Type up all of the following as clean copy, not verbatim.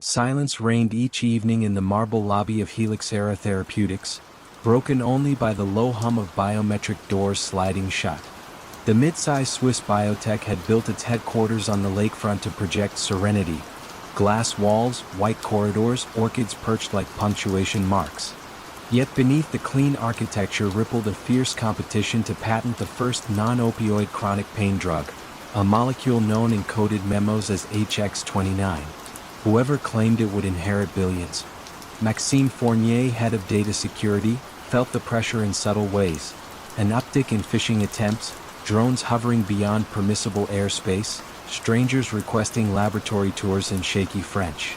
Silence reigned each evening in the marble lobby of Helixera Therapeutics, broken only by the low hum of biometric doors sliding shut. The mid-sized Swiss biotech had built its headquarters on the lakefront to project serenity. Glass walls, white corridors, orchids perched like punctuation marks. Yet beneath the clean architecture rippled a fierce competition to patent the first non-opioid chronic pain drug, a molecule known in coded memos as HX29. Whoever claimed it would inherit billions. Maxime Fournier, head of data security, felt the pressure in subtle ways. An uptick in phishing attempts, drones hovering beyond permissible airspace, strangers requesting laboratory tours in shaky French.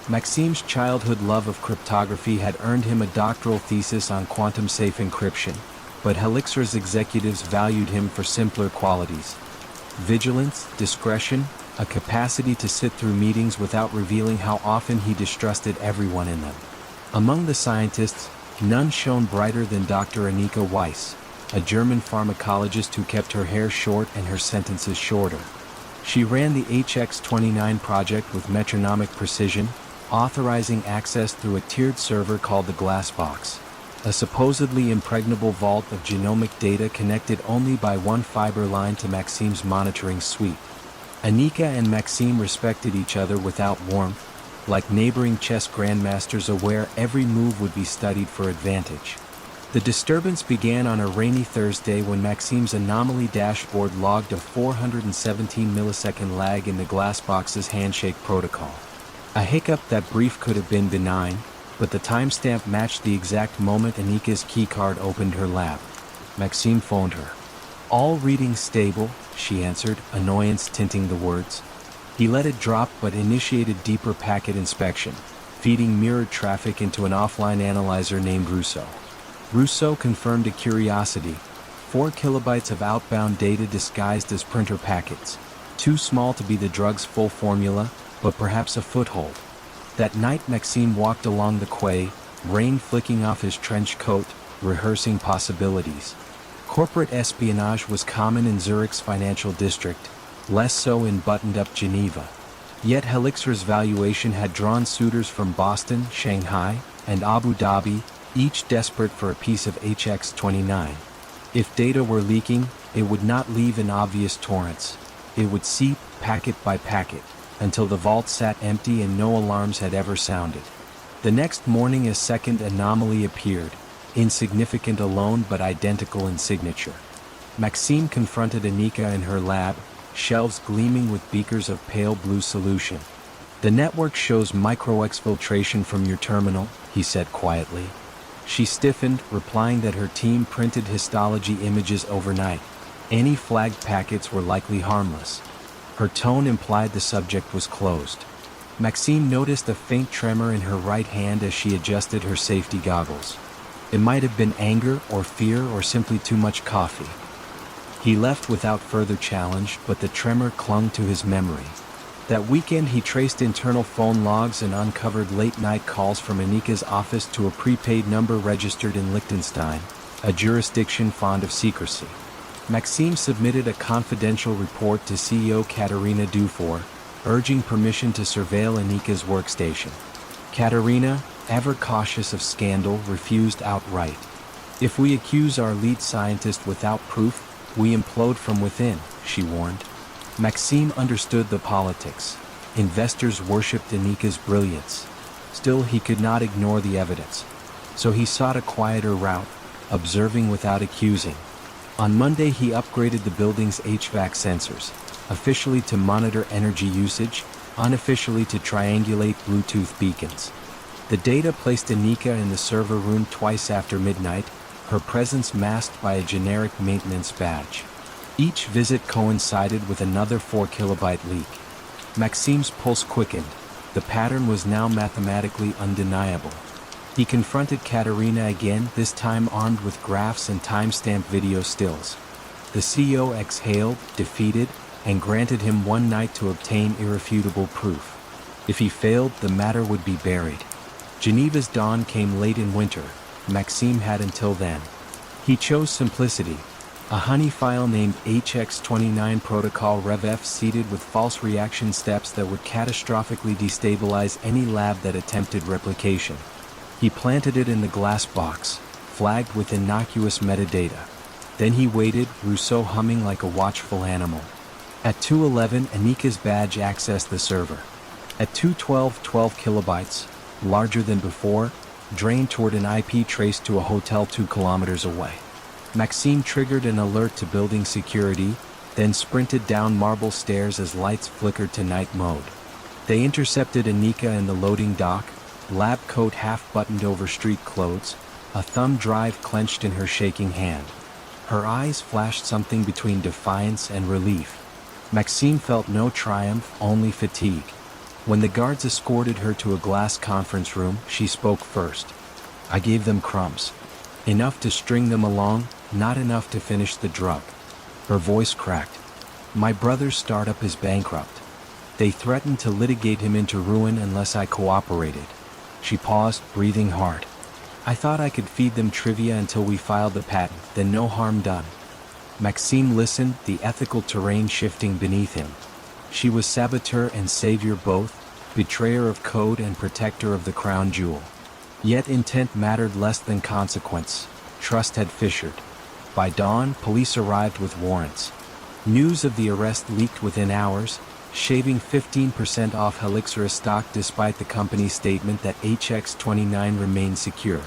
Maxime's childhood love of cryptography had earned him a doctoral thesis on quantum-safe encryption, but Helixer's executives valued him for simpler qualities. Vigilance, discretion, a capacity to sit through meetings without revealing how often he distrusted everyone in them. Among the scientists, none shone brighter than Dr. Annika Weiss, a German pharmacologist who kept her hair short and her sentences shorter. She ran the HX29 project with metronomic precision, authorizing access through a tiered server called the Glass Box, a supposedly impregnable vault of genomic data connected only by one fiber line to Maxime's monitoring suite. Annika and Maxime respected each other without warmth, like neighboring chess grandmasters aware every move would be studied for advantage. The disturbance began on a rainy Thursday when Maxime's anomaly dashboard logged a 417 millisecond lag in the Glassbox's handshake protocol. A hiccup that brief could have been benign, but the timestamp matched the exact moment Annika's keycard opened her lab. Maxime phoned her. "All readings stable," she answered, annoyance tinting the words. He let it drop but initiated deeper packet inspection, feeding mirrored traffic into an offline analyzer named Rousseau. Rousseau confirmed a curiosity: 4 kilobytes of outbound data disguised as printer packets, too small to be the drug's full formula, but perhaps a foothold. That night Maxime walked along the quay, rain flicking off his trench coat, rehearsing possibilities. Corporate espionage was common in Zurich's financial district, less so in buttoned-up Geneva. Yet Helixer's valuation had drawn suitors from Boston, Shanghai, and Abu Dhabi, each desperate for a piece of HX29. If data were leaking, it would not leave in obvious torrents. It would seep, packet by packet, until the vault sat empty and no alarms had ever sounded. The next morning a second anomaly appeared, insignificant alone but identical in signature. Maxime confronted Annika in her lab, shelves gleaming with beakers of pale blue solution. "The network shows micro-exfiltration from your terminal," he said quietly. She stiffened, replying that her team printed histology images overnight. Any flagged packets were likely harmless. Her tone implied the subject was closed. Maxime noticed a faint tremor in her right hand as she adjusted her safety goggles. It might have been anger or fear or simply too much coffee. He left without further challenge, but the tremor clung to his memory. That weekend he traced internal phone logs and uncovered late-night calls from Annika's office to a prepaid number registered in Liechtenstein, a jurisdiction fond of secrecy. Maxime submitted a confidential report to CEO Katerina Dufour, urging permission to surveil Annika's workstation. Katerina, ever cautious of scandal, refused outright. "If we accuse our lead scientist without proof, we implode from within," she warned. Maxime understood the politics. Investors worshipped Annika's brilliance. Still, he could not ignore the evidence. So he sought a quieter route, observing without accusing. On Monday he upgraded the building's HVAC sensors, officially to monitor energy usage, unofficially to triangulate Bluetooth beacons. The data placed Annika in the server room twice after midnight, her presence masked by a generic maintenance badge. Each visit coincided with another 4 kilobyte leak. Maxime's pulse quickened. The pattern was now mathematically undeniable. He confronted Katerina again, this time armed with graphs and timestamp video stills. The CEO exhaled, defeated, and granted him one night to obtain irrefutable proof. If he failed, the matter would be buried. Geneva's dawn came late in winter. Maxime had until then. He chose simplicity. A honey file named HX29 Protocol RevF seeded with false reaction steps that would catastrophically destabilize any lab that attempted replication. He planted it in the glass box, flagged with innocuous metadata. Then he waited, Rousseau humming like a watchful animal. At 2:11, Anika's badge accessed the server. At 2:12, 12 kilobytes, larger than before, drained toward an IP trace to a hotel 2 kilometers away. Maxime triggered an alert to building security, then sprinted down marble stairs as lights flickered to night mode. They intercepted Anika in the loading dock, lab coat half buttoned over street clothes, a thumb drive clenched in her shaking hand. Her eyes flashed something between defiance and relief. Maxime felt no triumph, only fatigue. When the guards escorted her to a glass conference room, she spoke first. I gave them crumbs. Enough to string them along, not enough to finish the drug. Her voice cracked. My brother's startup is bankrupt. They threatened to litigate him into ruin unless I cooperated. She paused, breathing hard. I thought I could feed them trivia until we filed the patent, then no harm done. Maxime listened, the ethical terrain shifting beneath him. She was saboteur and savior both, betrayer of code and protector of the crown jewel. Yet intent mattered less than consequence. Trust had fissured. By dawn, police arrived with warrants. News of the arrest leaked within hours, shaving 15% off Helixera stock despite the company's statement that HX29 remained secure.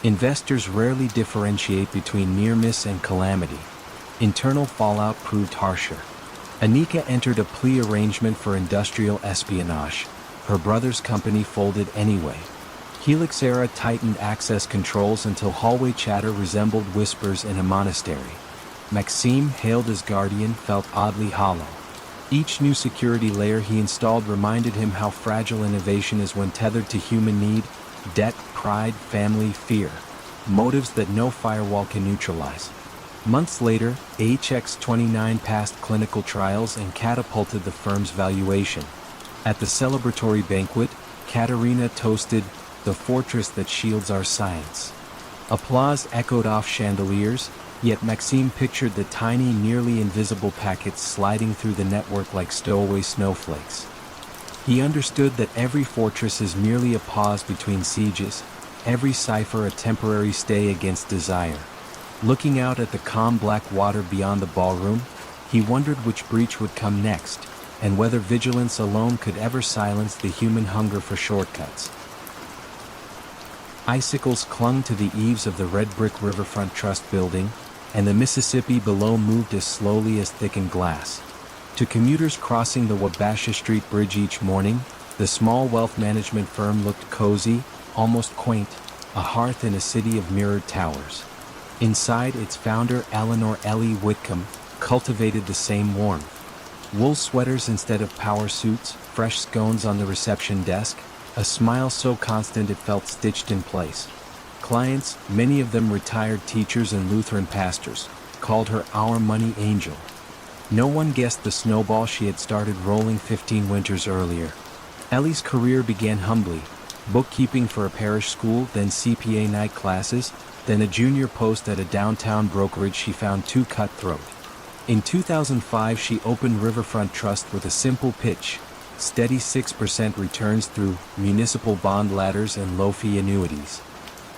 Investors rarely differentiate between near miss and calamity. Internal fallout proved harsher. Anika entered a plea arrangement for industrial espionage. Her brother's company folded anyway. Helixera tightened access controls until hallway chatter resembled whispers in a monastery. Maxime, hailed as guardian, felt oddly hollow. Each new security layer he installed reminded him how fragile innovation is when tethered to human need, debt, pride, family, fear. Motives that no firewall can neutralize. Months later, HX29 passed clinical trials and catapulted the firm's valuation. At the celebratory banquet, Katerina toasted, "The fortress that shields our science." Applause echoed off chandeliers, yet Maxime pictured the tiny, nearly invisible packets sliding through the network like stowaway snowflakes. He understood that every fortress is merely a pause between sieges, every cipher a temporary stay against desire. Looking out at the calm black water beyond the ballroom, he wondered which breach would come next, and whether vigilance alone could ever silence the human hunger for shortcuts. Icicles clung to the eaves of the red brick Riverfront Trust building, and the Mississippi below moved as slowly as thickened glass. To commuters crossing the Wabasha Street Bridge each morning, the small wealth management firm looked cozy, almost quaint, a hearth in a city of mirrored towers. Inside, its founder, Eleanor Ellie Whitcomb, cultivated the same warmth. Wool sweaters instead of power suits, fresh scones on the reception desk, a smile so constant it felt stitched in place. Clients, many of them retired teachers and Lutheran pastors, called her our money angel. No one guessed the snowball she had started rolling 15 winters earlier. Ellie's career began humbly, bookkeeping for a parish school, then CPA night classes, then a junior post at a downtown brokerage she found too cutthroat. In 2005 she opened Riverfront Trust with a simple pitch, steady 6% returns through municipal bond ladders and low-fee annuities.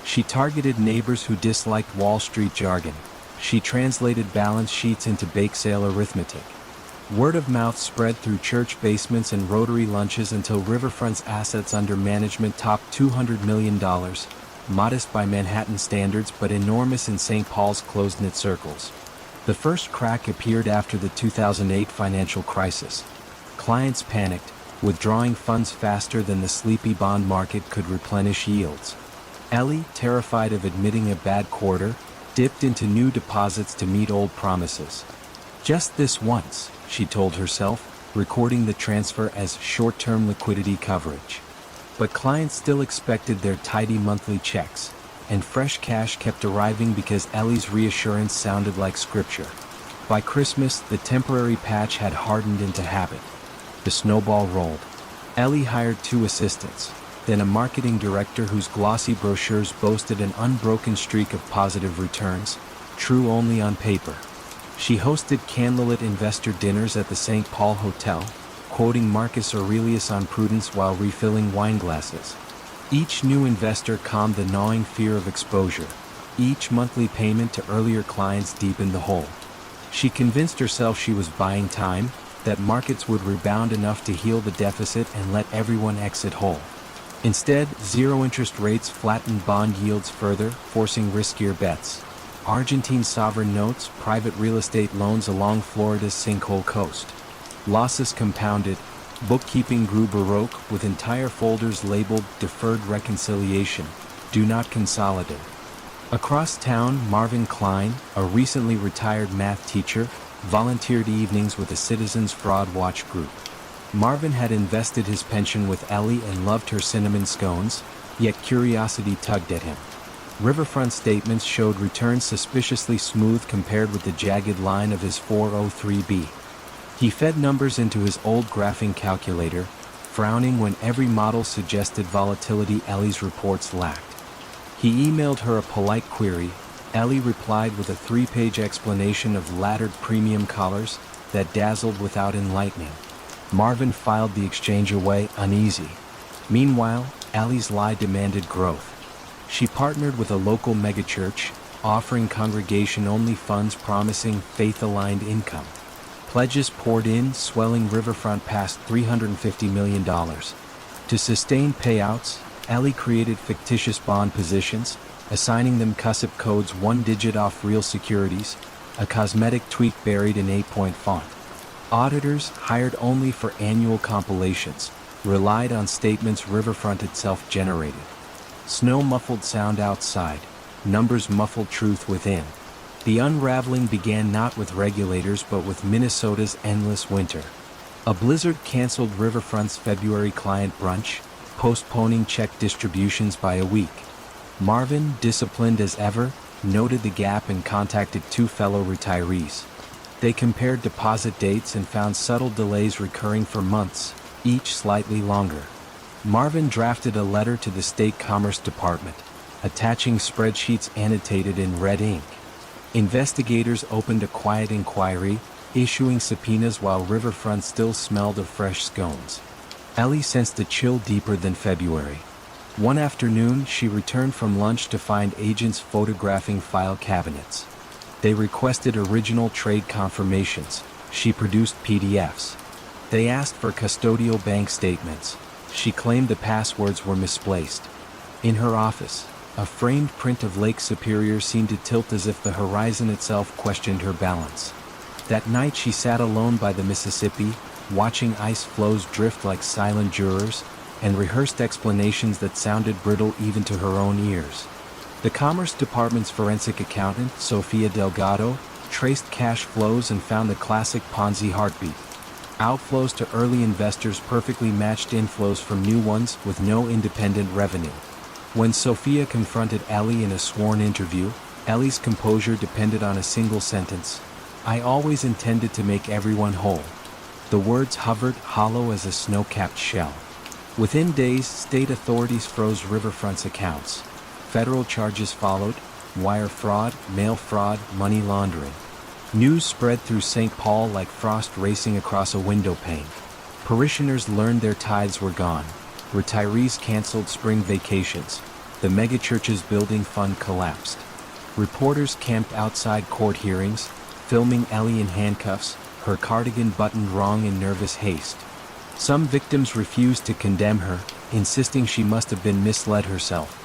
She targeted neighbors who disliked Wall Street jargon. She translated balance sheets into bake sale arithmetic. Word of mouth spread through church basements and Rotary lunches until Riverfront's assets under management topped $200 million, modest by Manhattan standards but enormous in St. Paul's close-knit circles. The first crack appeared after the 2008 financial crisis. Clients panicked, withdrawing funds faster than the sleepy bond market could replenish yields. Ellie, terrified of admitting a bad quarter, dipped into new deposits to meet old promises. Just this once, she told herself, recording the transfer as short-term liquidity coverage. But clients still expected their tidy monthly checks, and fresh cash kept arriving because Ellie's reassurance sounded like scripture. By Christmas, the temporary patch had hardened into habit. The snowball rolled. Ellie hired 2 assistants, then a marketing director whose glossy brochures boasted an unbroken streak of positive returns, true only on paper. She hosted candlelit investor dinners at the St. Paul Hotel, quoting Marcus Aurelius on prudence while refilling wine glasses. Each new investor calmed the gnawing fear of exposure. Each monthly payment to earlier clients deepened the hole. She convinced herself she was buying time, that markets would rebound enough to heal the deficit and let everyone exit whole. Instead, zero interest rates flattened bond yields further, forcing riskier bets. Argentine sovereign notes, private real estate loans along Florida's sinkhole coast. Losses compounded. Bookkeeping grew baroque, with entire folders labeled Deferred Reconciliation, Do Not Consolidate. Across town, Marvin Klein, a recently retired math teacher, volunteered evenings with a Citizens Fraud Watch group. Marvin had invested his pension with Ellie and loved her cinnamon scones, yet curiosity tugged at him. Riverfront statements showed returns suspiciously smooth compared with the jagged line of his 403b. He fed numbers into his old graphing calculator, frowning when every model suggested volatility Ellie's reports lacked. He emailed her a polite query. Ellie replied with a 3-page explanation of laddered premium collars that dazzled without enlightening. Marvin filed the exchange away, uneasy. Meanwhile, Ellie's lie demanded growth. She partnered with a local megachurch, offering congregation-only funds promising faith-aligned income. Pledges poured in, swelling Riverfront past $350 million. To sustain payouts, Ellie created fictitious bond positions, assigning them CUSIP codes 1 digit off real securities, a cosmetic tweak buried in 8-point font. Auditors, hired only for annual compilations, relied on statements Riverfront itself generated. Snow muffled sound outside, numbers muffled truth within. The unraveling began not with regulators but with Minnesota's endless winter. A blizzard canceled Riverfront's February client brunch, postponing check distributions by a week. Marvin, disciplined as ever, noted the gap and contacted 2 fellow retirees. They compared deposit dates and found subtle delays recurring for months, each slightly longer. Marvin drafted a letter to the State Commerce Department, attaching spreadsheets annotated in red ink. Investigators opened a quiet inquiry, issuing subpoenas while Riverfront still smelled of fresh scones. Ellie sensed a chill deeper than February. One afternoon, she returned from lunch to find agents photographing file cabinets. They requested original trade confirmations. She produced PDFs. They asked for custodial bank statements. She claimed the passwords were misplaced. In her office, a framed print of Lake Superior seemed to tilt as if the horizon itself questioned her balance. That night she sat alone by the Mississippi, watching ice floes drift like silent jurors, and rehearsed explanations that sounded brittle even to her own ears. The Commerce Department's forensic accountant, Sofia Delgado, traced cash flows and found the classic Ponzi heartbeat. Outflows to early investors perfectly matched inflows from new ones with no independent revenue. When Sofia confronted Ellie in a sworn interview, Ellie's composure depended on a single sentence. "I always intended to make everyone whole." The words hovered, hollow as a snow-capped shell. Within days, state authorities froze Riverfront's accounts. Federal charges followed: wire fraud, mail fraud, money laundering. News spread through St. Paul like frost racing across a window pane. Parishioners learned their tithes were gone. Retirees canceled spring vacations. The megachurch's building fund collapsed. Reporters camped outside court hearings, filming Ellie in handcuffs, her cardigan buttoned wrong in nervous haste. Some victims refused to condemn her, insisting she must have been misled herself.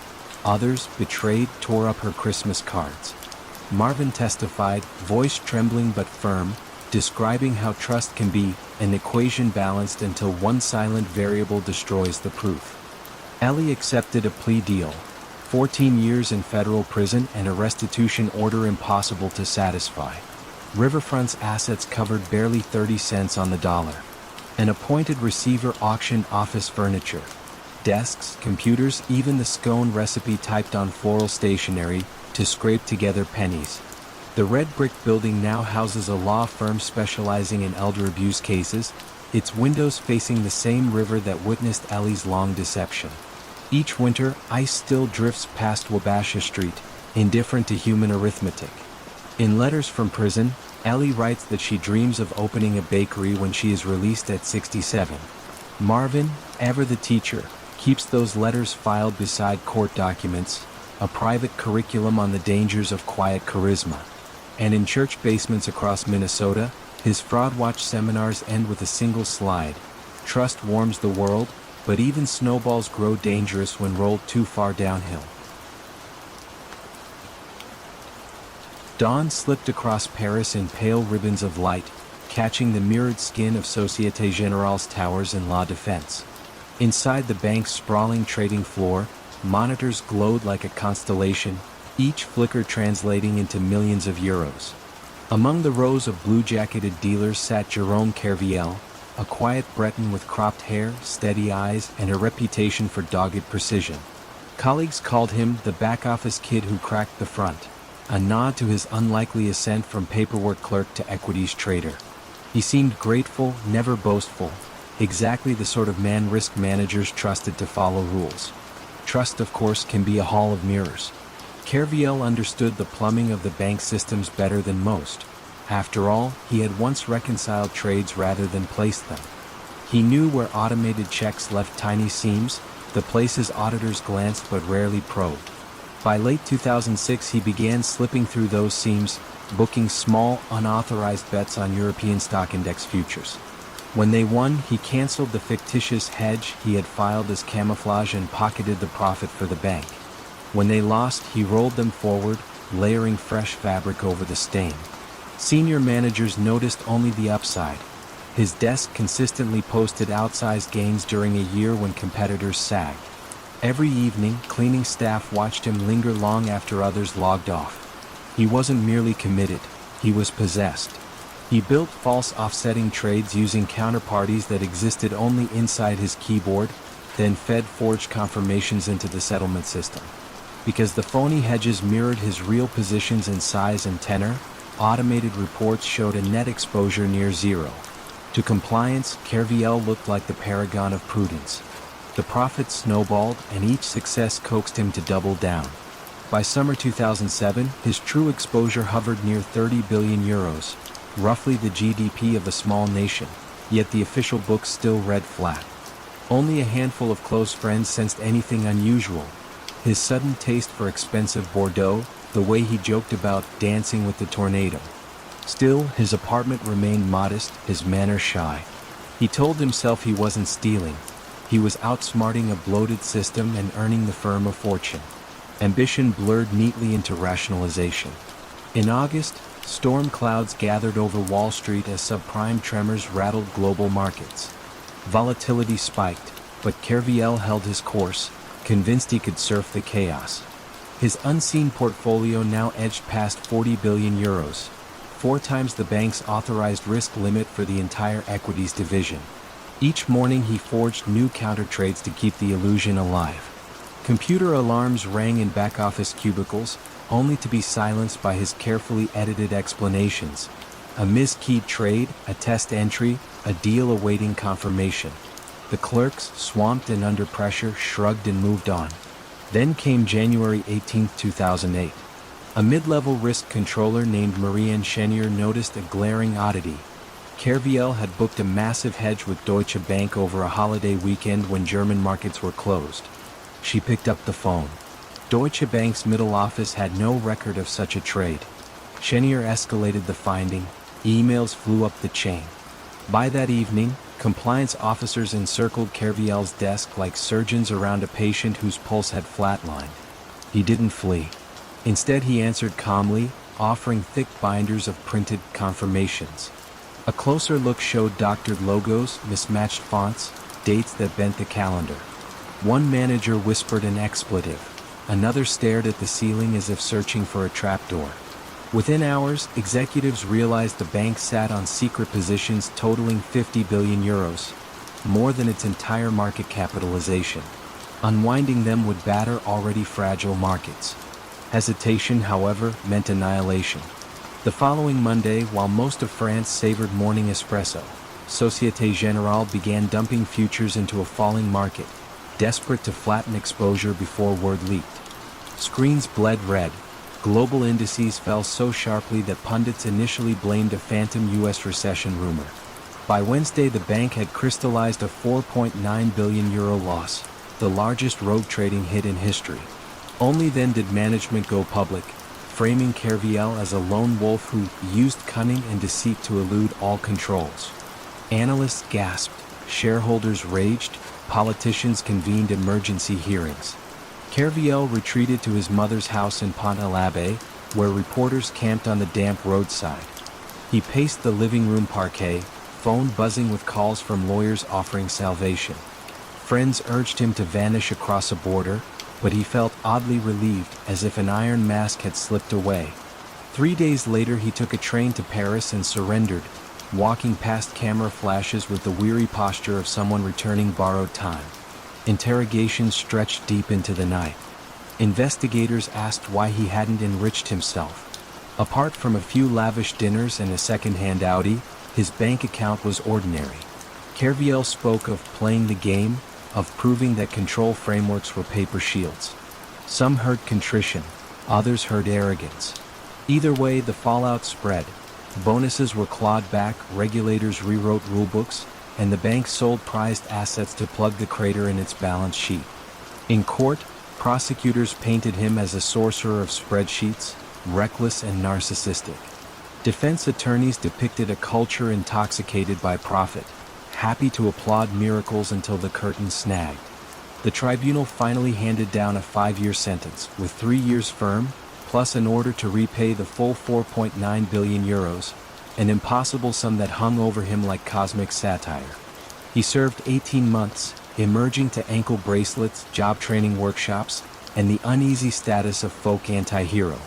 Others, betrayed, tore up her Christmas cards. Marvin testified, voice trembling but firm, describing how trust can be an equation balanced until one silent variable destroys the proof. Ellie accepted a plea deal: 14 years in federal prison and a restitution order impossible to satisfy. Riverfront's assets covered barely 30 cents on the dollar. An appointed receiver auctioned office furniture. Desks, computers, even the scone recipe typed on floral stationery to scrape together pennies. The red brick building now houses a law firm specializing in elder abuse cases, its windows facing the same river that witnessed Ellie's long deception. Each winter, ice still drifts past Wabasha Street, indifferent to human arithmetic. In letters from prison, Ellie writes that she dreams of opening a bakery when she is released at 67. Marvin, ever the teacher, keeps those letters filed beside court documents, a private curriculum on the dangers of quiet charisma. And in church basements across Minnesota, his fraud watch seminars end with a single slide. Trust warms the world, but even snowballs grow dangerous when rolled too far downhill. Dawn slipped across Paris in pale ribbons of light, catching the mirrored skin of Société Générale's towers in La Défense. Inside the bank's sprawling trading floor, monitors glowed like a constellation, each flicker translating into millions of euros. Among the rows of blue-jacketed dealers sat Jerome Kerviel, a quiet Breton with cropped hair, steady eyes, and a reputation for dogged precision. Colleagues called him the back-office kid who cracked the front, a nod to his unlikely ascent from paperwork clerk to equities trader. He seemed grateful, never boastful, exactly the sort of man risk managers trusted to follow rules. Trust, of course, can be a hall of mirrors. Kerviel understood the plumbing of the bank systems better than most. After all, he had once reconciled trades rather than placed them. He knew where automated checks left tiny seams, the places auditors glanced but rarely probed. By late 2006 he began slipping through those seams, booking small, unauthorized bets on European stock index futures. When they won, he canceled the fictitious hedge he had filed as camouflage and pocketed the profit for the bank. When they lost, he rolled them forward, layering fresh fabric over the stain. Senior managers noticed only the upside. His desk consistently posted outsized gains during a year when competitors sagged. Every evening, cleaning staff watched him linger long after others logged off. He wasn't merely committed, he was possessed. He built false offsetting trades using counterparties that existed only inside his keyboard, then fed forged confirmations into the settlement system. Because the phony hedges mirrored his real positions in size and tenor, automated reports showed a net exposure near zero. To compliance, Kerviel looked like the paragon of prudence. The profits snowballed, and each success coaxed him to double down. By summer 2007, his true exposure hovered near 30 billion euros, roughly the GDP of a small nation, yet the official books still read flat. Only a handful of close friends sensed anything unusual. His sudden taste for expensive Bordeaux, the way he joked about dancing with the tornado. Still, his apartment remained modest, his manner shy. He told himself he wasn't stealing. He was outsmarting a bloated system and earning the firm a fortune. Ambition blurred neatly into rationalization. In August, storm clouds gathered over Wall Street as subprime tremors rattled global markets. Volatility spiked, but Kerviel held his course, convinced he could surf the chaos. His unseen portfolio now edged past 40 billion euros, 4 times the bank's authorized risk limit for the entire equities division. Each morning he forged new counter trades to keep the illusion alive. Computer alarms rang in back-office cubicles, only to be silenced by his carefully edited explanations. A miskeyed trade, a test entry, a deal awaiting confirmation. The clerks, swamped and under pressure, shrugged and moved on. Then came January 18, 2008. A mid-level risk controller named Marianne Chenier noticed a glaring oddity. Kerviel had booked a massive hedge with Deutsche Bank over a holiday weekend when German markets were closed. She picked up the phone. Deutsche Bank's middle office had no record of such a trade. Chenier escalated the finding. Emails flew up the chain. By that evening, compliance officers encircled Kerviel's desk like surgeons around a patient whose pulse had flatlined. He didn't flee. Instead, he answered calmly, offering thick binders of printed confirmations. A closer look showed doctored logos, mismatched fonts, dates that bent the calendar. One manager whispered an expletive. Another stared at the ceiling as if searching for a trapdoor. Within hours, executives realized the bank sat on secret positions totaling 50 billion euros, more than its entire market capitalization. Unwinding them would batter already fragile markets. Hesitation, however, meant annihilation. The following Monday, while most of France savored morning espresso, Société Générale began dumping futures into a falling market, desperate to flatten exposure before word leaked. Screens bled red. Global indices fell so sharply that pundits initially blamed a phantom U.S. recession rumor. By Wednesday, the bank had crystallized a €4.9 billion loss, the largest rogue trading hit in history. Only then did management go public, framing Kerviel as a lone wolf who used cunning and deceit to elude all controls. Analysts gasped, shareholders raged, politicians convened emergency hearings. Kerviel retreated to his mother's house in Pont-à-l'Abbé, where reporters camped on the damp roadside. He paced the living room parquet, phone buzzing with calls from lawyers offering salvation. Friends urged him to vanish across a border, but he felt oddly relieved, as if an iron mask had slipped away. 3 days later he took a train to Paris and surrendered, walking past camera flashes with the weary posture of someone returning borrowed time. Interrogations stretched deep into the night. Investigators asked why he hadn't enriched himself. Apart from a few lavish dinners and a second-hand Audi, his bank account was ordinary. Kerviel spoke of playing the game, of proving that control frameworks were paper shields. Some heard contrition, others heard arrogance. Either way, the fallout spread. Bonuses were clawed back, regulators rewrote rulebooks, and the bank sold prized assets to plug the crater in its balance sheet. In court, prosecutors painted him as a sorcerer of spreadsheets, reckless and narcissistic. Defense attorneys depicted a culture intoxicated by profit, happy to applaud miracles until the curtain snagged. The tribunal finally handed down a 5-year sentence, with 3 years firm, plus an order to repay the full €4.9 billion, an impossible sum that hung over him like cosmic satire. He served 18 months, emerging to ankle bracelets, job training workshops, and the uneasy status of folk anti-hero.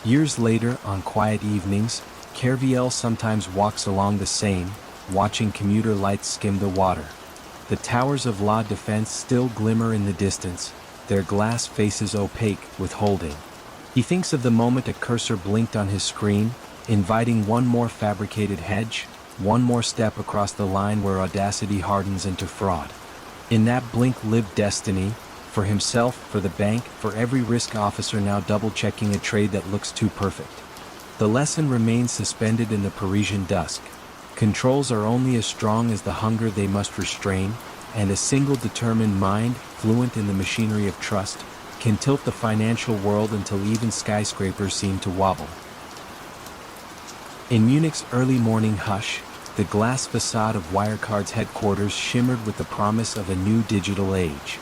Years later, on quiet evenings, Kerviel sometimes walks along the Seine, watching commuter lights skim the water. The towers of La Défense still glimmer in the distance, their glass faces opaque with holding. He thinks of the moment a cursor blinked on his screen, inviting one more fabricated hedge, one more step across the line where audacity hardens into fraud. In that blink lived destiny, for himself, for the bank, for every risk officer now double-checking a trade that looks too perfect. The lesson remains suspended in the Parisian dusk. Controls are only as strong as the hunger they must restrain, and a single determined mind, fluent in the machinery of trust, can tilt the financial world until even skyscrapers seem to wobble. In Munich's early morning hush, the glass facade of Wirecard's headquarters shimmered with the promise of a new digital age.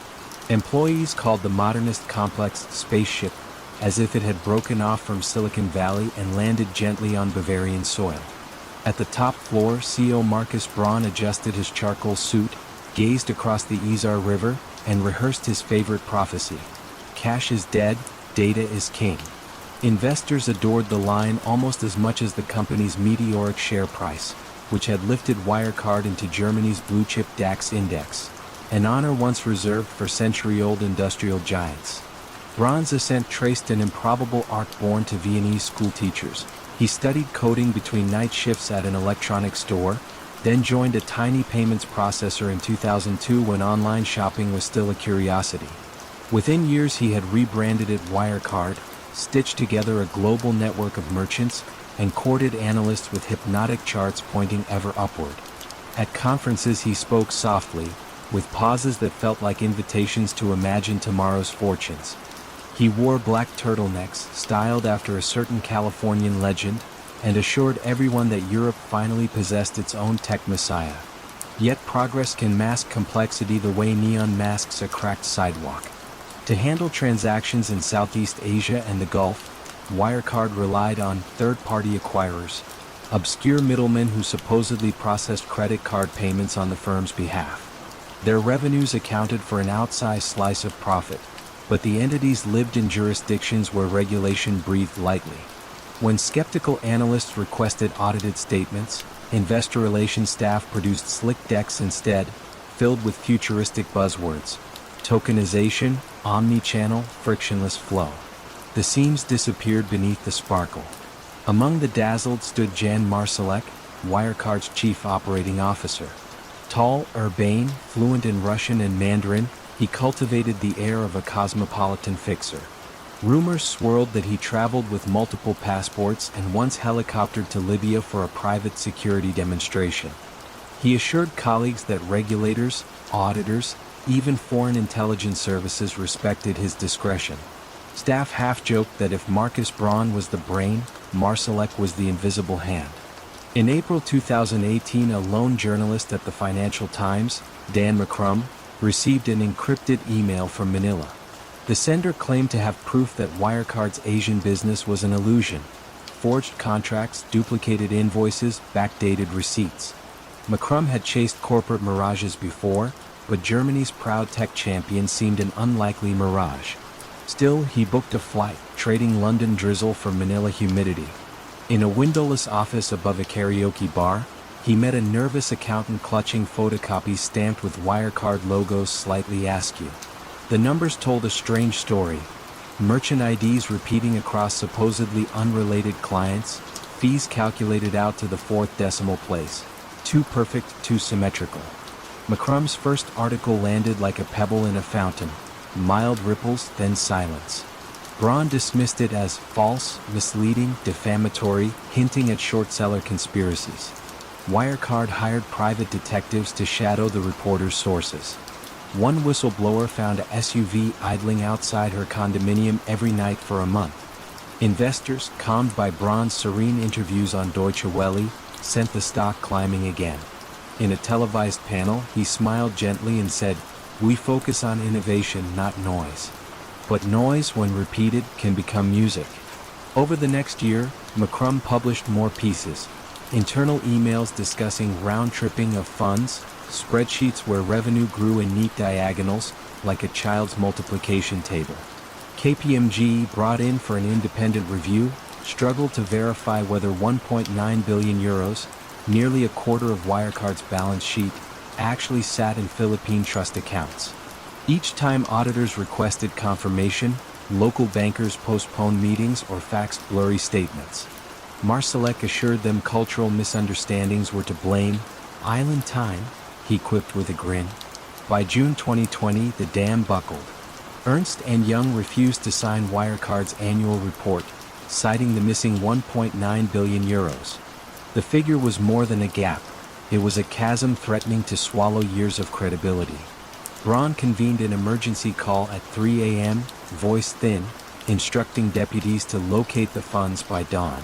Employees called the modernist complex spaceship, as if it had broken off from Silicon Valley and landed gently on Bavarian soil. At the top floor, CEO Marcus Braun adjusted his charcoal suit, gazed across the Isar River, and rehearsed his favorite prophecy. Cash is dead, data is king. Investors adored the line almost as much as the company's meteoric share price, which had lifted Wirecard into Germany's blue-chip DAX index, an honor once reserved for century-old industrial giants. Braun's ascent traced an improbable arc born to Viennese schoolteachers. He studied coding between night shifts at an electronics store, then joined a tiny payments processor in 2002 when online shopping was still a curiosity. Within years he had rebranded it Wirecard, stitched together a global network of merchants, and courted analysts with hypnotic charts pointing ever upward. At conferences he spoke softly, with pauses that felt like invitations to imagine tomorrow's fortunes. He wore black turtlenecks, styled after a certain Californian legend, and assured everyone that Europe finally possessed its own tech messiah. Yet progress can mask complexity the way neon masks a cracked sidewalk. To handle transactions in Southeast Asia and the Gulf, Wirecard relied on third-party acquirers, obscure middlemen who supposedly processed credit card payments on the firm's behalf. Their revenues accounted for an outsized slice of profit, but the entities lived in jurisdictions where regulation breathed lightly. When skeptical analysts requested audited statements, investor relations staff produced slick decks instead, filled with futuristic buzzwords: tokenization, omni-channel, frictionless flow. The seams disappeared beneath the sparkle. Among the dazzled stood Jan Marsalek, Wirecard's chief operating officer. Tall, urbane, fluent in Russian and Mandarin, he cultivated the air of a cosmopolitan fixer. Rumors swirled that he traveled with multiple passports and once helicoptered to Libya for a private security demonstration. He assured colleagues that regulators, auditors, even foreign intelligence services respected his discretion. Staff half-joked that if Marcus Braun was the brain, Marsalek was the invisible hand. In April 2018, a lone journalist at the Financial Times, Dan McCrum, received an encrypted email from Manila. The sender claimed to have proof that Wirecard's Asian business was an illusion: forged contracts, duplicated invoices, backdated receipts. McCrum had chased corporate mirages before, but Germany's proud tech champion seemed an unlikely mirage. Still, he booked a flight, trading London drizzle for Manila humidity. In a windowless office above a karaoke bar, he met a nervous accountant clutching photocopies stamped with Wirecard logos slightly askew. The numbers told a strange story: merchant IDs repeating across supposedly unrelated clients, fees calculated out to the fourth decimal place. Too perfect, too symmetrical. McCrum's first article landed like a pebble in a fountain: mild ripples, then silence. Braun dismissed it as false, misleading, defamatory, hinting at short-seller conspiracies. Wirecard hired private detectives to shadow the reporter's sources. One whistleblower found a SUV idling outside her condominium every night for a month. Investors, calmed by Braun's serene interviews on Deutsche Welle, sent the stock climbing again. In a televised panel, he smiled gently and said, "We focus on innovation, not noise." But noise, when repeated, can become music. Over the next year, McCrum published more pieces: internal emails discussing round-tripping of funds, spreadsheets where revenue grew in neat diagonals, like a child's multiplication table. KPMG, brought in for an independent review, struggled to verify whether 1.9 billion euros, nearly a quarter of Wirecard's balance sheet, actually sat in Philippine trust accounts. Each time auditors requested confirmation, local bankers postponed meetings or faxed blurry statements. Marsalek assured them cultural misunderstandings were to blame. "Island time," he quipped with a grin. By June 2020, the dam buckled. Ernst & Young refused to sign Wirecard's annual report, citing the missing 1.9 billion euros. The figure was more than a gap. It was a chasm threatening to swallow years of credibility. Braun convened an emergency call at 3 a.m., voice thin, instructing deputies to locate the funds by dawn.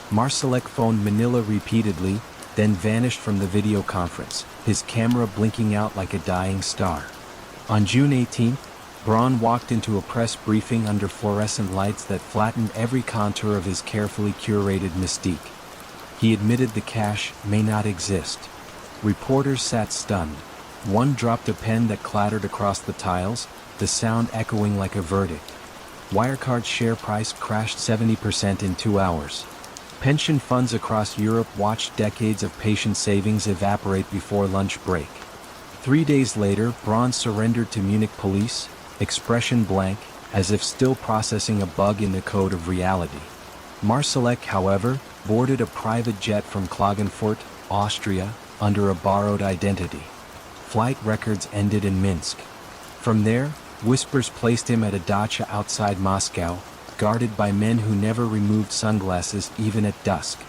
Marsalek phoned Manila repeatedly, then vanished from the video conference, his camera blinking out like a dying star. On June 18, Braun walked into a press briefing under fluorescent lights that flattened every contour of his carefully curated mystique. He admitted the cash may not exist. Reporters sat stunned. One dropped a pen that clattered across the tiles, the sound echoing like a verdict. Wirecard's share price crashed 70% in 2 hours. Pension funds across Europe watched decades of patient savings evaporate before lunch break. 3 days later, Braun surrendered to Munich police, expression blank, as if still processing a bug in the code of reality. Marsalek, however, boarded a private jet from Klagenfurt, Austria, under a borrowed identity. Flight records ended in Minsk. From there, whispers placed him at a dacha outside Moscow, guarded by men who never removed sunglasses even at dusk.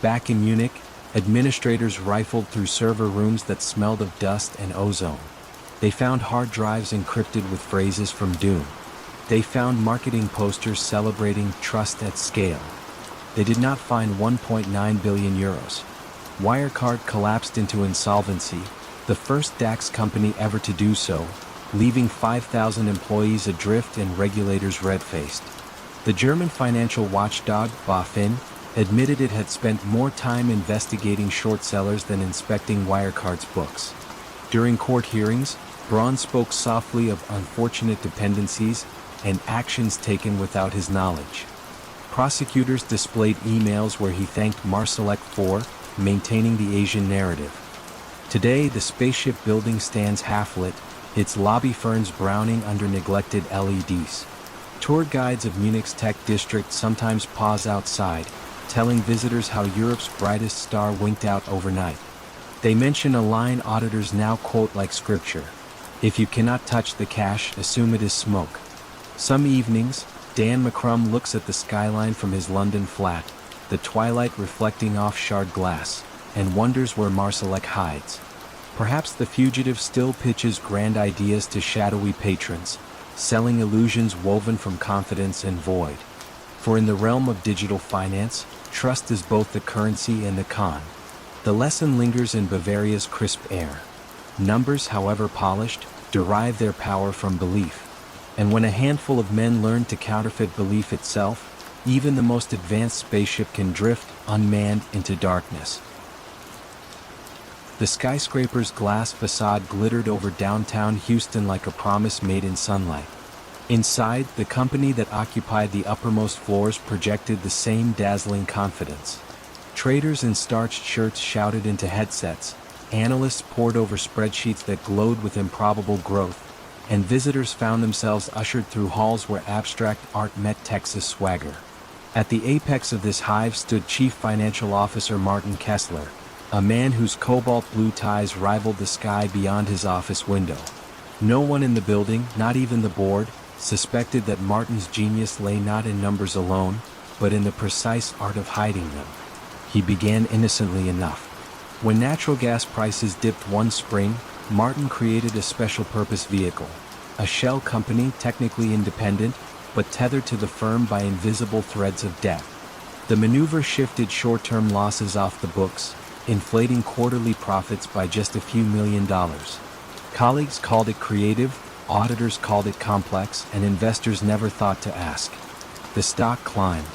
Back in Munich, administrators rifled through server rooms that smelled of dust and ozone. They found hard drives encrypted with phrases from Doom. They found marketing posters celebrating trust at scale. They did not find 1.9 billion euros. Wirecard collapsed into insolvency, the first DAX company ever to do so, leaving 5,000 employees adrift and regulators red-faced. The German financial watchdog, BaFin, admitted it had spent more time investigating short sellers than inspecting Wirecard's books. During court hearings, Braun spoke softly of unfortunate dependencies and actions taken without his knowledge. Prosecutors displayed emails where he thanked Marsalek for maintaining the Asian narrative. Today, the spaceship building stands half-lit, its lobby ferns browning under neglected LEDs. Tour guides of Munich's tech district sometimes pause outside, telling visitors how Europe's brightest star winked out overnight. They mention a line auditors now quote like scripture: "If you cannot touch the cash, assume it is smoke." Some evenings, Dan McCrum looks at the skyline from his London flat, the twilight reflecting off shard glass, and wonders where Marsalek hides. Perhaps the fugitive still pitches grand ideas to shadowy patrons, selling illusions woven from confidence and void. For in the realm of digital finance, trust is both the currency and the con. The lesson lingers in Bavaria's crisp air. Numbers, however polished, derive their power from belief. And when a handful of men learn to counterfeit belief itself, even the most advanced spaceship can drift, unmanned, into darkness. The skyscraper's glass facade glittered over downtown Houston like a promise made in sunlight. Inside, the company that occupied the uppermost floors projected the same dazzling confidence. Traders in starched shirts shouted into headsets, analysts pored over spreadsheets that glowed with improbable growth, and visitors found themselves ushered through halls where abstract art met Texas swagger. At the apex of this hive stood Chief Financial Officer Martin Kessler, a man whose cobalt blue ties rivaled the sky beyond his office window. No one in the building, not even the board, suspected that Martin's genius lay not in numbers alone, but in the precise art of hiding them. He began innocently enough. When natural gas prices dipped one spring, Martin created a special-purpose vehicle, a shell company technically independent, but tethered to the firm by invisible threads of debt. The maneuver shifted short-term losses off the books, inflating quarterly profits by just a few $1,000,000. Colleagues called it creative, auditors called it complex, and investors never thought to ask. The stock climbed.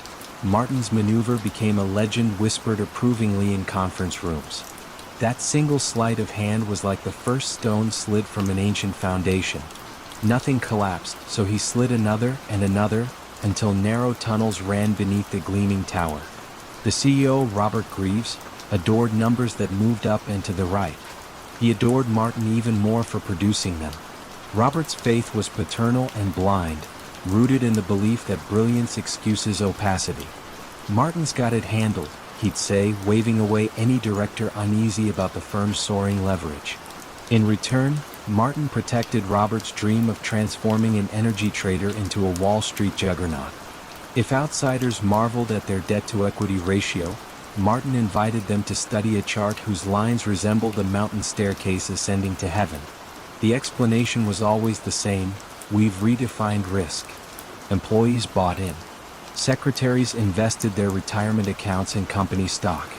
Martin's maneuver became a legend whispered approvingly in conference rooms. That single sleight of hand was like the first stone slid from an ancient foundation. Nothing collapsed, so he slid another and another, until narrow tunnels ran beneath the gleaming tower. The CEO, Robert Greaves, adored numbers that moved up and to the right. He adored Martin even more for producing them. Robert's faith was paternal and blind, rooted in the belief that brilliance excuses opacity. Martin's got it handled, he'd say, waving away any director uneasy about the firm's soaring leverage. In return, Martin protected Robert's dream of transforming an energy trader into a Wall Street juggernaut. If outsiders marveled at their debt-to-equity ratio, Martin invited them to study a chart whose lines resembled a mountain staircase ascending to heaven. The explanation was always the same: we've redefined risk. Employees bought in. Secretaries invested their retirement accounts in company stock.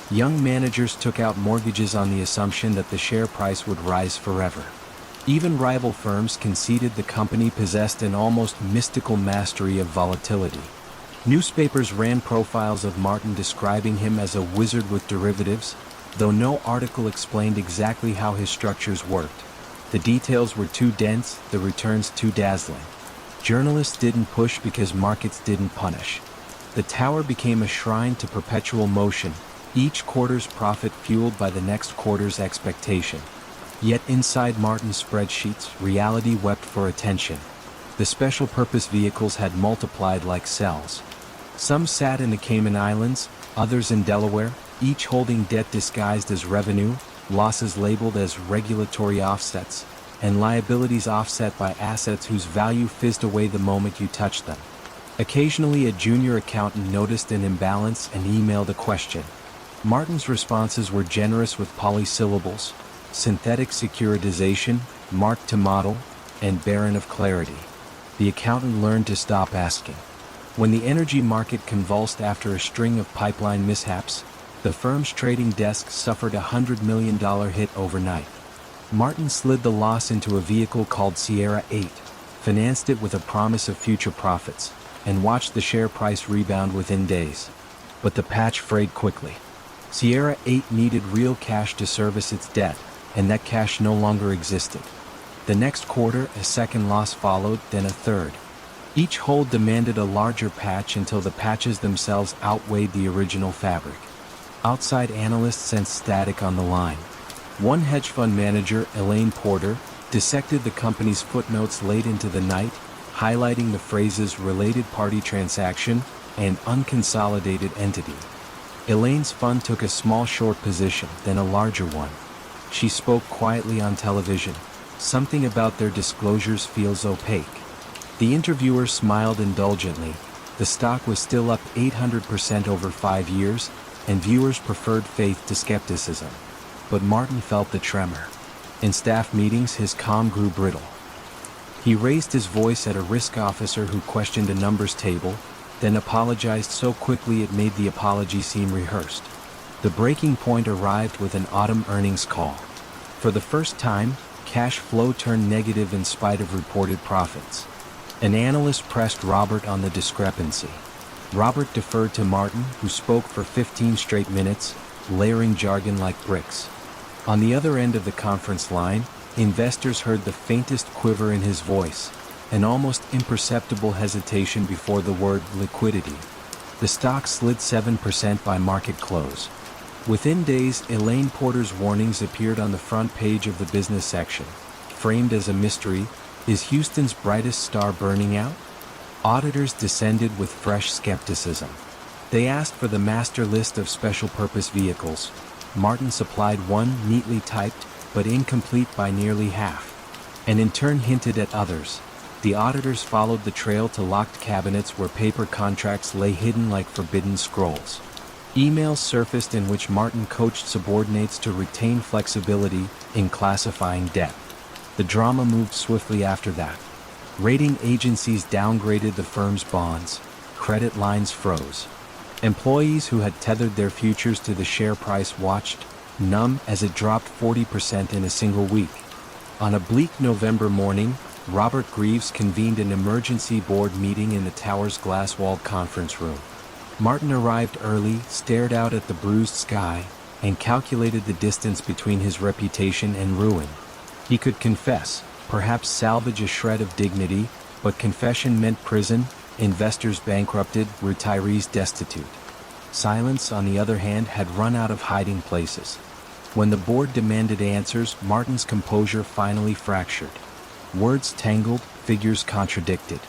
Young managers took out mortgages on the assumption that the share price would rise forever. Even rival firms conceded the company possessed an almost mystical mastery of volatility. Newspapers ran profiles of Martin describing him as a wizard with derivatives, though no article explained exactly how his structures worked. The details were too dense, the returns too dazzling. Journalists didn't push because markets didn't punish. The tower became a shrine to perpetual motion, each quarter's profit fueled by the next quarter's expectation. Yet inside Martin's spreadsheets, reality wept for attention. The special-purpose vehicles had multiplied like cells. Some sat in the Cayman Islands, others in Delaware, each holding debt disguised as revenue, losses labeled as regulatory offsets, and liabilities offset by assets whose value fizzed away the moment you touched them. Occasionally a junior accountant noticed an imbalance and emailed a question. Martin's responses were generous with polysyllables: synthetic securitization, mark to model, and barren of clarity. The accountant learned to stop asking. When the energy market convulsed after a string of pipeline mishaps, the firm's trading desk suffered a $100 million hit overnight. Martin slid the loss into a vehicle called Sierra 8, financed it with a promise of future profits, and watched the share price rebound within days. But the patch frayed quickly. Sierra 8 needed real cash to service its debt, and that cash no longer existed. The next quarter, a second loss followed, then a third. Each hold demanded a larger patch until the patches themselves outweighed the original fabric. Outside analysts sensed static on the line. One hedge fund manager, Elaine Porter, dissected the company's footnotes late into the night, highlighting the phrases related party transaction and unconsolidated entity. Elaine's fund took a small short position, then a larger one. She spoke quietly on television. Something about their disclosures feels opaque. The interviewer smiled indulgently. The stock was still up 800% over 5 years, and viewers preferred faith to skepticism. But Martin felt the tremor. In staff meetings, his calm grew brittle. He raised his voice at a risk officer who questioned a numbers table, then apologized so quickly it made the apology seem rehearsed. The breaking point arrived with an autumn earnings call. For the first time, cash flow turned negative in spite of reported profits. An analyst pressed Robert on the discrepancy. Robert deferred to Martin, who spoke for 15 straight minutes, layering jargon like bricks. On the other end of the conference line, investors heard the faintest quiver in his voice, an almost imperceptible hesitation before the word liquidity. The stock slid 7% by market close. Within days, Elaine Porter's warnings appeared on the front page of the business section. Framed as a mystery, is Houston's brightest star burning out? Auditors descended with fresh skepticism. They asked for the master list of special-purpose vehicles. Martin supplied one, neatly typed, but incomplete by nearly half, and in turn hinted at others. The auditors followed the trail to locked cabinets where paper contracts lay hidden like forbidden scrolls. Emails surfaced in which Martin coached subordinates to retain flexibility in classifying debt. The drama moved swiftly after that. Rating agencies downgraded the firm's bonds. Credit lines froze. Employees who had tethered their futures to the share price watched, numb, as it dropped 40% in a single week. On a bleak November morning, Robert Greaves convened an emergency board meeting in the tower's glass-walled conference room. Martin arrived early, stared out at the bruised sky, and calculated the distance between his reputation and ruin. He could confess, perhaps salvage a shred of dignity, but confession meant prison, investors bankrupted, retirees destitute. Silence, on the other hand, had run out of hiding places. When the board demanded answers, Martin's composure finally fractured. Words tangled, figures contradicted.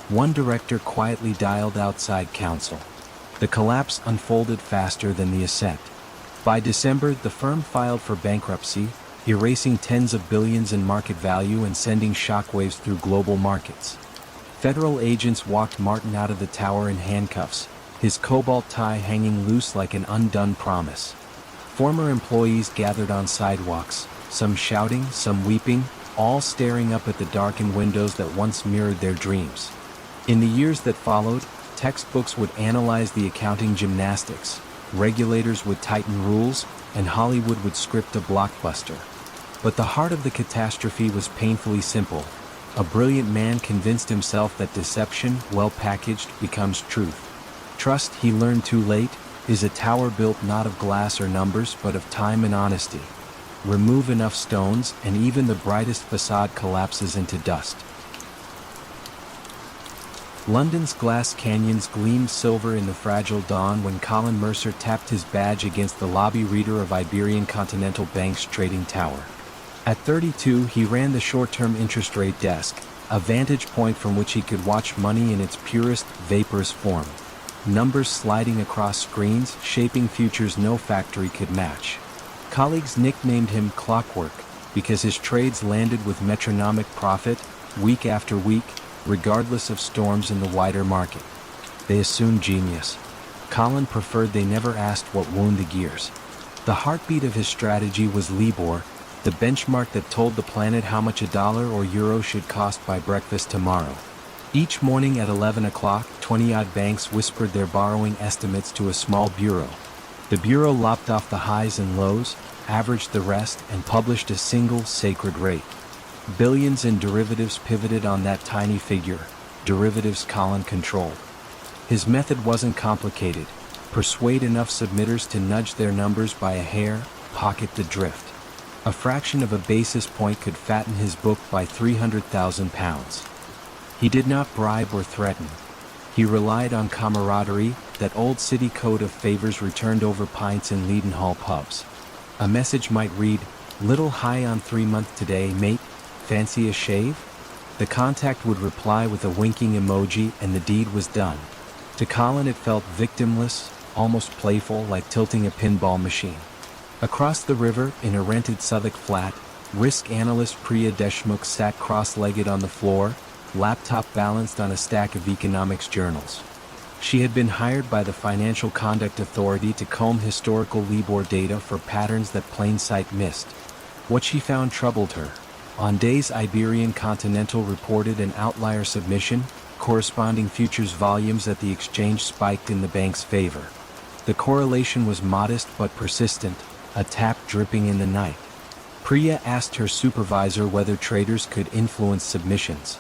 One director quietly dialed outside counsel. The collapse unfolded faster than the ascent. By December, the firm filed for bankruptcy, erasing tens of billions in market value and sending shockwaves through global markets. Federal agents walked Martin out of the tower in handcuffs, his cobalt tie hanging loose like an undone promise. Former employees gathered on sidewalks, some shouting, some weeping, all staring up at the darkened windows that once mirrored their dreams. In the years that followed, textbooks would analyze the accounting gymnastics, regulators would tighten rules, and Hollywood would script a blockbuster. But the heart of the catastrophe was painfully simple. A brilliant man convinced himself that deception, well packaged, becomes truth. Trust, he learned too late, is a tower built not of glass or numbers but of time and honesty. Remove enough stones and even the brightest facade collapses into dust. London's glass canyons gleamed silver in the fragile dawn when Colin Mercer tapped his badge against the lobby reader of Iberian Continental Bank's trading tower. At 32, he ran the short-term interest rate desk, a vantage point from which he could watch money in its purest, vaporous form. Numbers sliding across screens, shaping futures no factory could match. Colleagues nicknamed him Clockwork because his trades landed with metronomic profit, week after week, regardless of storms in the wider market. They assumed genius. Colin preferred they never asked what wound the gears. The heartbeat of his strategy was Libor, the benchmark that told the planet how much a dollar or euro should cost by breakfast tomorrow. Each morning at 11 o'clock, 20-odd banks whispered their borrowing estimates to a small bureau. The bureau lopped off the highs and lows, averaged the rest, and published a single sacred rate. Billions in derivatives pivoted on that tiny figure, derivatives Colin controlled. His method wasn't complicated. Persuade enough submitters to nudge their numbers by a hair, pocket the drift. A fraction of a basis point could fatten his book by £300,000. He did not bribe or threaten. He relied on camaraderie, that old city code of favors returned over pints in Leadenhall pubs. A message might read, "Little high on 3-month today, mate, fancy a shave?" The contact would reply with a winking emoji and the deed was done. To Colin it felt victimless, almost playful, like tilting a pinball machine. Across the river, in a rented Southwark flat, risk analyst Priya Deshmukh sat cross-legged on the floor, laptop balanced on a stack of economics journals. She had been hired by the Financial Conduct Authority to comb historical LIBOR data for patterns that plain sight missed. What she found troubled her. On days Iberian Continental reported an outlier submission, corresponding futures volumes at the exchange spiked in the bank's favor. The correlation was modest but persistent, a tap dripping in the night. Priya asked her supervisor whether traders could influence submissions.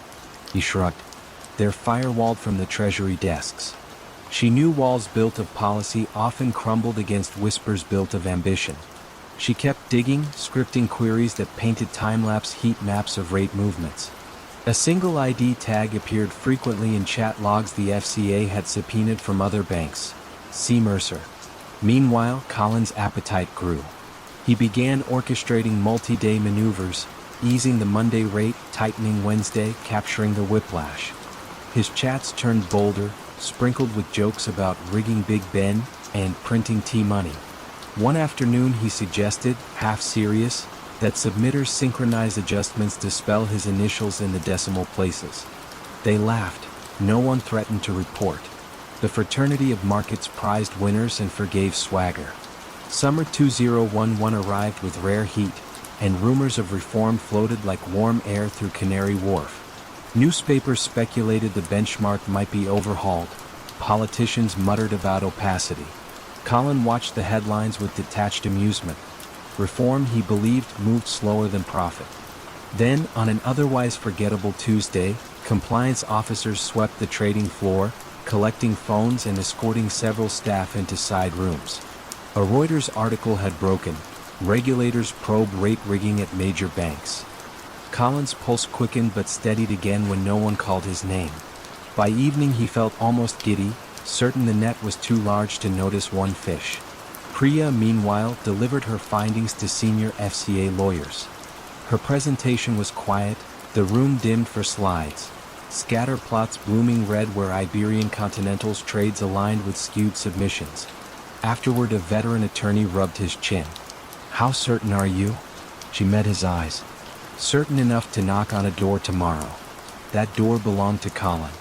He shrugged. They're firewalled from the treasury desks. She knew walls built of policy often crumbled against whispers built of ambition. She kept digging, scripting queries that painted time-lapse heat maps of rate movements. A single ID tag appeared frequently in chat logs the FCA had subpoenaed from other banks. See Mercer. Meanwhile, Colin's appetite grew. He began orchestrating multi-day maneuvers, easing the Monday rate, tightening Wednesday, capturing the whiplash. His chats turned bolder, sprinkled with jokes about rigging Big Ben and printing T-money. One afternoon he suggested, half serious, that submitters synchronize adjustments to spell his initials in the decimal places. They laughed. No one threatened to report. The fraternity of markets prized winners and forgave swagger. Summer 2011 arrived with rare heat, and rumors of reform floated like warm air through Canary Wharf. Newspapers speculated the benchmark might be overhauled. Politicians muttered about opacity. Colin watched the headlines with detached amusement. Reform, he believed, moved slower than profit. Then, on an otherwise forgettable Tuesday, compliance officers swept the trading floor, collecting phones and escorting several staff into side rooms. A Reuters article had broken. Regulators probe rate rigging at major banks. Colin's pulse quickened but steadied again when no one called his name. By evening he felt almost giddy, certain the net was too large to notice one fish. Priya, meanwhile, delivered her findings to senior FCA lawyers. Her presentation was quiet, the room dimmed for slides. Scatter plots blooming red where Iberian Continental's trades aligned with skewed submissions. Afterward a veteran attorney rubbed his chin. "How certain are you?" She met his eyes. "Certain enough to knock on a door tomorrow." That door belonged to Colin.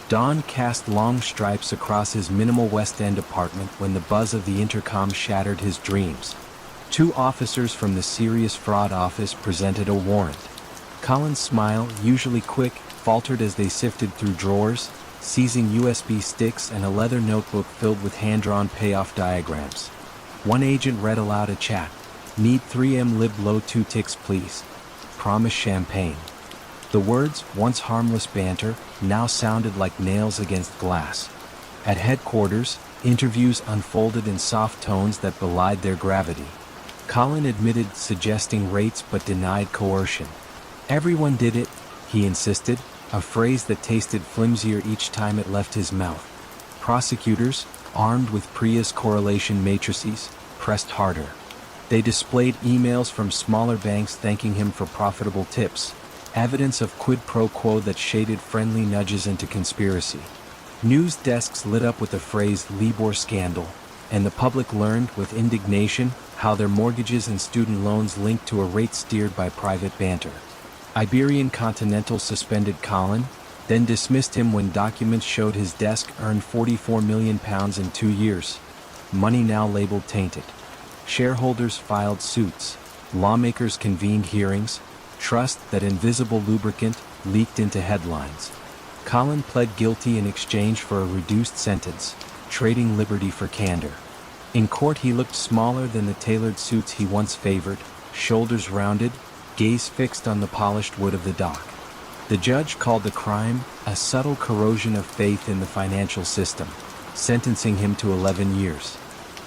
Dawn cast long stripes across his minimal West End apartment when the buzz of the intercom shattered his dreams. Two officers from the Serious Fraud Office presented a warrant. Colin's smile, usually quick, faltered as they sifted through drawers, seizing USB sticks and a leather notebook filled with hand-drawn payoff diagrams. One agent read aloud a chat. "Need 3M lib low 2 ticks please. Promise champagne." The words, once harmless banter, now sounded like nails against glass. At headquarters, interviews unfolded in soft tones that belied their gravity. Colin admitted suggesting rates but denied coercion. "Everyone did it," he insisted, a phrase that tasted flimsier each time it left his mouth. Prosecutors, armed with Priya's correlation matrices, pressed harder. They displayed emails from smaller banks thanking him for profitable tips, evidence of quid pro quo that shaded friendly nudges into conspiracy. News desks lit up with the phrase LIBOR scandal, and the public learned with indignation how their mortgages and student loans linked to a rate steered by private banter. Iberian Continental suspended Colin, then dismissed him when documents showed his desk earned £44 million in 2 years. Money now labeled tainted. Shareholders filed suits. Lawmakers convened hearings. Trust, that invisible lubricant, leaked into headlines. Colin pled guilty in exchange for a reduced sentence, trading liberty for candor. In court he looked smaller than the tailored suits he once favored, shoulders rounded, gaze fixed on the polished wood of the dock. The judge called the crime a subtle corrosion of faith in the financial system, sentencing him to 11 years.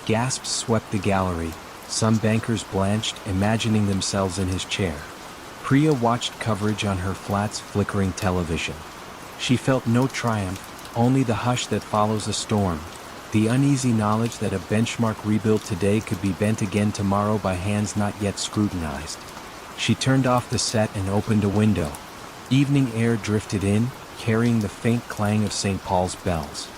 Gasps swept the gallery, some bankers blanched, imagining themselves in his chair. Priya watched coverage on her flat's flickering television. She felt no triumph, only the hush that follows a storm, the uneasy knowledge that a benchmark rebuilt today could be bent again tomorrow by hands not yet scrutinized. She turned off the set and opened a window. Evening air drifted in, carrying the faint clang of St. Paul's bells.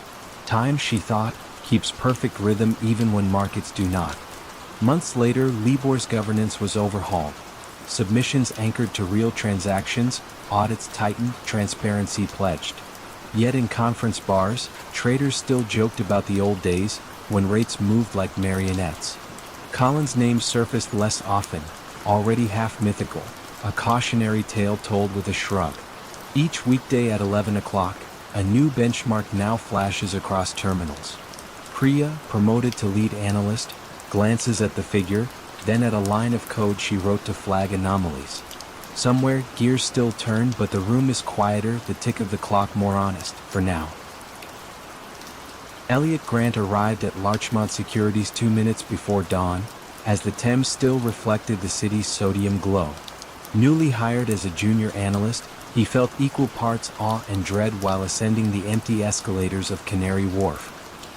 Time, she thought, keeps perfect rhythm even when markets do not. Months later, LIBOR's governance was overhauled. submissions anchored to real transactions, audits tightened, transparency pledged. Yet in conference bars, traders still joked about the old days, when rates moved like marionettes. Collins' name surfaced less often, already half mythical, a cautionary tale told with a shrug. Each weekday at 11 o'clock, a new benchmark now flashes across terminals. Priya, promoted to lead analyst, glances at the figure, then at a line of code she wrote to flag anomalies. Somewhere, gears still turn, but the room is quieter, the tick of the clock more honest, for now. Elliot Grant arrived at Larchmont Securities 2 minutes before dawn, as the Thames still reflected the city's sodium glow. Newly hired as a junior analyst, he felt equal parts awe and dread while ascending the empty escalators of Canary Wharf.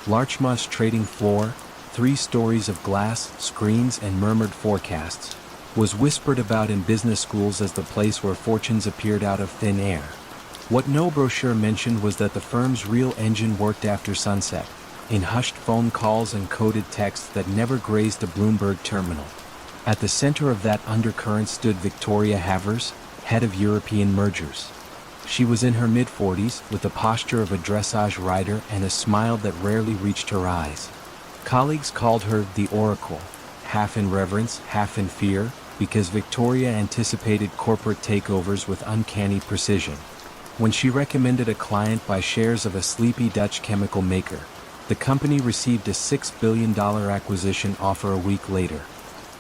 Larchmont's trading floor, 3 stories of glass, screens and murmured forecasts, was whispered about in business schools as the place where fortunes appeared out of thin air. What no brochure mentioned was that the firm's real engine worked after sunset, in hushed phone calls and coded texts that never grazed a Bloomberg terminal. At the center of that undercurrent stood Victoria Havers, head of European mergers. She was in her mid-40s, with the posture of a dressage rider and a smile that rarely reached her eyes. Colleagues called her the Oracle, half in reverence, half in fear, because Victoria anticipated corporate takeovers with uncanny precision. When she recommended a client buy shares of a sleepy Dutch chemical maker, the company received a $6 billion acquisition offer a week later.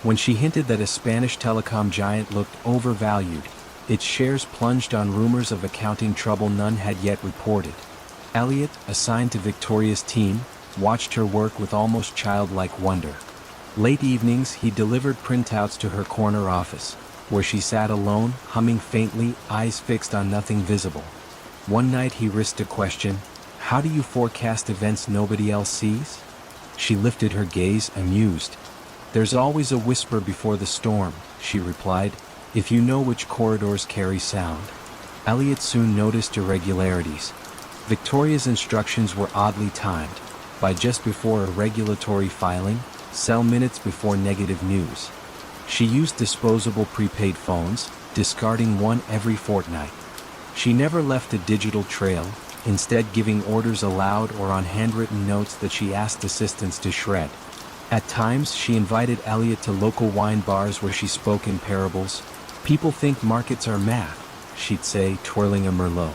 When she hinted that a Spanish telecom giant looked overvalued, its shares plunged on rumors of accounting trouble none had yet reported. Elliot, assigned to Victoria's team, watched her work with almost childlike wonder. Late evenings he delivered printouts to her corner office, where she sat alone, humming faintly, eyes fixed on nothing visible. One night he risked a question: "How do you forecast events nobody else sees?" She lifted her gaze, amused. "There's always a whisper before the storm," she replied, "if you know which corridors carry sound." Elliot soon noticed irregularities. Victoria's instructions were oddly timed, by just before a regulatory filing, sell minutes before negative news. She used disposable prepaid phones, discarding one every fortnight. She never left a digital trail, instead giving orders aloud or on handwritten notes that she asked assistants to shred. At times, she invited Elliot to local wine bars where she spoke in parables. "People think markets are math," she'd say, twirling a Merlot.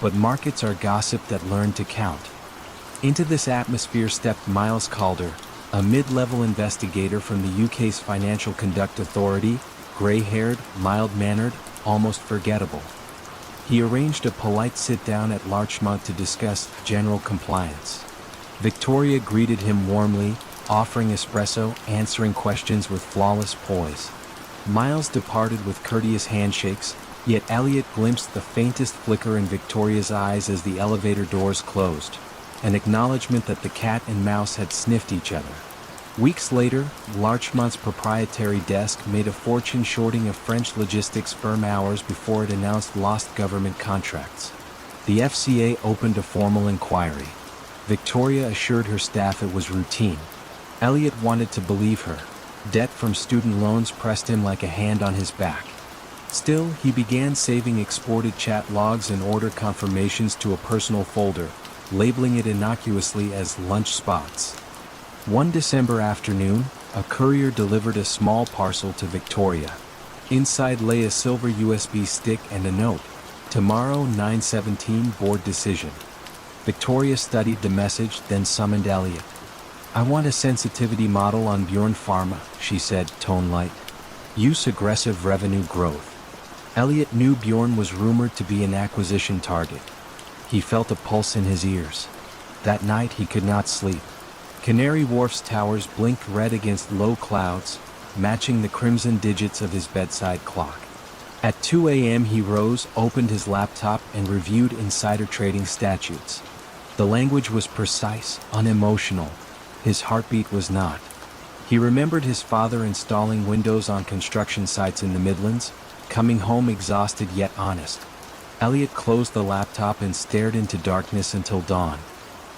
"But markets are gossip that learn to count." Into this atmosphere stepped Miles Calder, a mid-level investigator from the UK's Financial Conduct Authority, grey-haired, mild-mannered, almost forgettable. He arranged a polite sit-down at Larchmont to discuss general compliance. Victoria greeted him warmly, offering espresso, answering questions with flawless poise. Miles departed with courteous handshakes, yet Elliot glimpsed the faintest flicker in Victoria's eyes as the elevator doors closed, an acknowledgement that the cat and mouse had sniffed each other. Weeks later, Larchmont's proprietary desk made a fortune shorting a French logistics firm hours before it announced lost government contracts. The FCA opened a formal inquiry. Victoria assured her staff it was routine. Elliot wanted to believe her. Debt from student loans pressed him like a hand on his back. Still, he began saving exported chat logs and order confirmations to a personal folder, labeling it innocuously as lunch spots. One December afternoon, a courier delivered a small parcel to Victoria. Inside lay a silver USB stick and a note: "Tomorrow 9:17 board decision." Victoria studied the message, then summoned Elliot. "I want a sensitivity model on Bjorn Pharma," she said, tone light. "Use aggressive revenue growth." Elliot knew Bjorn was rumored to be an acquisition target. He felt a pulse in his ears. That night he could not sleep. Canary Wharf's towers blinked red against low clouds, matching the crimson digits of his bedside clock. At 2 a.m. he rose, opened his laptop, and reviewed insider trading statutes. The language was precise, unemotional. His heartbeat was not. He remembered his father installing windows on construction sites in the Midlands, coming home exhausted yet honest. Elliot closed the laptop and stared into darkness until dawn.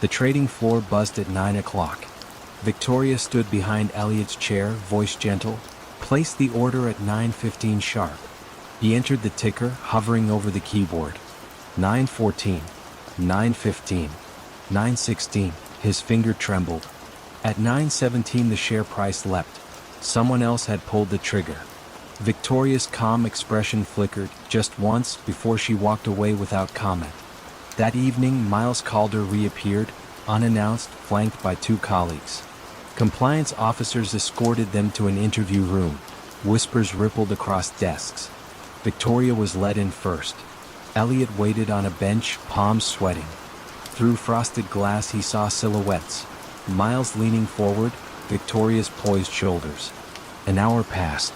The trading floor buzzed at 9 o'clock. Victoria stood behind Elliot's chair, voice gentle. Place the order at 9:15 sharp. He entered the ticker, hovering over the keyboard. 9:14, 9:15, 9:16, his finger trembled. At 9:17 the share price leapt. Someone else had pulled the trigger. Victoria's calm expression flickered just once before she walked away without comment. That evening, Miles Calder reappeared, unannounced, flanked by two colleagues. Compliance officers escorted them to an interview room. Whispers rippled across desks. Victoria was led in first. Elliot waited on a bench, palms sweating. Through frosted glass he saw silhouettes. Miles leaning forward, Victoria's poised shoulders. An hour passed.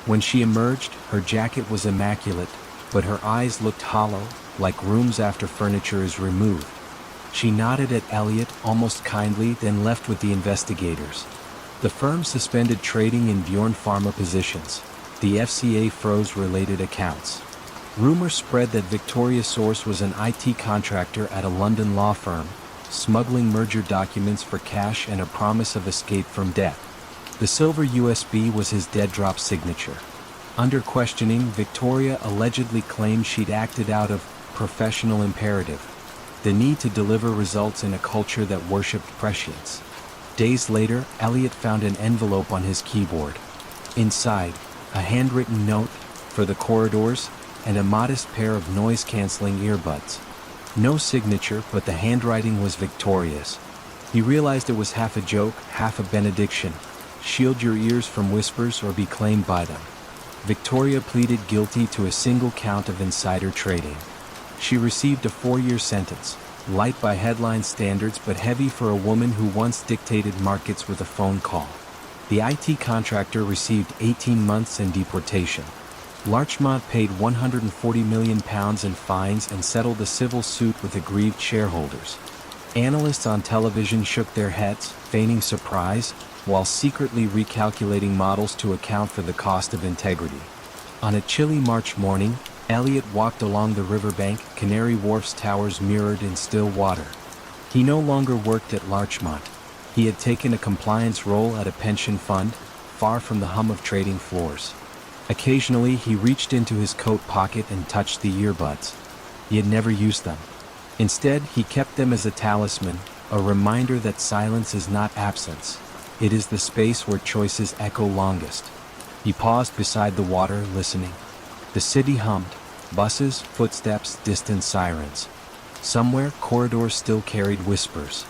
When she emerged, her jacket was immaculate, but her eyes looked hollow, like rooms after furniture is removed. She nodded at Elliot almost kindly, then left with the investigators. The firm suspended trading in Bjorn Pharma positions. The FCA froze related accounts. Rumors spread that Victoria's source was an IT contractor at a London law firm, smuggling merger documents for cash and a promise of escape from debt. The silver USB was his dead drop signature. Under questioning, Victoria allegedly claimed she'd acted out of professional imperative, the need to deliver results in a culture that worshipped prescience. Days later, Elliot found an envelope on his keyboard. Inside, a handwritten note for the corridors and a modest pair of noise-canceling earbuds. No signature, but the handwriting was Victoria's. He realized it was half a joke, half a benediction. Shield your ears from whispers or be claimed by them. Victoria pleaded guilty to a single count of insider trading. She received a 4-year sentence, light by headline standards but heavy for a woman who once dictated markets with a phone call. The IT contractor received 18 months and deportation. Larchmont paid £140 million in fines and settled a civil suit with aggrieved shareholders. Analysts on television shook their heads, feigning surprise, while secretly recalculating models to account for the cost of integrity. On a chilly March morning, Elliot walked along the riverbank, Canary Wharf's towers mirrored in still water. He no longer worked at Larchmont. He had taken a compliance role at a pension fund, far from the hum of trading floors. Occasionally, he reached into his coat pocket and touched the earbuds. He had never used them. Instead, he kept them as a talisman, a reminder that silence is not absence. It is the space where choices echo longest. He paused beside the water, listening. The city hummed. Buses, footsteps, distant sirens. Somewhere, corridors still carried whispers.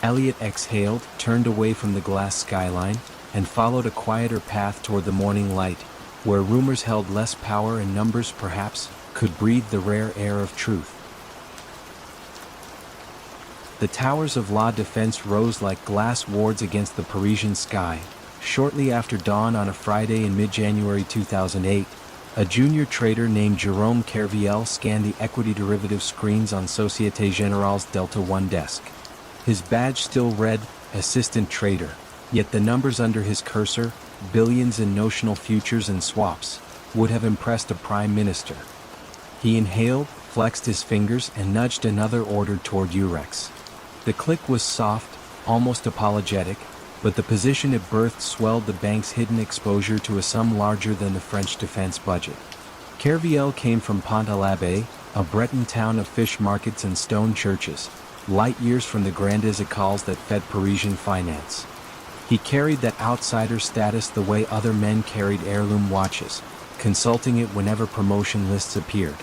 Elliot exhaled, turned away from the glass skyline, and followed a quieter path toward the morning light, where rumors held less power and numbers, perhaps, could breathe the rare air of truth. The towers of La Défense rose like glass wards against the Parisian sky. Shortly after dawn on a Friday in mid-January 2008, a junior trader named Jérôme Kerviel scanned the equity derivative screens on Société Générale's Delta One desk. His badge still read, Assistant Trader, yet the numbers under his cursor, billions in notional futures and swaps, would have impressed a prime minister. He inhaled, flexed his fingers, and nudged another order toward Eurex. The click was soft, almost apologetic, but the position it birthed swelled the bank's hidden exposure to a sum larger than the French defense budget. Kerviel came from Pont-à-l'Abbé, a Breton town of fish markets and stone churches, light years from the grandes écoles that fed Parisian finance. He carried that outsider status the way other men carried heirloom watches, consulting it whenever promotion lists appeared.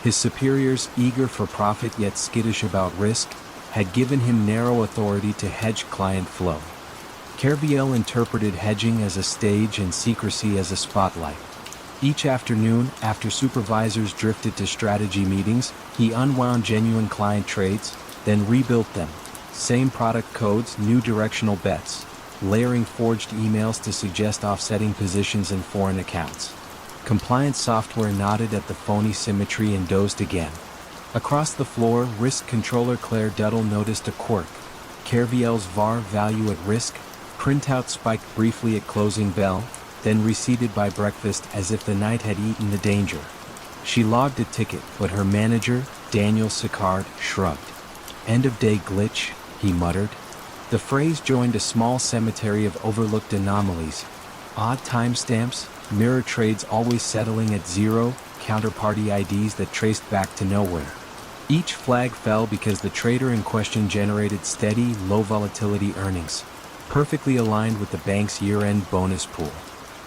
His superiors, eager for profit yet skittish about risk, had given him narrow authority to hedge client flow. Kerviel interpreted hedging as a stage and secrecy as a spotlight. Each afternoon, after supervisors drifted to strategy meetings, he unwound genuine client trades, then rebuilt them. Same product codes, new directional bets, layering forged emails to suggest offsetting positions in foreign accounts. Compliance software nodded at the phony symmetry and dozed again. Across the floor, risk controller Claire Duddle noticed a quirk. Kerviel's VAR, value at risk, printout spiked briefly at closing bell, then receded by breakfast as if the night had eaten the danger. She logged a ticket, but her manager, Daniel Sicard, shrugged. End-of-day glitch, he muttered. The phrase joined a small cemetery of overlooked anomalies. Odd timestamps, mirror trades always settling at zero, counterparty IDs that traced back to nowhere. Each flag fell because the trader in question generated steady, low-volatility earnings, perfectly aligned with the bank's year-end bonus pool.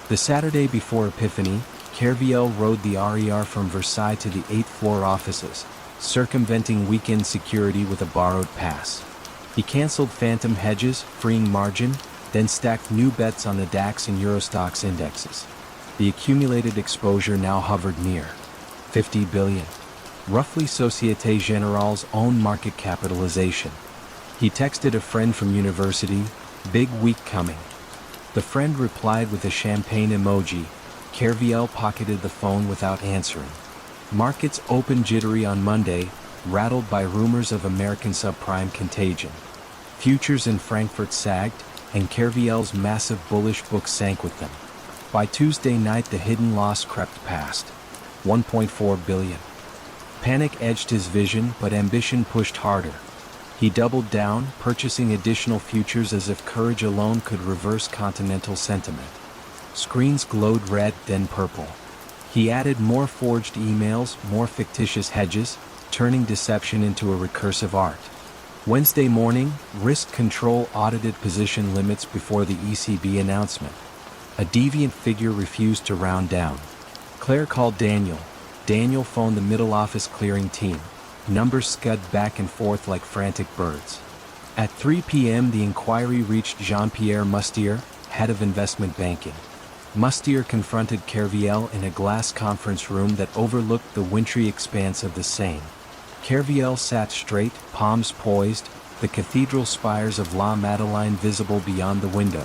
The Saturday before Epiphany, Kerviel rode the RER from Versailles to the 8th floor offices, circumventing weekend security with a borrowed pass. He cancelled phantom hedges, freeing margin, then stacked new bets on the DAX and Eurostoxx indexes. The accumulated exposure now hovered near 50 billion, roughly Société Générale's own market capitalization. He texted a friend from university, "Big week coming." The friend replied with a champagne emoji. Kerviel pocketed the phone without answering. Markets opened jittery on Monday, rattled by rumors of American subprime contagion. Futures in Frankfurt sagged, and Kerviel's massive bullish book sank with them. By Tuesday night the hidden loss crept past 1.4 billion. Panic edged his vision, but ambition pushed harder. He doubled down, purchasing additional futures as if courage alone could reverse continental sentiment. Screens glowed red, then purple. He added more forged emails, more fictitious hedges, turning deception into a recursive art. Wednesday morning, risk control audited position limits before the ECB announcement. A deviant figure refused to round down. Claire called Daniel. Daniel phoned the middle office clearing team. Numbers scud back and forth like frantic birds. At 3 p.m. the inquiry reached Jean-Pierre Mustier, head of investment banking. Mustier confronted Kerviel in a glass conference room that overlooked the wintry expanse of the Seine. Kerviel sat straight, palms poised, the cathedral spires of La Madeleine visible beyond the window.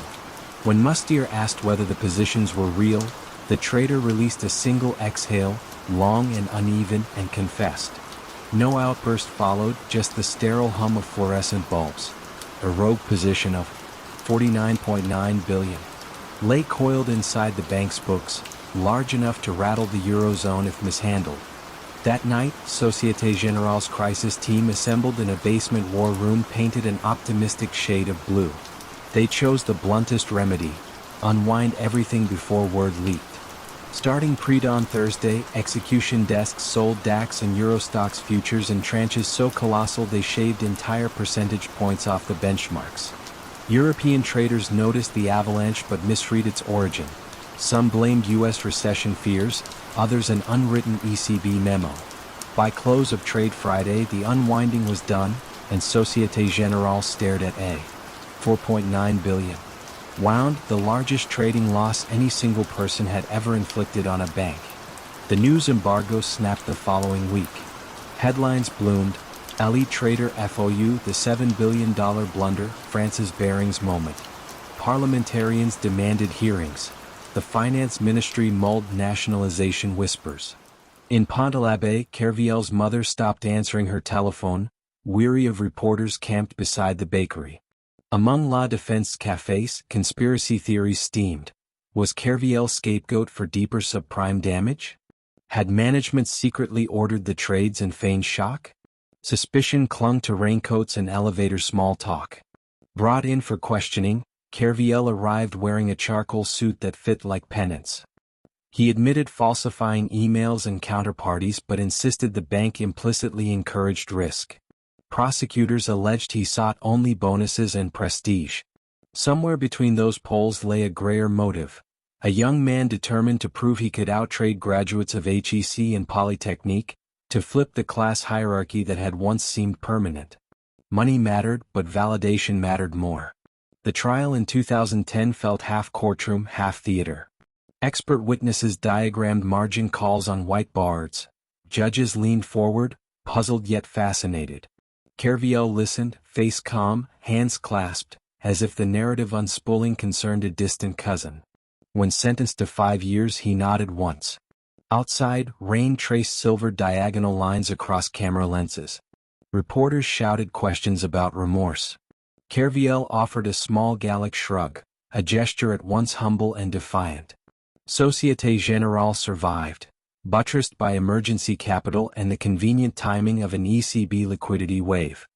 When Mustier asked whether the positions were real, the trader released a single exhale, long and uneven, and confessed. No outburst followed, just the sterile hum of fluorescent bulbs. A rogue position of 49.9 billion lay coiled inside the bank's books, large enough to rattle the Eurozone if mishandled. That night, Société Générale's crisis team assembled in a basement war room painted an optimistic shade of blue. They chose the bluntest remedy: unwind everything before word leaked. Starting pre-dawn Thursday, execution desks sold DAX and Eurostoxx futures in tranches so colossal they shaved entire percentage points off the benchmarks. European traders noticed the avalanche but misread its origin. Some blamed U.S. recession fears, others an unwritten ECB memo. By close of trade Friday the unwinding was done, and Société Générale stared at a 4.9 billion. Wound, the largest trading loss any single person had ever inflicted on a bank. The news embargo snapped the following week. Headlines bloomed: Elite Trader FOU, the $7 billion blunder, France's Barings moment. Parliamentarians demanded hearings. The finance ministry mulled nationalization whispers. In Pont-l'Abbé, Kerviel's mother stopped answering her telephone, weary of reporters camped beside the bakery. Among La Défense cafés, conspiracy theories steamed. Was Kerviel scapegoat for deeper subprime damage? Had management secretly ordered the trades and feigned shock? Suspicion clung to raincoats and elevator small talk. Brought in for questioning, Kerviel arrived wearing a charcoal suit that fit like pennants. He admitted falsifying emails and counterparties but insisted the bank implicitly encouraged risk. Prosecutors alleged he sought only bonuses and prestige. Somewhere between those poles lay a grayer motive. A young man determined to prove he could outtrade graduates of HEC and Polytechnique, to flip the class hierarchy that had once seemed permanent. Money mattered, but validation mattered more. The trial in 2010 felt half courtroom, half theater. Expert witnesses diagrammed margin calls on whiteboards. Judges leaned forward, puzzled yet fascinated. Kerviel listened, face calm, hands clasped, as if the narrative unspooling concerned a distant cousin. When sentenced to 5 years he nodded once. Outside, rain traced silver diagonal lines across camera lenses. Reporters shouted questions about remorse. Kerviel offered a small Gallic shrug, a gesture at once humble and defiant. Société Générale survived, buttressed by emergency capital and the convenient timing of an ECB liquidity wave.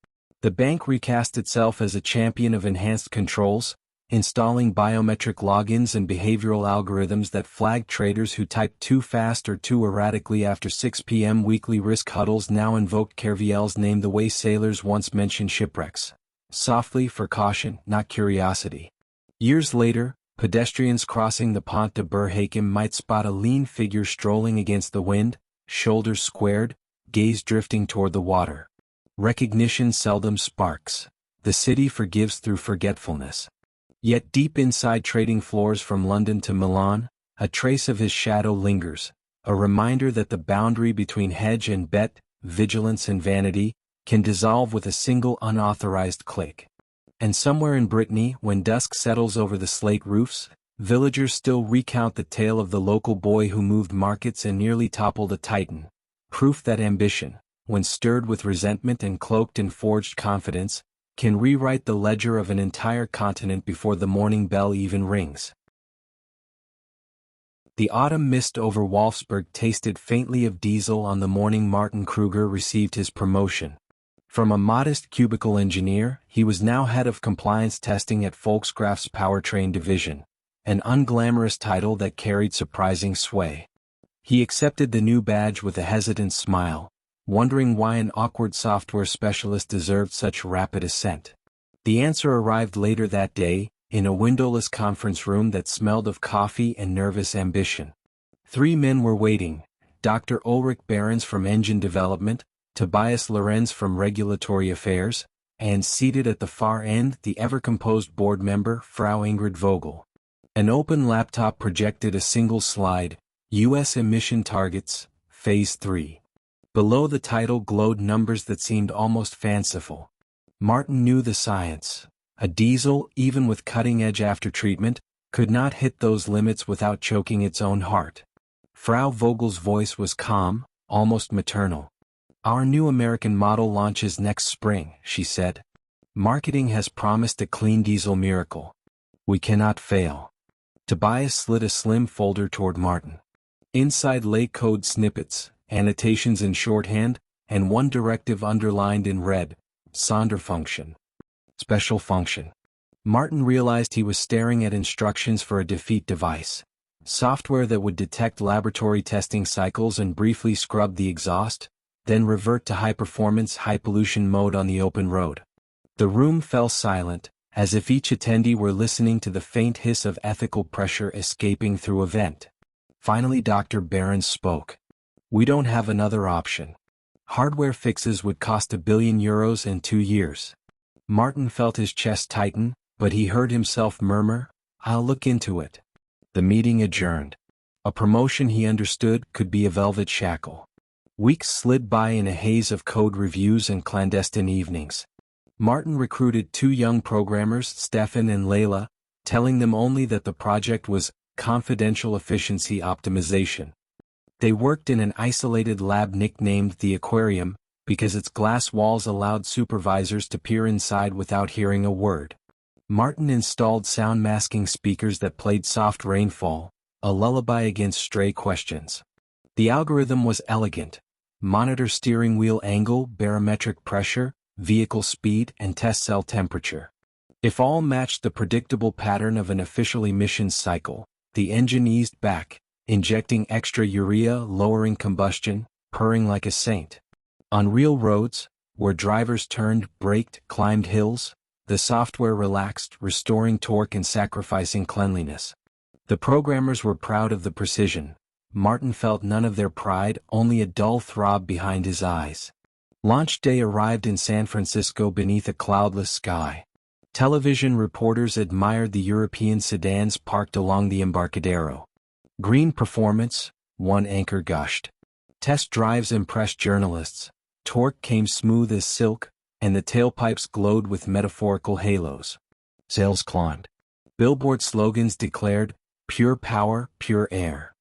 The bank recast itself as a champion of enhanced controls, installing biometric logins and behavioral algorithms that flag traders who type too fast or too erratically after 6 p.m. Weekly risk huddles now invoked Kerviel's name the way sailors once mentioned shipwrecks. Softly for caution, not curiosity. Years later, pedestrians crossing the Pont de Berhakim might spot a lean figure strolling against the wind, shoulders squared, gaze drifting toward the water. Recognition seldom sparks. The city forgives through forgetfulness. Yet deep inside trading floors from London to Milan, a trace of his shadow lingers, a reminder that the boundary between hedge and bet, vigilance and vanity, can dissolve with a single unauthorized click. And somewhere in Brittany, when dusk settles over the slate roofs, villagers still recount the tale of the local boy who moved markets and nearly toppled a titan. Proof that ambition, when stirred with resentment and cloaked in forged confidence, can rewrite the ledger of an entire continent before the morning bell even rings. The autumn mist over Wolfsburg tasted faintly of diesel on the morning Martin Kruger received his promotion. From a modest cubicle engineer, he was now head of compliance testing at Volkskraft's powertrain division, an unglamorous title that carried surprising sway. He accepted the new badge with a hesitant smile, wondering why an awkward software specialist deserved such rapid ascent. The answer arrived later that day, in a windowless conference room that smelled of coffee and nervous ambition. 3 men were waiting: Dr. Ulrich Behrens from Engine Development, Tobias Lorenz from Regulatory Affairs, and seated at the far end the ever-composed board member, Frau Ingrid Vogel. An open laptop projected a single slide: U.S. emission targets, Phase 3. Below the title glowed numbers that seemed almost fanciful. Martin knew the science. A diesel, even with cutting-edge aftertreatment, could not hit those limits without choking its own heart. Frau Vogel's voice was calm, almost maternal. "Our new American model launches next spring," she said. "Marketing has promised a clean diesel miracle. We cannot fail." Tobias slid a slim folder toward Martin. Inside lay code snippets, annotations in shorthand, and one directive underlined in red: Sonderfunction. Special function. Martin realized he was staring at instructions for a defeat device. Software that would detect laboratory testing cycles and briefly scrub the exhaust, then revert to high-performance, high-pollution mode on the open road. The room fell silent, as if each attendee were listening to the faint hiss of ethical pressure escaping through a vent. Finally Dr. Behrens spoke. "We don't have another option. Hardware fixes would cost €1 billion in 2 years." Martin felt his chest tighten, but he heard himself murmur, "I'll look into it." The meeting adjourned. A promotion, he understood, could be a velvet shackle. Weeks slid by in a haze of code reviews and clandestine evenings. Martin recruited 2 young programmers, Stefan and Layla, telling them only that the project was confidential efficiency optimization. They worked in an isolated lab nicknamed the Aquarium, because its glass walls allowed supervisors to peer inside without hearing a word. Martin installed sound-masking speakers that played soft rainfall, a lullaby against stray questions. The algorithm was elegant: monitor steering wheel angle, barometric pressure, vehicle speed, and test cell temperature. If all matched the predictable pattern of an official emissions cycle, the engine eased back, injecting extra urea, lowering combustion, purring like a saint. On real roads, where drivers turned, braked, climbed hills, the software relaxed, restoring torque and sacrificing cleanliness. The programmers were proud of the precision. Martin felt none of their pride, only a dull throb behind his eyes. Launch day arrived in San Francisco beneath a cloudless sky. Television reporters admired the European sedans parked along the Embarcadero. "Green performance," one anchor gushed. Test drives impressed journalists. Torque came smooth as silk, and the tailpipes glowed with metaphorical halos. Sales climbed. Billboard slogans declared, "Pure power, pure air."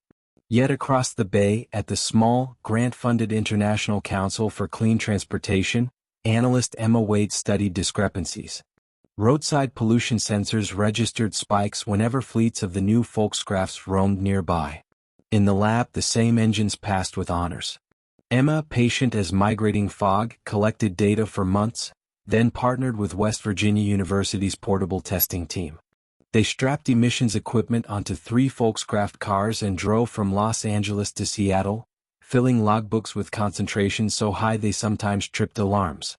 Yet across the bay, at the small, grant-funded International Council for Clean Transportation, analyst Emma Wade studied discrepancies. Roadside pollution sensors registered spikes whenever fleets of the new Volkskrafts roamed nearby. In the lab, the same engines passed with honors. Emma, patient as migrating fog, collected data for months, then partnered with West Virginia University's portable testing team. They strapped emissions equipment onto 3 Volkskraft cars and drove from Los Angeles to Seattle, filling logbooks with concentration so high they sometimes tripped alarms.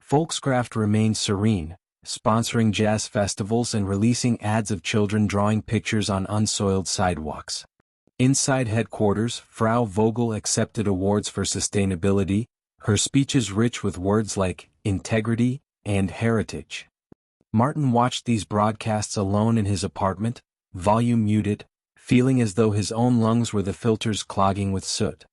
Volkskraft remained serene, sponsoring jazz festivals and releasing ads of children drawing pictures on unsoiled sidewalks. Inside headquarters, Frau Vogel accepted awards for sustainability, her speeches rich with words like integrity and heritage. Martin watched these broadcasts alone in his apartment, volume muted, feeling as though his own lungs were the filters clogging with soot.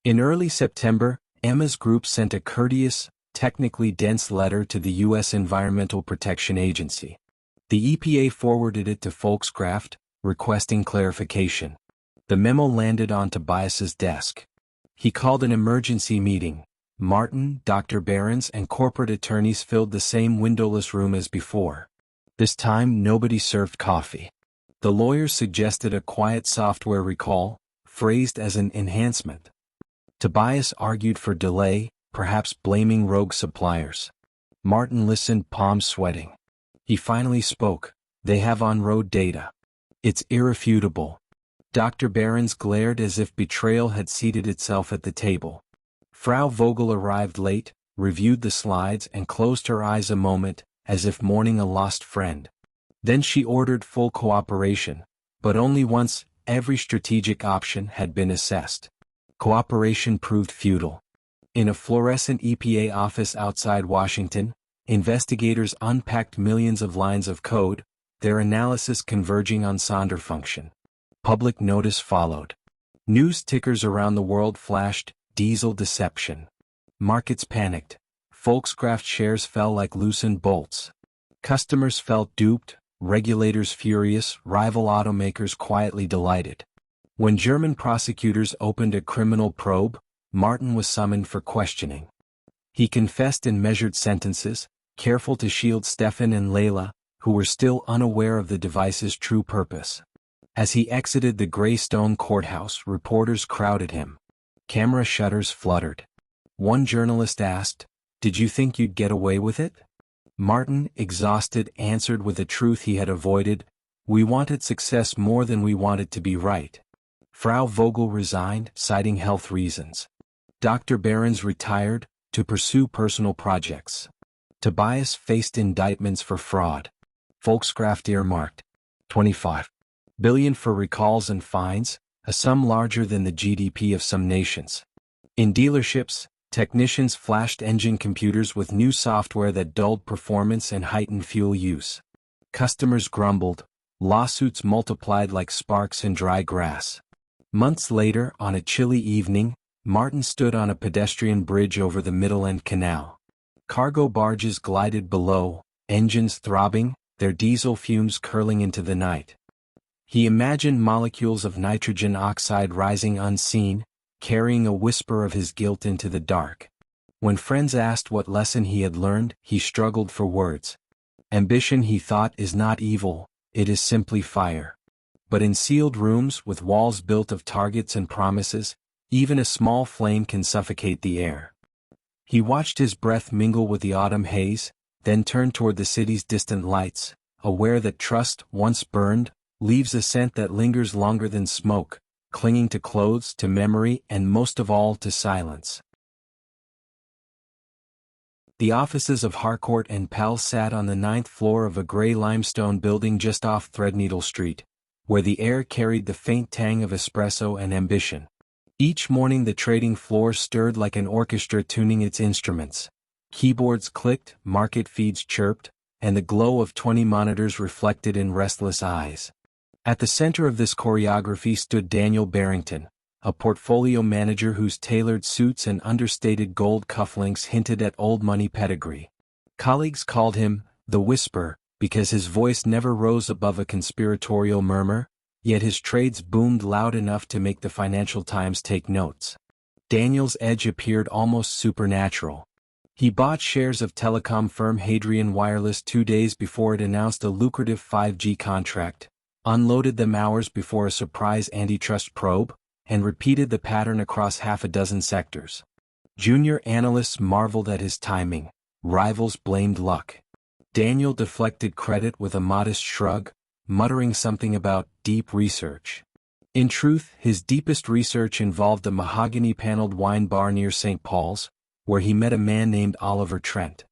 In early September, Emma's group sent a courteous, technically dense letter to the U.S. Environmental Protection Agency. The EPA forwarded it to Volkskraft, requesting clarification. The memo landed on Tobias's desk. He called an emergency meeting. Martin, Dr. Behrens, and corporate attorneys filled the same windowless room as before. This time, nobody served coffee. The lawyers suggested a quiet software recall, phrased as an enhancement. Tobias argued for delay, perhaps blaming rogue suppliers. Martin listened, palms sweating. He finally spoke. They have on-road data. It's irrefutable. Dr. Behrens glared as if betrayal had seated itself at the table. Frau Vogel arrived late, reviewed the slides and closed her eyes a moment, as if mourning a lost friend. Then she ordered full cooperation, but only once every strategic option had been assessed. Cooperation proved futile. In a fluorescent EPA office outside Washington, investigators unpacked millions of lines of code, their analysis converging on Sonder function. Public notice followed. News tickers around the world flashed, diesel deception. Markets panicked. Volkskraft shares fell like loosened bolts. Customers felt duped, regulators furious, rival automakers quietly delighted. When German prosecutors opened a criminal probe, Martin was summoned for questioning. He confessed in measured sentences, careful to shield Stefan and Layla, who were still unaware of the device's true purpose. As he exited the gray stone courthouse, reporters crowded him. Camera shutters fluttered. One journalist asked, "Did you think you'd get away with it?" Martin, exhausted, answered with a truth he had avoided, "We wanted success more than we wanted to be right." Frau Vogel resigned, citing health reasons. Dr. Behrens retired, to pursue personal projects. Tobias faced indictments for fraud. Volkskraft earmarked $25 billion for recalls and fines, a sum larger than the GDP of some nations. In dealerships, technicians flashed engine computers with new software that dulled performance and heightened fuel use. Customers grumbled. Lawsuits multiplied like sparks in dry grass. Months later, on a chilly evening, Martin stood on a pedestrian bridge over the Midland Canal. Cargo barges glided below, engines throbbing, their diesel fumes curling into the night. He imagined molecules of nitrogen oxide rising unseen, carrying a whisper of his guilt into the dark. When friends asked what lesson he had learned, he struggled for words. Ambition, he thought, is not evil, it is simply fire. But in sealed rooms with walls built of targets and promises, even a small flame can suffocate the air. He watched his breath mingle with the autumn haze, then turned toward the city's distant lights, aware that trust, once burned, leaves a scent that lingers longer than smoke, clinging to clothes, to memory, and most of all to silence. The offices of Harcourt and Pell sat on the 9th floor of a gray limestone building just off Threadneedle Street, where the air carried the faint tang of espresso and ambition. Each morning the trading floor stirred like an orchestra tuning its instruments. Keyboards clicked, market feeds chirped, and the glow of 20 monitors reflected in restless eyes. At the center of this choreography stood Daniel Barrington, a portfolio manager whose tailored suits and understated gold cufflinks hinted at old money pedigree. Colleagues called him the Whisper, because his voice never rose above a conspiratorial murmur, yet his trades boomed loud enough to make the Financial Times take notes. Daniel's edge appeared almost supernatural. He bought shares of telecom firm Hadrian Wireless 2 days before it announced a lucrative 5G contract, unloaded them hours before a surprise antitrust probe, and repeated the pattern across half a dozen sectors. Junior analysts marveled at his timing, rivals blamed luck. Daniel deflected credit with a modest shrug, muttering something about deep research. In truth, his deepest research involved a mahogany-paneled wine bar near St. Paul's, where he met a man named Oliver Trent.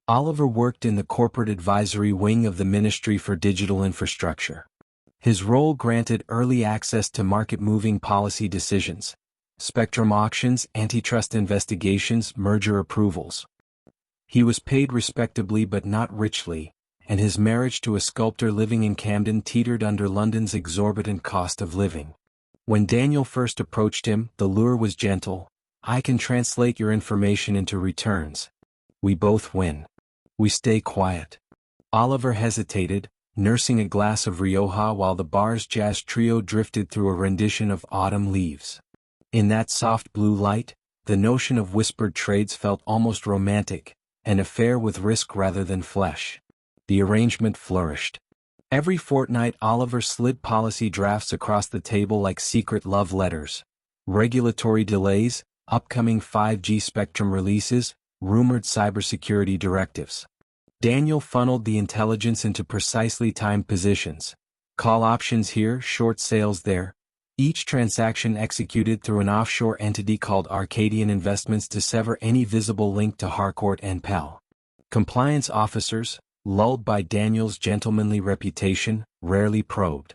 Oliver worked in the corporate advisory wing of the Ministry for Digital Infrastructure. His role granted early access to market-moving policy decisions, spectrum auctions, antitrust investigations, merger approvals. He was paid respectably but not richly, and his marriage to a sculptor living in Camden teetered under London's exorbitant cost of living. When Daniel first approached him, the lure was gentle. "I can translate your information into returns. We both win. We stay quiet." Oliver hesitated, nursing a glass of Rioja while the bar's jazz trio drifted through a rendition of Autumn Leaves. In that soft blue light, the notion of whispered trades felt almost romantic, an affair with risk rather than flesh. The arrangement flourished. Every fortnight Oliver slid policy drafts across the table like secret love letters. Regulatory delays, upcoming 5G spectrum releases, rumored cybersecurity directives. Daniel funneled the intelligence into precisely timed positions. Call options here, short sales there. Each transaction executed through an offshore entity called Arcadian Investments to sever any visible link to Harcourt and Pell. Compliance officers, lulled by Daniel's gentlemanly reputation, rarely probed.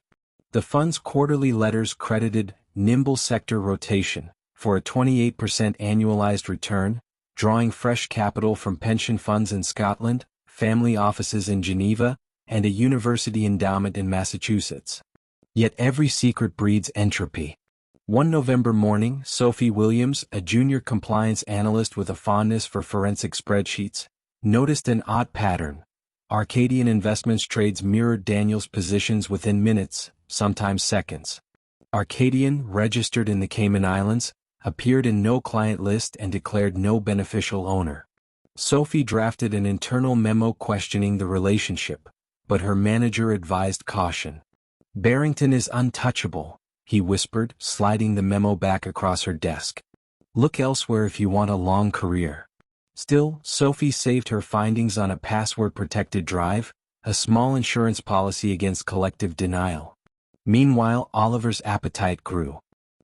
The fund's quarterly letters credited nimble sector rotation for a 28% annualized return, drawing fresh capital from pension funds in Scotland, family offices in Geneva, and a university endowment in Massachusetts. Yet every secret breeds entropy. One November morning, Sophie Williams, a junior compliance analyst with a fondness for forensic spreadsheets, noticed an odd pattern. Arcadian Investments trades mirrored Daniel's positions within minutes, sometimes seconds. Arcadian, registered in the Cayman Islands, appeared in no client list and declared no beneficial owner. Sophie drafted an internal memo questioning the relationship, but her manager advised caution. "Barrington is untouchable," he whispered, sliding the memo back across her desk. "Look elsewhere if you want a long career." Still, Sophie saved her findings on a password-protected drive, a small insurance policy against collective denial. Meanwhile, Oliver's appetite grew.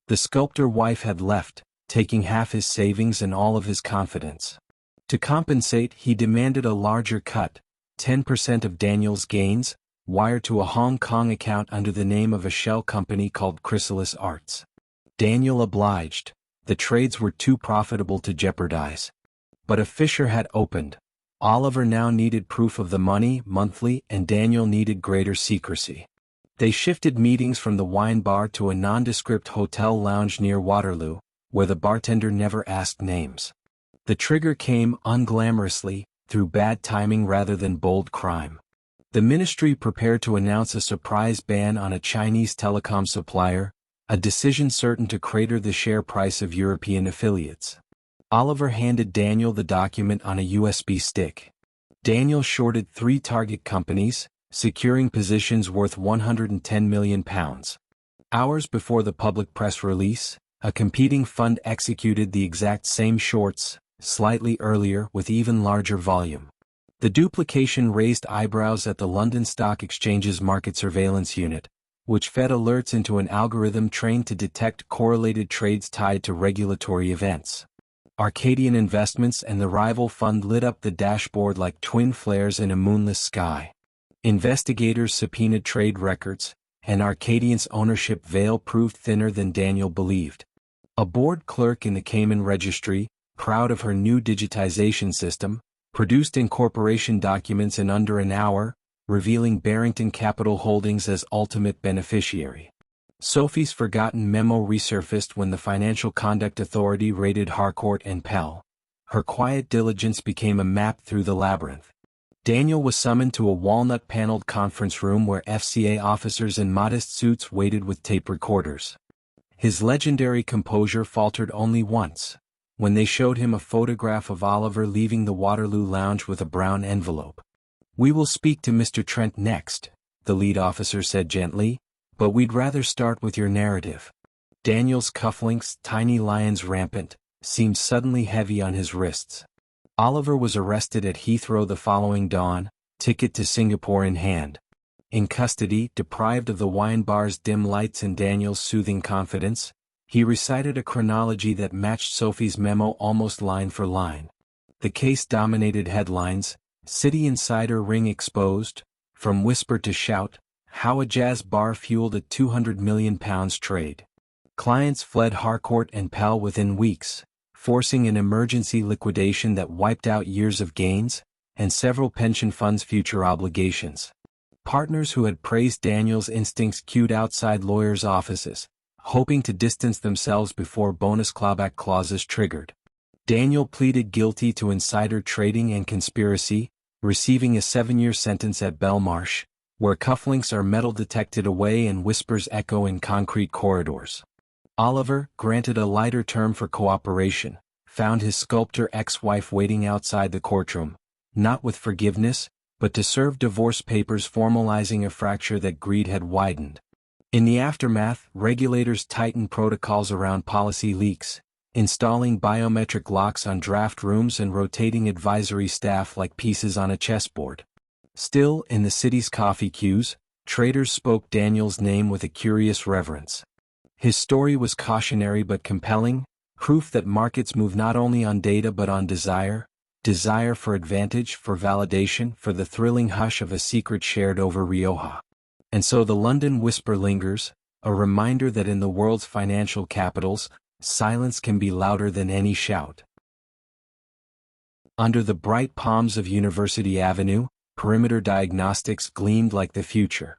The sculptor wife had left, taking half his savings and all of his confidence. To compensate, he demanded a larger cut, 10% of Daniel's gains, wired to a Hong Kong account under the name of a shell company called Chrysalis Arts. Daniel obliged. The trades were too profitable to jeopardize. But a fissure had opened. Oliver now needed proof of the money monthly, and Daniel needed greater secrecy. They shifted meetings from the wine bar to a nondescript hotel lounge near Waterloo, where the bartender never asked names. The trigger came unglamorously, through bad timing rather than bold crime. The ministry prepared to announce a surprise ban on a Chinese telecom supplier, a decision certain to crater the share price of European affiliates. Oliver handed Daniel the document on a USB stick. Daniel shorted 3 target companies, securing positions worth £110 million. Hours before the public press release, a competing fund executed the exact same shorts, slightly earlier with even larger volume. The duplication raised eyebrows at the London Stock Exchange's market surveillance unit, which fed alerts into an algorithm trained to detect correlated trades tied to regulatory events. Arcadian Investments and the rival fund lit up the dashboard like twin flares in a moonless sky. Investigators subpoenaed trade records, and Arcadian's ownership veil proved thinner than Daniel believed. A board clerk in the Cayman Registry, proud of her new digitization system, produced incorporation documents in under an hour, revealing Barrington Capital Holdings as ultimate beneficiary. Sophie's forgotten memo resurfaced when the Financial Conduct Authority raided Harcourt and Pell. Her quiet diligence became a map through the labyrinth. Daniel was summoned to a walnut-paneled conference room where FCA officers in modest suits waited with tape recorders. His legendary composure faltered only once, when they showed him a photograph of Oliver leaving the Waterloo lounge with a brown envelope. "We will speak to Mr. Trent next," the lead officer said gently, "but we'd rather start with your narrative." Daniel's cufflinks, tiny lions rampant, seemed suddenly heavy on his wrists. Oliver was arrested at Heathrow the following dawn, ticket to Singapore in hand. In custody, deprived of the wine bar's dim lights and Daniel's soothing confidence, he recited a chronology that matched Sophie's memo almost line for line. The case dominated headlines: City Insider Ring Exposed, From Whisper to Shout, How a Jazz Bar Fueled a £200 million Trade. Clients fled Harcourt and Pell within weeks, forcing an emergency liquidation that wiped out years of gains, and several pension funds' future obligations. Partners who had praised Daniel's instincts queued outside lawyers' offices, hoping to distance themselves before bonus clawback clauses triggered. Daniel pleaded guilty to insider trading and conspiracy, receiving a 7-year sentence at Belmarsh, where cufflinks are metal detected away and whispers echo in concrete corridors. Oliver, granted a lighter term for cooperation, found his sculptor ex-wife waiting outside the courtroom, not with forgiveness, but to serve divorce papers formalizing a fracture that greed had widened. In the aftermath, regulators tightened protocols around policy leaks, installing biometric locks on draft rooms and rotating advisory staff like pieces on a chessboard. Still, in the city's coffee queues, traders spoke Daniel's name with a curious reverence. His story was cautionary but compelling, proof that markets move not only on data but on desire for advantage, for validation, for the thrilling hush of a secret shared over Rioja. And so the London whisper lingers, a reminder that in the world's financial capitals, silence can be louder than any shout. Under the bright palms of University Avenue, Perimeter Diagnostics gleamed like the future.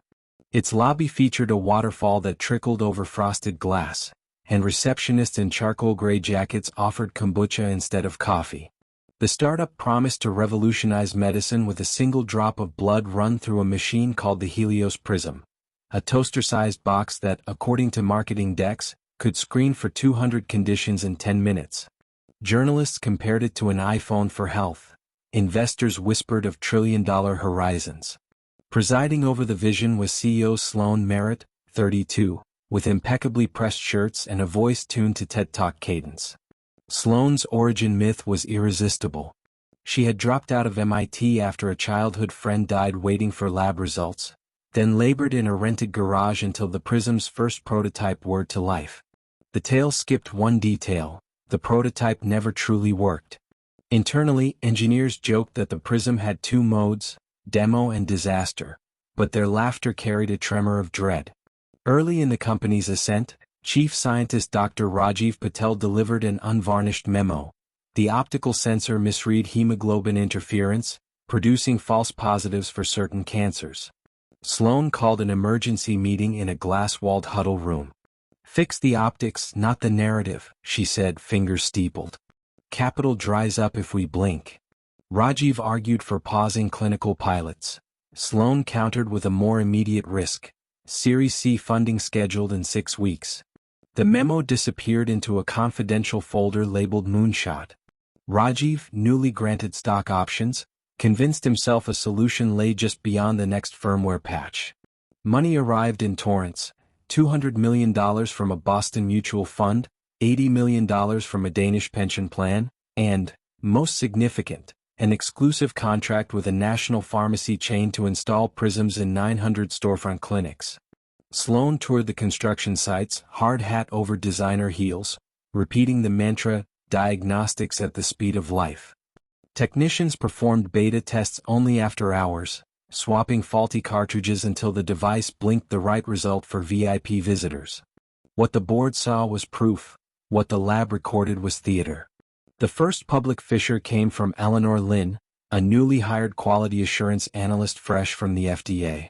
Its lobby featured a waterfall that trickled over frosted glass, and receptionists in charcoal gray jackets offered kombucha instead of coffee. The startup promised to revolutionize medicine with a single drop of blood run through a machine called the Helios Prism, a toaster-sized box that, according to marketing decks, could screen for 200 conditions in 10 minutes. Journalists compared it to an iPhone for health. Investors whispered of trillion-dollar horizons. Presiding over the vision was CEO Sloan Merritt, 32, with impeccably pressed shirts and a voice tuned to TED Talk cadence. Sloane's origin myth was irresistible. She had dropped out of MIT after a childhood friend died waiting for lab results, then labored in a rented garage until the Prism's first prototype whirred to life. The tale skipped one detail: the prototype never truly worked. Internally, engineers joked that the Prism had 2 modes, demo and disaster, but their laughter carried a tremor of dread. Early in the company's ascent, Chief Scientist Dr. Rajiv Patel delivered an unvarnished memo. The optical sensor misread hemoglobin interference, producing false positives for certain cancers. Sloan called an emergency meeting in a glass-walled huddle room. "Fix the optics, not the narrative," she said, fingers steepled. "Capital dries up if we blink." Rajiv argued for pausing clinical pilots. Sloan countered with a more immediate risk: Series C funding scheduled in 6 weeks. The memo disappeared into a confidential folder labeled Moonshot. Rajiv, newly granted stock options, convinced himself a solution lay just beyond the next firmware patch. Money arrived in torrents: $200 million from a Boston mutual fund, $80 million from a Danish pension plan, and, most significant, an exclusive contract with a national pharmacy chain to install Prisms in 900 storefront clinics. Sloan toured the construction sites, hard hat over designer heels, repeating the mantra, diagnostics at the speed of life. Technicians performed beta tests only after hours, swapping faulty cartridges until the device blinked the right result for VIP visitors. What the board saw was proof, what the lab recorded was theater. The first public fissure came from Eleanor Lin, a newly hired quality assurance analyst fresh from the FDA.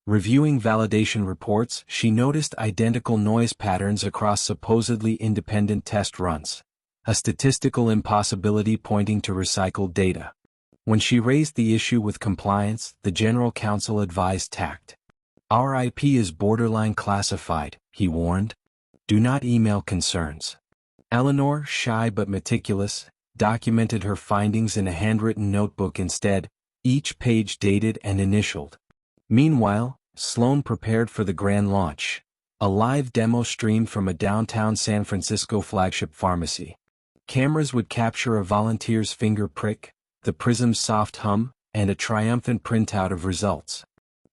Reviewing validation reports, she noticed identical noise patterns across supposedly independent test runs, a statistical impossibility pointing to recycled data. When she raised the issue with compliance, the general counsel advised tact. "Our IP is borderline classified," he warned. "Do not email concerns." Eleanor, shy but meticulous, documented her findings in a handwritten notebook instead, each page dated and initialed. Meanwhile, Sloan prepared for the grand launch, a live demo streamed from a downtown San Francisco flagship pharmacy. Cameras would capture a volunteer's finger prick, the Prism's soft hum, and a triumphant printout of results.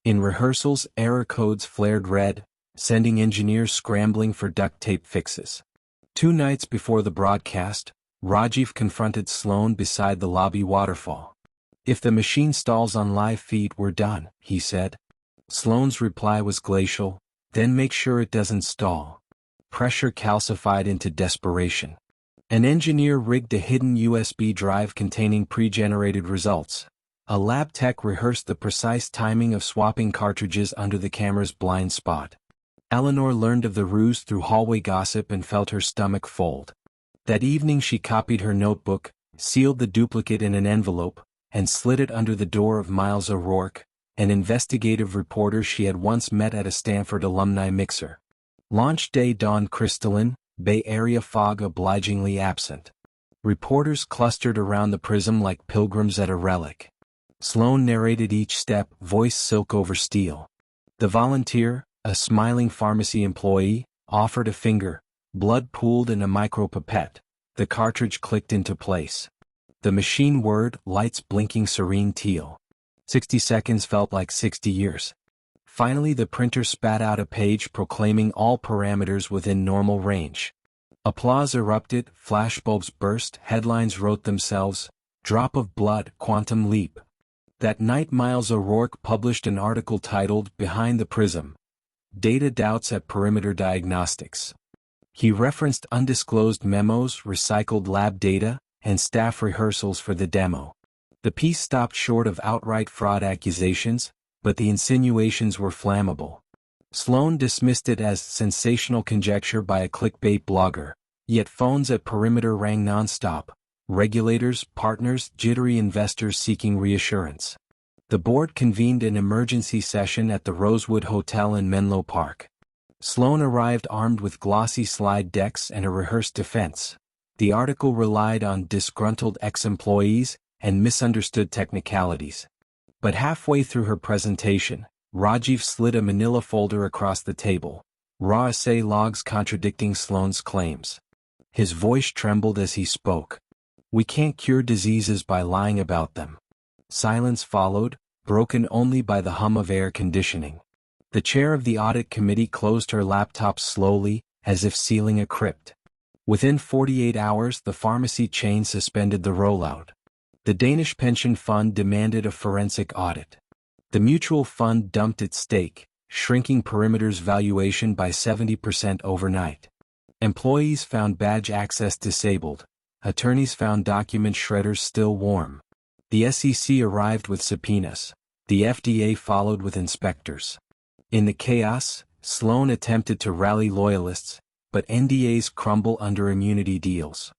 In rehearsals, error codes flared red, sending engineers scrambling for duct tape fixes. 2 nights before the broadcast, Rajiv confronted Sloan beside the lobby waterfall. "If the machine stalls on live feed, we're done," he said. Sloan's reply was glacial, "Then make sure it doesn't stall." Pressure calcified into desperation. An engineer rigged a hidden USB drive containing pre-generated results. A lab tech rehearsed the precise timing of swapping cartridges under the camera's blind spot. Eleanor learned of the ruse through hallway gossip and felt her stomach fold. That evening she copied her notebook, sealed the duplicate in an envelope, and slid it under the door of Miles O'Rourke, an investigative reporter she had once met at a Stanford alumni mixer. Launch day dawned crystalline, Bay Area fog obligingly absent. Reporters clustered around the prism like pilgrims at a relic. Sloan narrated each step, voice silk over steel. The volunteer, a smiling pharmacy employee, offered a finger, blood pooled in a micropipette. The cartridge clicked into place. The machine whirred, lights blinking serene teal. 60 seconds felt like 60 years. Finally the printer spat out a page proclaiming all parameters within normal range. Applause erupted, flashbulbs burst, headlines wrote themselves, "Drop of blood, quantum leap." That night Miles O'Rourke published an article titled "Behind the Prism: Data Doubts at Perimeter Diagnostics." He referenced undisclosed memos, recycled lab data, and staff rehearsals for the demo. The piece stopped short of outright fraud accusations, but the insinuations were flammable. Sloan dismissed it as sensational conjecture by a clickbait blogger, yet phones at Perimeter rang nonstop, regulators, partners, jittery investors seeking reassurance. The board convened an emergency session at the Rosewood Hotel in Menlo Park. Sloan arrived armed with glossy slide decks and a rehearsed defense. The article relied on disgruntled ex-employees and misunderstood technicalities. But halfway through her presentation, Rajiv slid a manila folder across the table, raw essay logs contradicting Sloan's claims. His voice trembled as he spoke. "We can't cure diseases by lying about them." Silence followed, broken only by the hum of air conditioning. The chair of the audit committee closed her laptop slowly, as if sealing a crypt. Within 48 hours the pharmacy chain suspended the rollout. The Danish pension fund demanded a forensic audit. The mutual fund dumped its stake, shrinking Perimeter's valuation by 70% overnight. Employees found badge access disabled. Attorneys found document shredders still warm. The SEC arrived with subpoenas. The FDA followed with inspectors. In the chaos, Sloan attempted to rally loyalists, but NDAs crumble under immunity deals.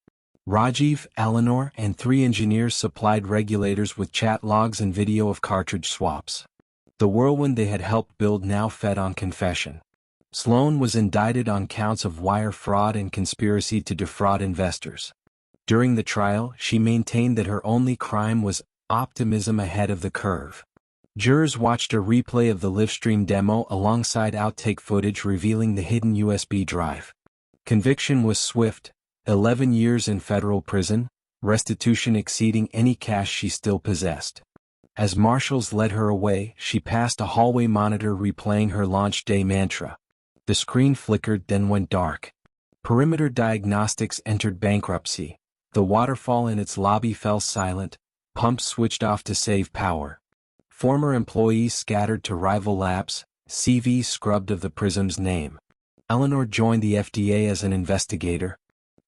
Rajiv, Eleanor, and 3 engineers supplied regulators with chat logs and video of cartridge swaps. The whirlwind they had helped build now fed on confession. Sloan was indicted on counts of wire fraud and conspiracy to defraud investors. During the trial, she maintained that her only crime was optimism ahead of the curve. Jurors watched a replay of the livestream demo alongside outtake footage revealing the hidden USB drive. Conviction was swift, 11 years in federal prison, restitution exceeding any cash she still possessed. As marshals led her away, she passed a hallway monitor replaying her launch day mantra. The screen flickered, then went dark. Perimeter Diagnostics entered bankruptcy. The waterfall in its lobby fell silent, pumps switched off to save power. Former employees scattered to rival labs, CVs scrubbed of the Prism's name. Eleanor joined the FDA as an investigator.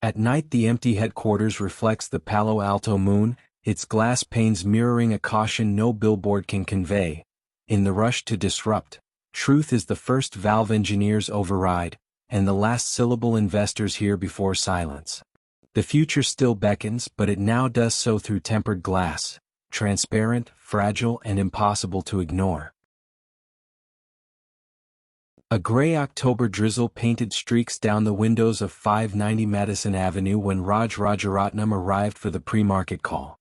At night the empty headquarters reflects the Palo Alto moon, its glass panes mirroring a caution no billboard can convey. In the rush to disrupt, truth is the first valve engineers override, and the last syllable investors hear before silence. The future still beckons, but it now does so through tempered glass, transparent, fragile, and impossible to ignore. A gray October drizzle painted streaks down the windows of 590 Madison Avenue when Raj Rajaratnam arrived for the pre-market call.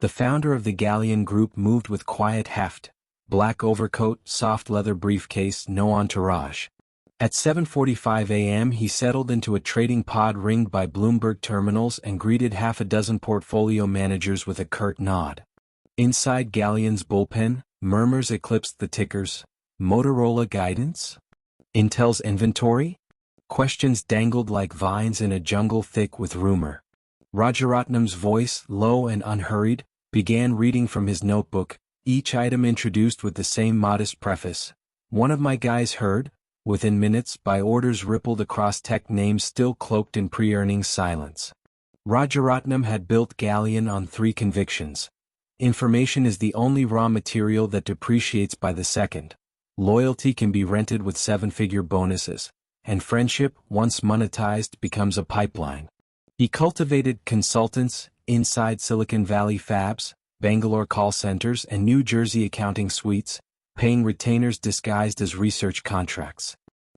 The founder of the Galleon Group moved with quiet heft, black overcoat, soft leather briefcase, no entourage. At 7:45 a.m. he settled into a trading pod ringed by Bloomberg terminals and greeted half a dozen portfolio managers with a curt nod. Inside Galleon's bullpen, murmurs eclipsed the tickers, Motorola guidance? Intel's inventory? Questions dangled like vines in a jungle thick with rumor. Rajaratnam's voice, low and unhurried, began reading from his notebook, each item introduced with the same modest preface. One of my guys heard, within minutes, by orders rippled across tech names still cloaked in pre-earnings silence. Rajaratnam had built Galleon on 3 convictions. Information is the only raw material that depreciates by the second. Loyalty can be rented with 7-figure bonuses, and friendship, once monetized, becomes a pipeline. He cultivated consultants inside Silicon Valley fabs, Bangalore call centers, and New Jersey accounting suites, paying retainers disguised as research contracts.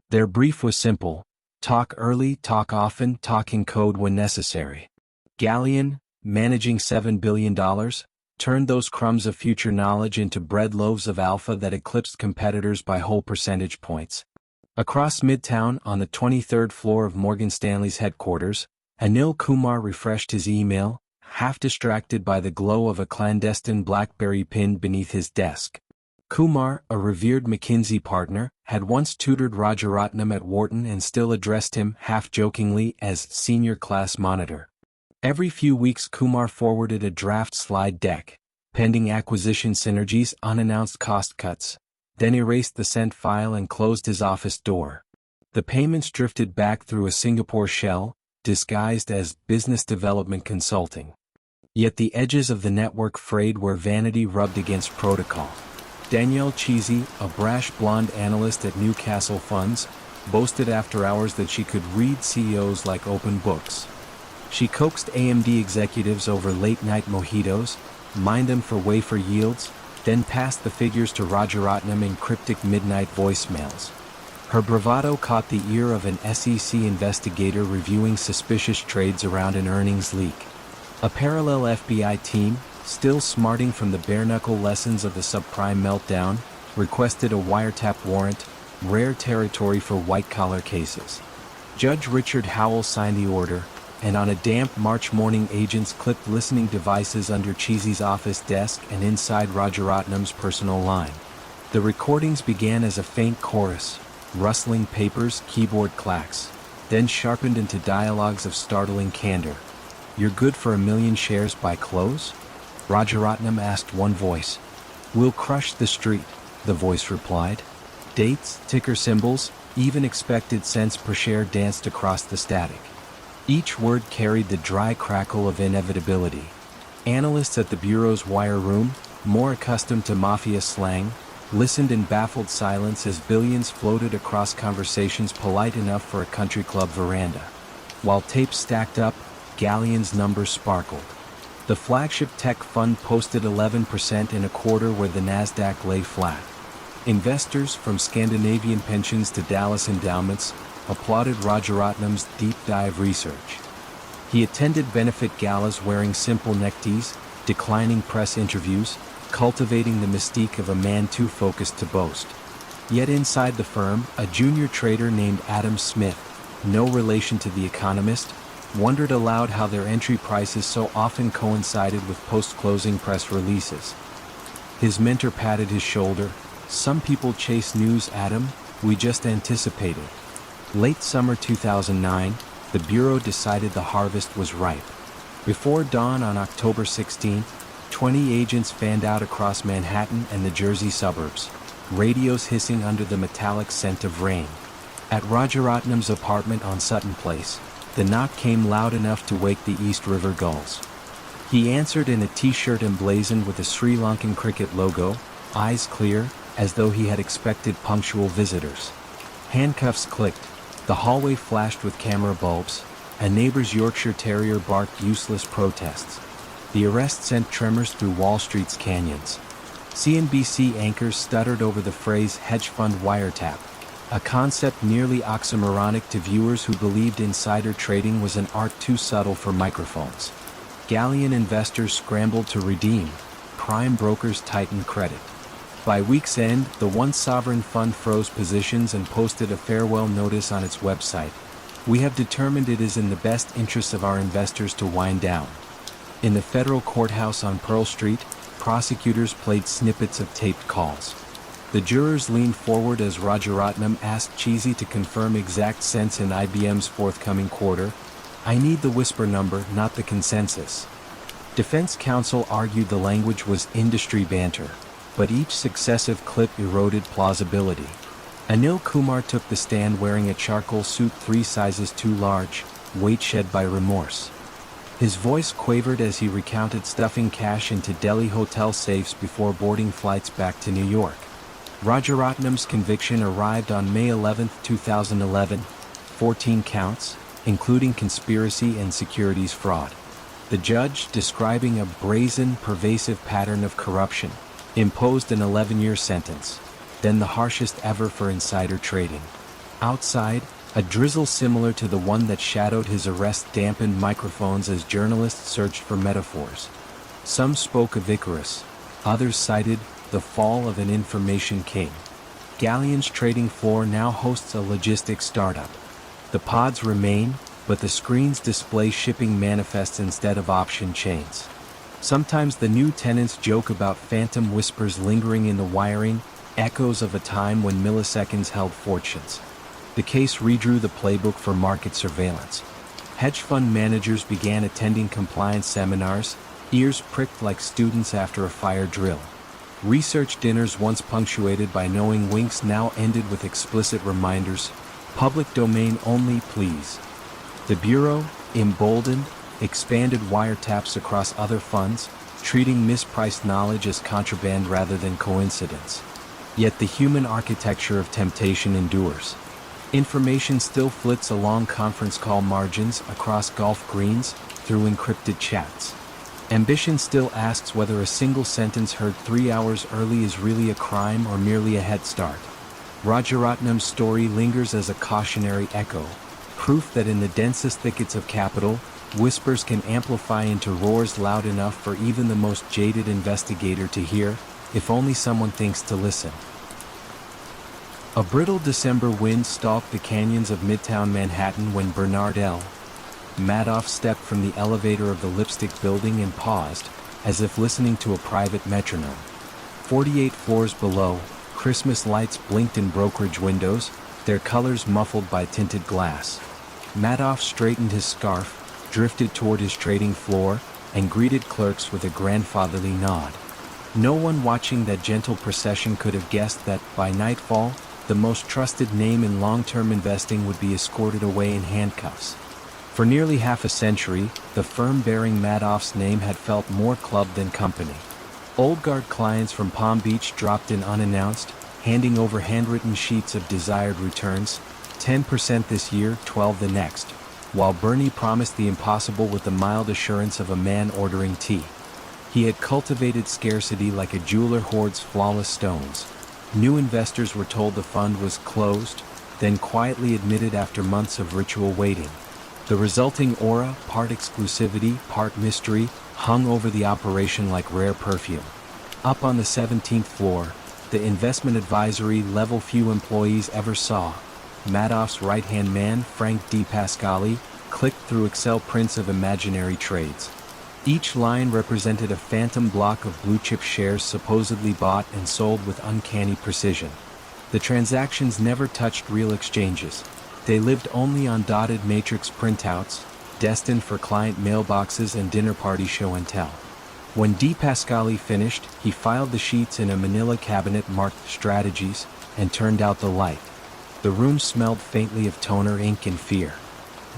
Their brief was simple: talk early, talk often, talk in code when necessary. Galleon, managing $7 billion, turned those crumbs of future knowledge into bread loaves of alpha that eclipsed competitors by whole percentage points. Across Midtown, on the 23rd floor of Morgan Stanley's headquarters, Anil Kumar refreshed his email, half distracted by the glow of a clandestine BlackBerry pinned beneath his desk. Kumar, a revered McKinsey partner, had once tutored Rajaratnam at Wharton and still addressed him, half-jokingly, as senior class monitor. Every few weeks Kumar forwarded a draft slide deck, pending acquisition synergies, unannounced cost cuts, then erased the sent file and closed his office door. The payments drifted back through a Singapore shell, disguised as business development consulting. Yet the edges of the network frayed where vanity rubbed against protocol. Danielle Cheesy, a brash blonde analyst at Newcastle Funds, boasted after hours that she could read CEOs like open books. She coaxed AMD executives over late-night mojitos, mined them for wafer yields, then passed the figures to Rajaratnam in cryptic midnight voicemails. Her bravado caught the ear of an SEC investigator reviewing suspicious trades around an earnings leak. A parallel FBI team, still smarting from the bare-knuckle lessons of the subprime meltdown, requested a wiretap warrant, rare territory for white-collar cases. Judge Richard Howell signed the order, and on a damp March morning agents clipped listening devices under Cheesy's office desk and inside Rajaratnam's personal line. The recordings began as a faint chorus, rustling papers, keyboard clacks, then sharpened into dialogues of startling candor. "You're good for 1 million shares by close?" Rajaratnam asked one voice. "We'll crush the street," the voice replied. Dates, ticker symbols, even expected cents per share danced across the static. Each word carried the dry crackle of inevitability. Analysts at the Bureau's wire room, more accustomed to mafia slang, listened in baffled silence as billions floated across conversations polite enough for a country club veranda. While tapes stacked up, Galleon's numbers sparkled. The flagship tech fund posted 11% in a quarter where the Nasdaq lay flat. Investors, from Scandinavian pensions to Dallas endowments, applauded Rajaratnam's deep-dive research. He attended benefit galas wearing simple neckties, declining press interviews, cultivating the mystique of a man too focused to boast. Yet inside the firm, a junior trader named Adam Smith, no relation to The Economist, wondered aloud how their entry prices so often coincided with post-closing press releases. His mentor patted his shoulder. "Some people chase news, Adam, we just anticipated." Late summer 2009, the Bureau decided the harvest was ripe. Before dawn on October 16, 20 agents fanned out across Manhattan and the Jersey suburbs, radios hissing under the metallic scent of rain. At Rajaratnam's apartment on Sutton Place, the knock came loud enough to wake the East River gulls. He answered in a t-shirt emblazoned with a Sri Lankan cricket logo, eyes clear, as though he had expected punctual visitors. Handcuffs clicked, the hallway flashed with camera bulbs, a neighbor's Yorkshire Terrier barked useless protests. The arrest sent tremors through Wall Street's canyons. CNBC anchors stuttered over the phrase hedge fund wiretap, a concept nearly oxymoronic to viewers who believed insider trading was an art too subtle for microphones. Galleon investors scrambled to redeem, prime brokers tightened credit. By week's end, the one sovereign fund froze positions and posted a farewell notice on its website. "We have determined it is in the best interests of our investors to wind down." In the federal courthouse on Pearl Street, prosecutors played snippets of taped calls. The jurors leaned forward as Rajaratnam asked Cheesy to confirm exact cents in IBM's forthcoming quarter. "I need the whisper number, not the consensus." Defense counsel argued the language was industry banter, but each successive clip eroded plausibility. Anil Kumar took the stand wearing a charcoal suit 3 sizes too large, weight shed by remorse. His voice quavered as he recounted stuffing cash into Delhi hotel safes before boarding flights back to New York. Rajaratnam's conviction arrived on May 11, 2011, 14 counts, including conspiracy and securities fraud. The judge, describing a brazen, pervasive pattern of corruption, imposed an 11-year sentence, then the harshest ever for insider trading. Outside, a drizzle similar to the one that shadowed his arrest dampened microphones as journalists searched for metaphors. Some spoke of Icarus, others cited the fall of an information king. Galleon's trading floor now hosts a logistics startup. The pods remain, but the screens display shipping manifests instead of option chains. Sometimes the new tenants joke about phantom whispers lingering in the wiring, echoes of a time when milliseconds held fortunes. The case redrew the playbook for market surveillance. Hedge fund managers began attending compliance seminars, ears pricked like students after a fire drill. Research dinners once punctuated by knowing winks now ended with explicit reminders, "Public domain only, please." The Bureau, emboldened, expanded wiretaps across other funds, treating mispriced knowledge as contraband rather than coincidence. Yet the human architecture of temptation endures. Information still flits along conference call margins, across golf greens, through encrypted chats. Ambition still asks whether a single sentence heard 3 hours early is really a crime or merely a head start. Rajaratnam's story lingers as a cautionary echo, proof that in the densest thickets of capital, whispers can amplify into roars loud enough for even the most jaded investigator to hear, if only someone thinks to listen. A brittle December wind stalked the canyons of Midtown Manhattan when Bernard L. Madoff stepped from the elevator of the Lipstick Building and paused, as if listening to a private metronome. 48 floors below, Christmas lights blinked in brokerage windows, their colors muffled by tinted glass. Madoff straightened his scarf, drifted toward his trading floor, and greeted clerks with a grandfatherly nod. No one watching that gentle procession could have guessed that, by nightfall, the most trusted name in long-term investing would be escorted away in handcuffs. For nearly half a century, the firm bearing Madoff's name had felt more club than company. Old guard clients from Palm Beach dropped in unannounced, handing over handwritten sheets of desired returns, 10% this year, 12% the next, while Bernie promised the impossible with the mild assurance of a man ordering tea. He had cultivated scarcity like a jeweler hoards flawless stones. New investors were told the fund was closed, then quietly admitted after months of ritual waiting. The resulting aura, part exclusivity, part mystery, hung over the operation like rare perfume. Up on the 17th floor, the investment advisory level few employees ever saw, Madoff's right-hand man, Frank D. Pascali, clicked through Excel prints of imaginary trades. Each line represented a phantom block of blue-chip shares supposedly bought and sold with uncanny precision. The transactions never touched real exchanges. They lived only on dotted matrix printouts, destined for client mailboxes and dinner party show and tell. When D. Pascali finished, he filed the sheets in a manila cabinet marked Strategies, and turned out the light. The room smelled faintly of toner, ink, and fear.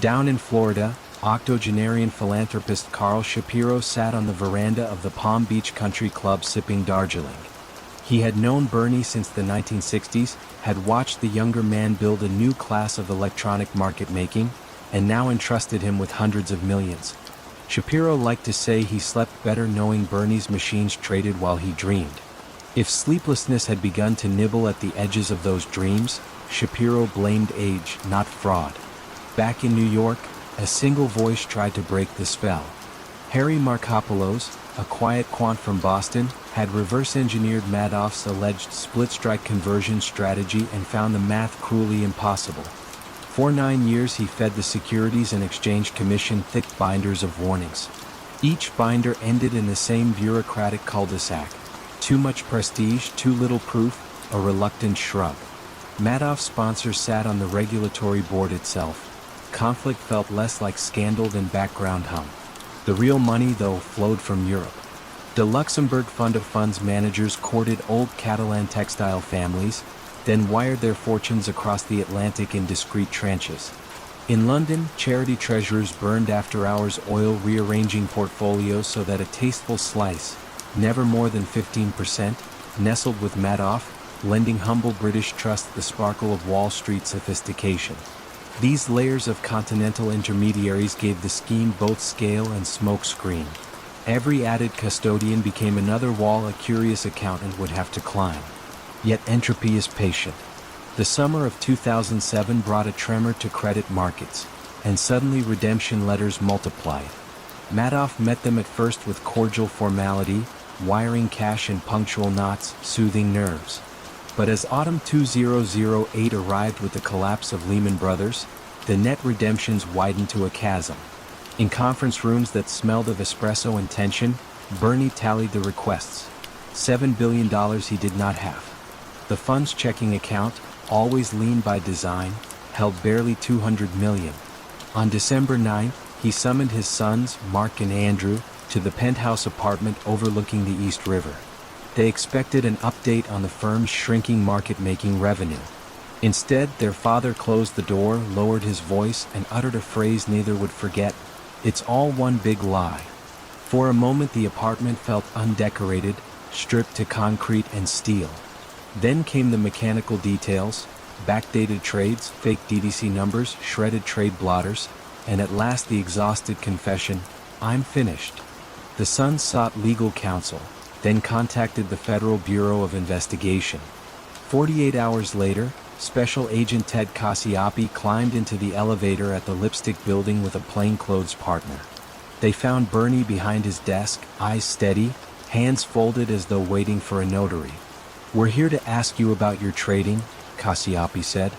Down in Florida, octogenarian philanthropist Carl Shapiro sat on the veranda of the Palm Beach Country Club sipping Darjeeling. He had known Bernie since the 1960s, had watched the younger man build a new class of electronic market making, and now entrusted him with hundreds of millions. Shapiro liked to say he slept better knowing Bernie's machines traded while he dreamed. If sleeplessness had begun to nibble at the edges of those dreams, Shapiro blamed age, not fraud. Back in New York, a single voice tried to break the spell. Harry Markopoulos, a quiet quant from Boston, had reverse-engineered Madoff's alleged split-strike conversion strategy and found the math cruelly impossible. For 9 years he fed the Securities and Exchange Commission thick binders of warnings. Each binder ended in the same bureaucratic cul-de-sac. Too much prestige, too little proof, a reluctant shrug. Madoff's sponsor sat on the regulatory board itself. Conflict felt less like scandal than background hum. The real money, though, flowed from Europe. The Luxembourg Fund of Funds managers courted old Catalan textile families, then wired their fortunes across the Atlantic in discreet tranches. In London, charity treasurers burned after-hours oil rearranging portfolios so that a tasteful slice, never more than 15%, nestled with Madoff, lending humble British trust the sparkle of Wall Street sophistication. These layers of continental intermediaries gave the scheme both scale and smoke screen. Every added custodian became another wall a curious accountant would have to climb. Yet entropy is patient. The summer of 2007 brought a tremor to credit markets, and suddenly redemption letters multiplied. Madoff met them at first with cordial formality, wiring cash in punctual knots, soothing nerves. But as autumn 2008 arrived with the collapse of Lehman Brothers, the net redemptions widened to a chasm. In conference rooms that smelled of espresso and tension, Bernie tallied the requests. $7 billion he did not have. The fund's checking account, always lean by design, held barely $200 million. On December 9, he summoned his sons, Mark and Andrew, to the penthouse apartment overlooking the East River. They expected an update on the firm's shrinking market-making revenue. Instead, their father closed the door, lowered his voice, and uttered a phrase neither would forget: "It's all one big lie." For a moment the apartment felt undecorated, stripped to concrete and steel. Then came the mechanical details: backdated trades, fake DDC numbers, shredded trade blotters, and at last the exhausted confession: "I'm finished." The sons sought legal counsel, then contacted the Federal Bureau of Investigation. 48 hours later, Special Agent Ted Cassioppi climbed into the elevator at the Lipstick Building with a plainclothes partner. They found Bernie behind his desk, eyes steady, hands folded as though waiting for a notary. "We're here to ask you about your trading," Cassioppi said.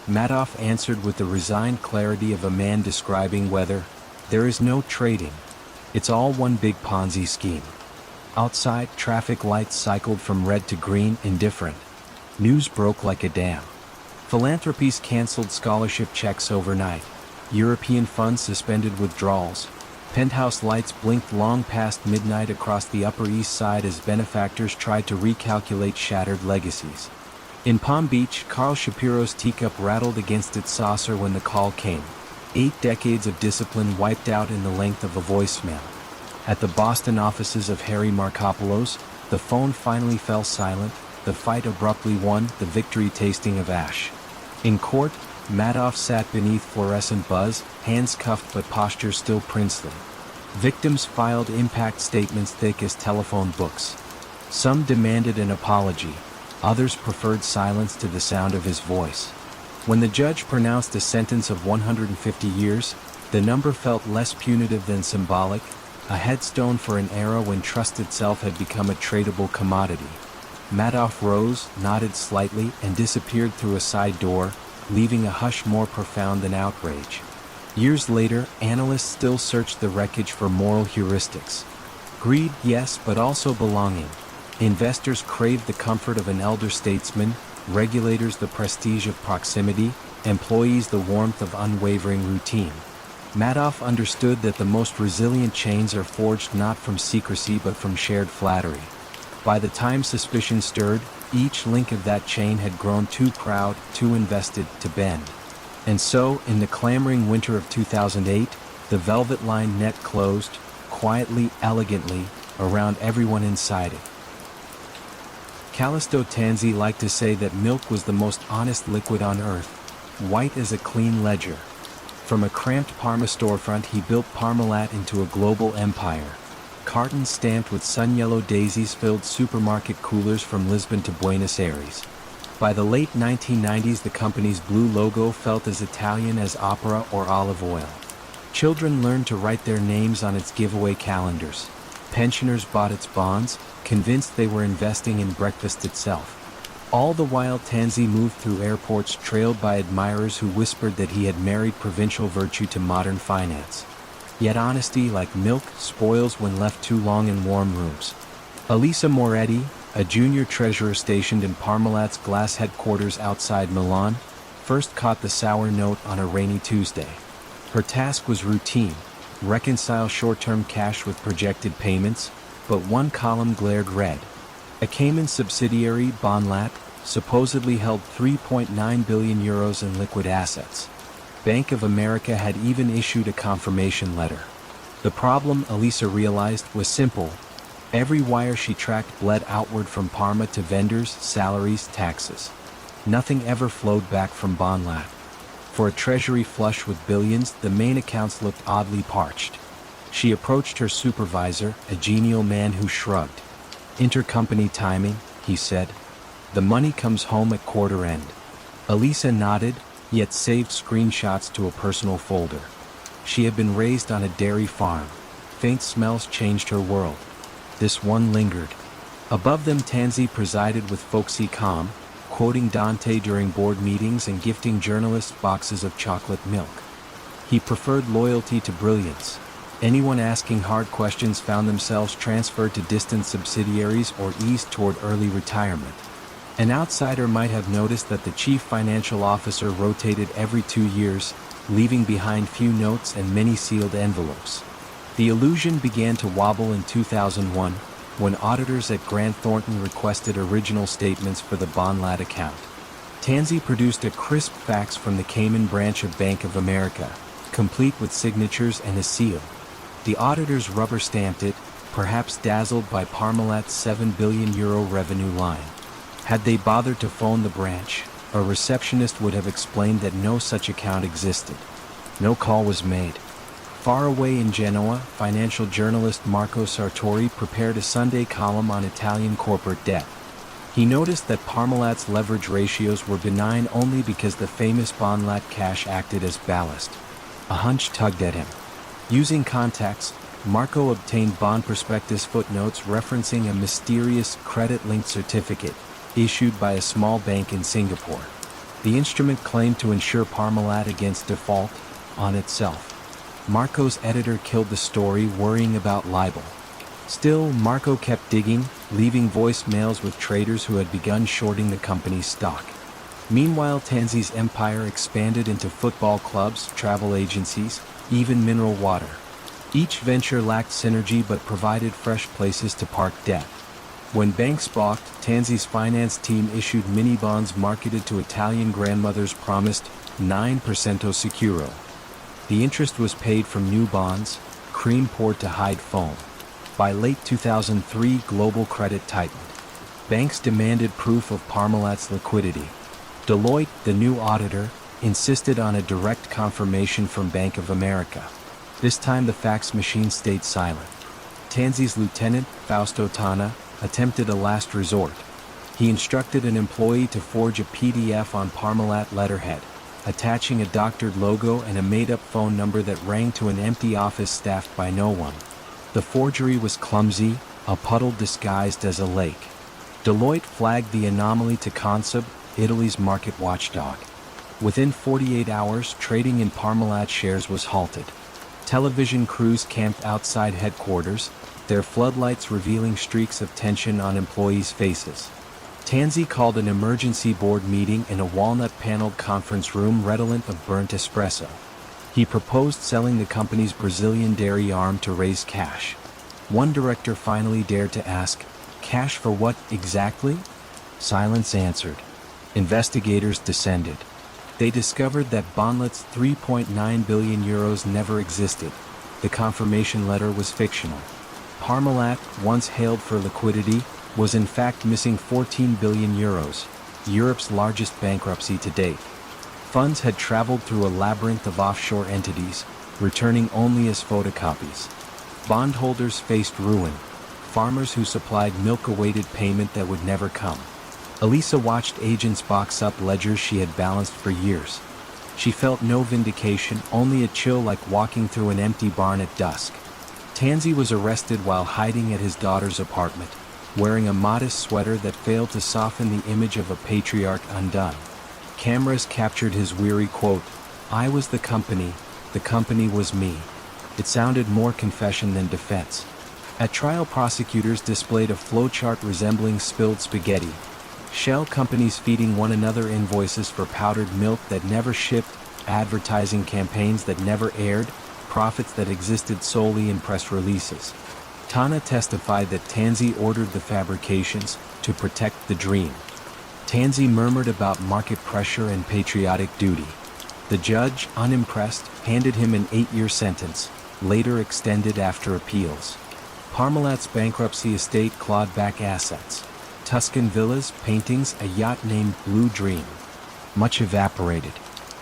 Madoff answered with the resigned clarity of a man describing weather: "There is no trading. It's all one big Ponzi scheme." Outside, traffic lights cycled from red to green, indifferent. News broke like a dam. Philanthropies canceled scholarship checks overnight. European funds suspended withdrawals. Penthouse lights blinked long past midnight across the Upper East Side as benefactors tried to recalculate shattered legacies. In Palm Beach, Carl Shapiro's teacup rattled against its saucer when the call came. 8 decades of discipline wiped out in the length of a voicemail. At the Boston offices of Harry Markopolos, the phone finally fell silent, the fight abruptly won, the victory tasting of ash. In court, Madoff sat beneath fluorescent buzz, hands cuffed but posture still princely. Victims filed impact statements thick as telephone books. Some demanded an apology, others preferred silence to the sound of his voice. When the judge pronounced a sentence of 150 years, the number felt less punitive than symbolic, a headstone for an era when trust itself had become a tradable commodity. Madoff rose, nodded slightly, and disappeared through a side door, leaving a hush more profound than outrage. Years later, analysts still searched the wreckage for moral heuristics. Greed, yes, but also belonging. Investors craved the comfort of an elder statesman, regulators the prestige of proximity, employees the warmth of unwavering routine. Madoff understood that the most resilient chains are forged not from secrecy but from shared flattery. By the time suspicion stirred, each link of that chain had grown too proud, too invested, to bend. And so, in the clamoring winter of 2008, the velvet-lined net closed, quietly, elegantly, around everyone inside it. Callisto Tanzi liked to say that milk was the most honest liquid on earth, white as a clean ledger. From a cramped Parma storefront he built Parmalat into a global empire. Cartons stamped with sun-yellow daisies filled supermarket coolers from Lisbon to Buenos Aires. By the late 1990s the company's blue logo felt as Italian as opera or olive oil. Children learned to write their names on its giveaway calendars. Pensioners bought its bonds, convinced they were investing in breakfast itself. All the while Tanzi moved through airports trailed by admirers who whispered that he had married provincial virtue to modern finance. Yet honesty, like milk, spoils when left too long in warm rooms. Elisa Moretti, a junior treasurer stationed in Parmalat's glass headquarters outside Milan, first caught the sour note on a rainy Tuesday. Her task was routine: reconcile short-term cash with projected payments, but one column glared red. A Cayman subsidiary, Bonlat, supposedly held 3.9 billion euros in liquid assets. Bank of America had even issued a confirmation letter. The problem, Elisa realized, was simple. Every wire she tracked bled outward from Parma to vendors, salaries, taxes. Nothing ever flowed back from Bonlat. For a treasury flush with billions, the main accounts looked oddly parched. She approached her supervisor, a genial man who shrugged. "Intercompany timing," he said. "The money comes home at quarter end." Elisa nodded, yet saved screenshots to a personal folder. She had been raised on a dairy farm. Faint smells changed her world. This one lingered. Above them, Tansy presided with folksy calm, quoting Dante during board meetings and gifting journalists boxes of chocolate milk. He preferred loyalty to brilliance. Anyone asking hard questions found themselves transferred to distant subsidiaries or eased toward early retirement. An outsider might have noticed that the chief financial officer rotated every 2 years, leaving behind few notes and many sealed envelopes. The illusion began to wobble in 2001, when auditors at Grant Thornton requested original statements for the Bonlat account. Tansy produced a crisp fax from the Cayman branch of Bank of America, complete with signatures and a seal. The auditors rubber-stamped it, perhaps dazzled by Parmalat's €7 billion revenue line. Had they bothered to phone the branch, a receptionist would have explained that no such account existed. No call was made. Far away in Genoa, financial journalist Marco Sartori prepared a Sunday column on Italian corporate debt. He noticed that Parmalat's leverage ratios were benign only because the famous Bonlat cash acted as ballast. A hunch tugged at him. Using contacts, Marco obtained bond prospectus footnotes referencing a mysterious credit-linked certificate issued by a small bank in Singapore. The instrument claimed to insure Parmalat against default on itself. Marco's editor killed the story, worrying about libel. Still, Marco kept digging, leaving voicemails with traders who had begun shorting the company's stock. Meanwhile, Tansy's empire expanded into football clubs, travel agencies, even mineral water. Each venture lacked synergy but provided fresh places to park debt. When banks balked, Tansy's finance team issued mini-bonds marketed to Italian grandmothers promised 9% sicuro. The interest was paid from new bonds, cream poured to hide foam. By late 2003, global credit tightened. Banks demanded proof of Parmalat's liquidity. Deloitte, the new auditor, insisted on a direct confirmation from Bank of America. This time the fax machine stayed silent. Tansy's lieutenant, Fausto Tana, attempted a last resort. He instructed an employee to forge a PDF on Parmalat letterhead, attaching a doctored logo and a made-up phone number that rang to an empty office staffed by no one. The forgery was clumsy, a puddle disguised as a lake. Deloitte flagged the anomaly to Consub, Italy's market watchdog. Within 48 hours, trading in Parmalat shares was halted. Television crews camped outside headquarters, their floodlights revealing streaks of tension on employees' faces. Tansy called an emergency board meeting in a walnut-paneled conference room redolent of burnt espresso. He proposed selling the company's Brazilian dairy arm to raise cash. One director finally dared to ask, "Cash for what, exactly?" Silence answered. Investigators descended. They discovered that Bonlat's 3.9 billion euros never existed. The confirmation letter was fictional. Parmalat, once hailed for liquidity, was in fact missing 14 billion euros, Europe's largest bankruptcy to date. Funds had traveled through a labyrinth of offshore entities, returning only as photocopies. Bondholders faced ruin. Farmers who supplied milk awaited payment that would never come. Elisa watched agents box up ledgers she had balanced for years. She felt no vindication, only a chill like walking through an empty barn at dusk. Tansy was arrested while hiding at his daughter's apartment, wearing a modest sweater that failed to soften the image of a patriarch undone. Cameras captured his weary quote, "I was the company was me." It sounded more confession than defense. At trial, prosecutors displayed a flowchart resembling spilled spaghetti. Shell companies feeding one another invoices for powdered milk that never shipped, advertising campaigns that never aired, profits that existed solely in press releases. Tana testified that Tansey ordered the fabrications to protect the dream. Tansey murmured about market pressure and patriotic duty. The judge, unimpressed, handed him an 8-year sentence, later extended after appeals. Parmalat's bankruptcy estate clawed back assets. Tuscan villas, paintings, a yacht named Blue Dream. Much evaporated.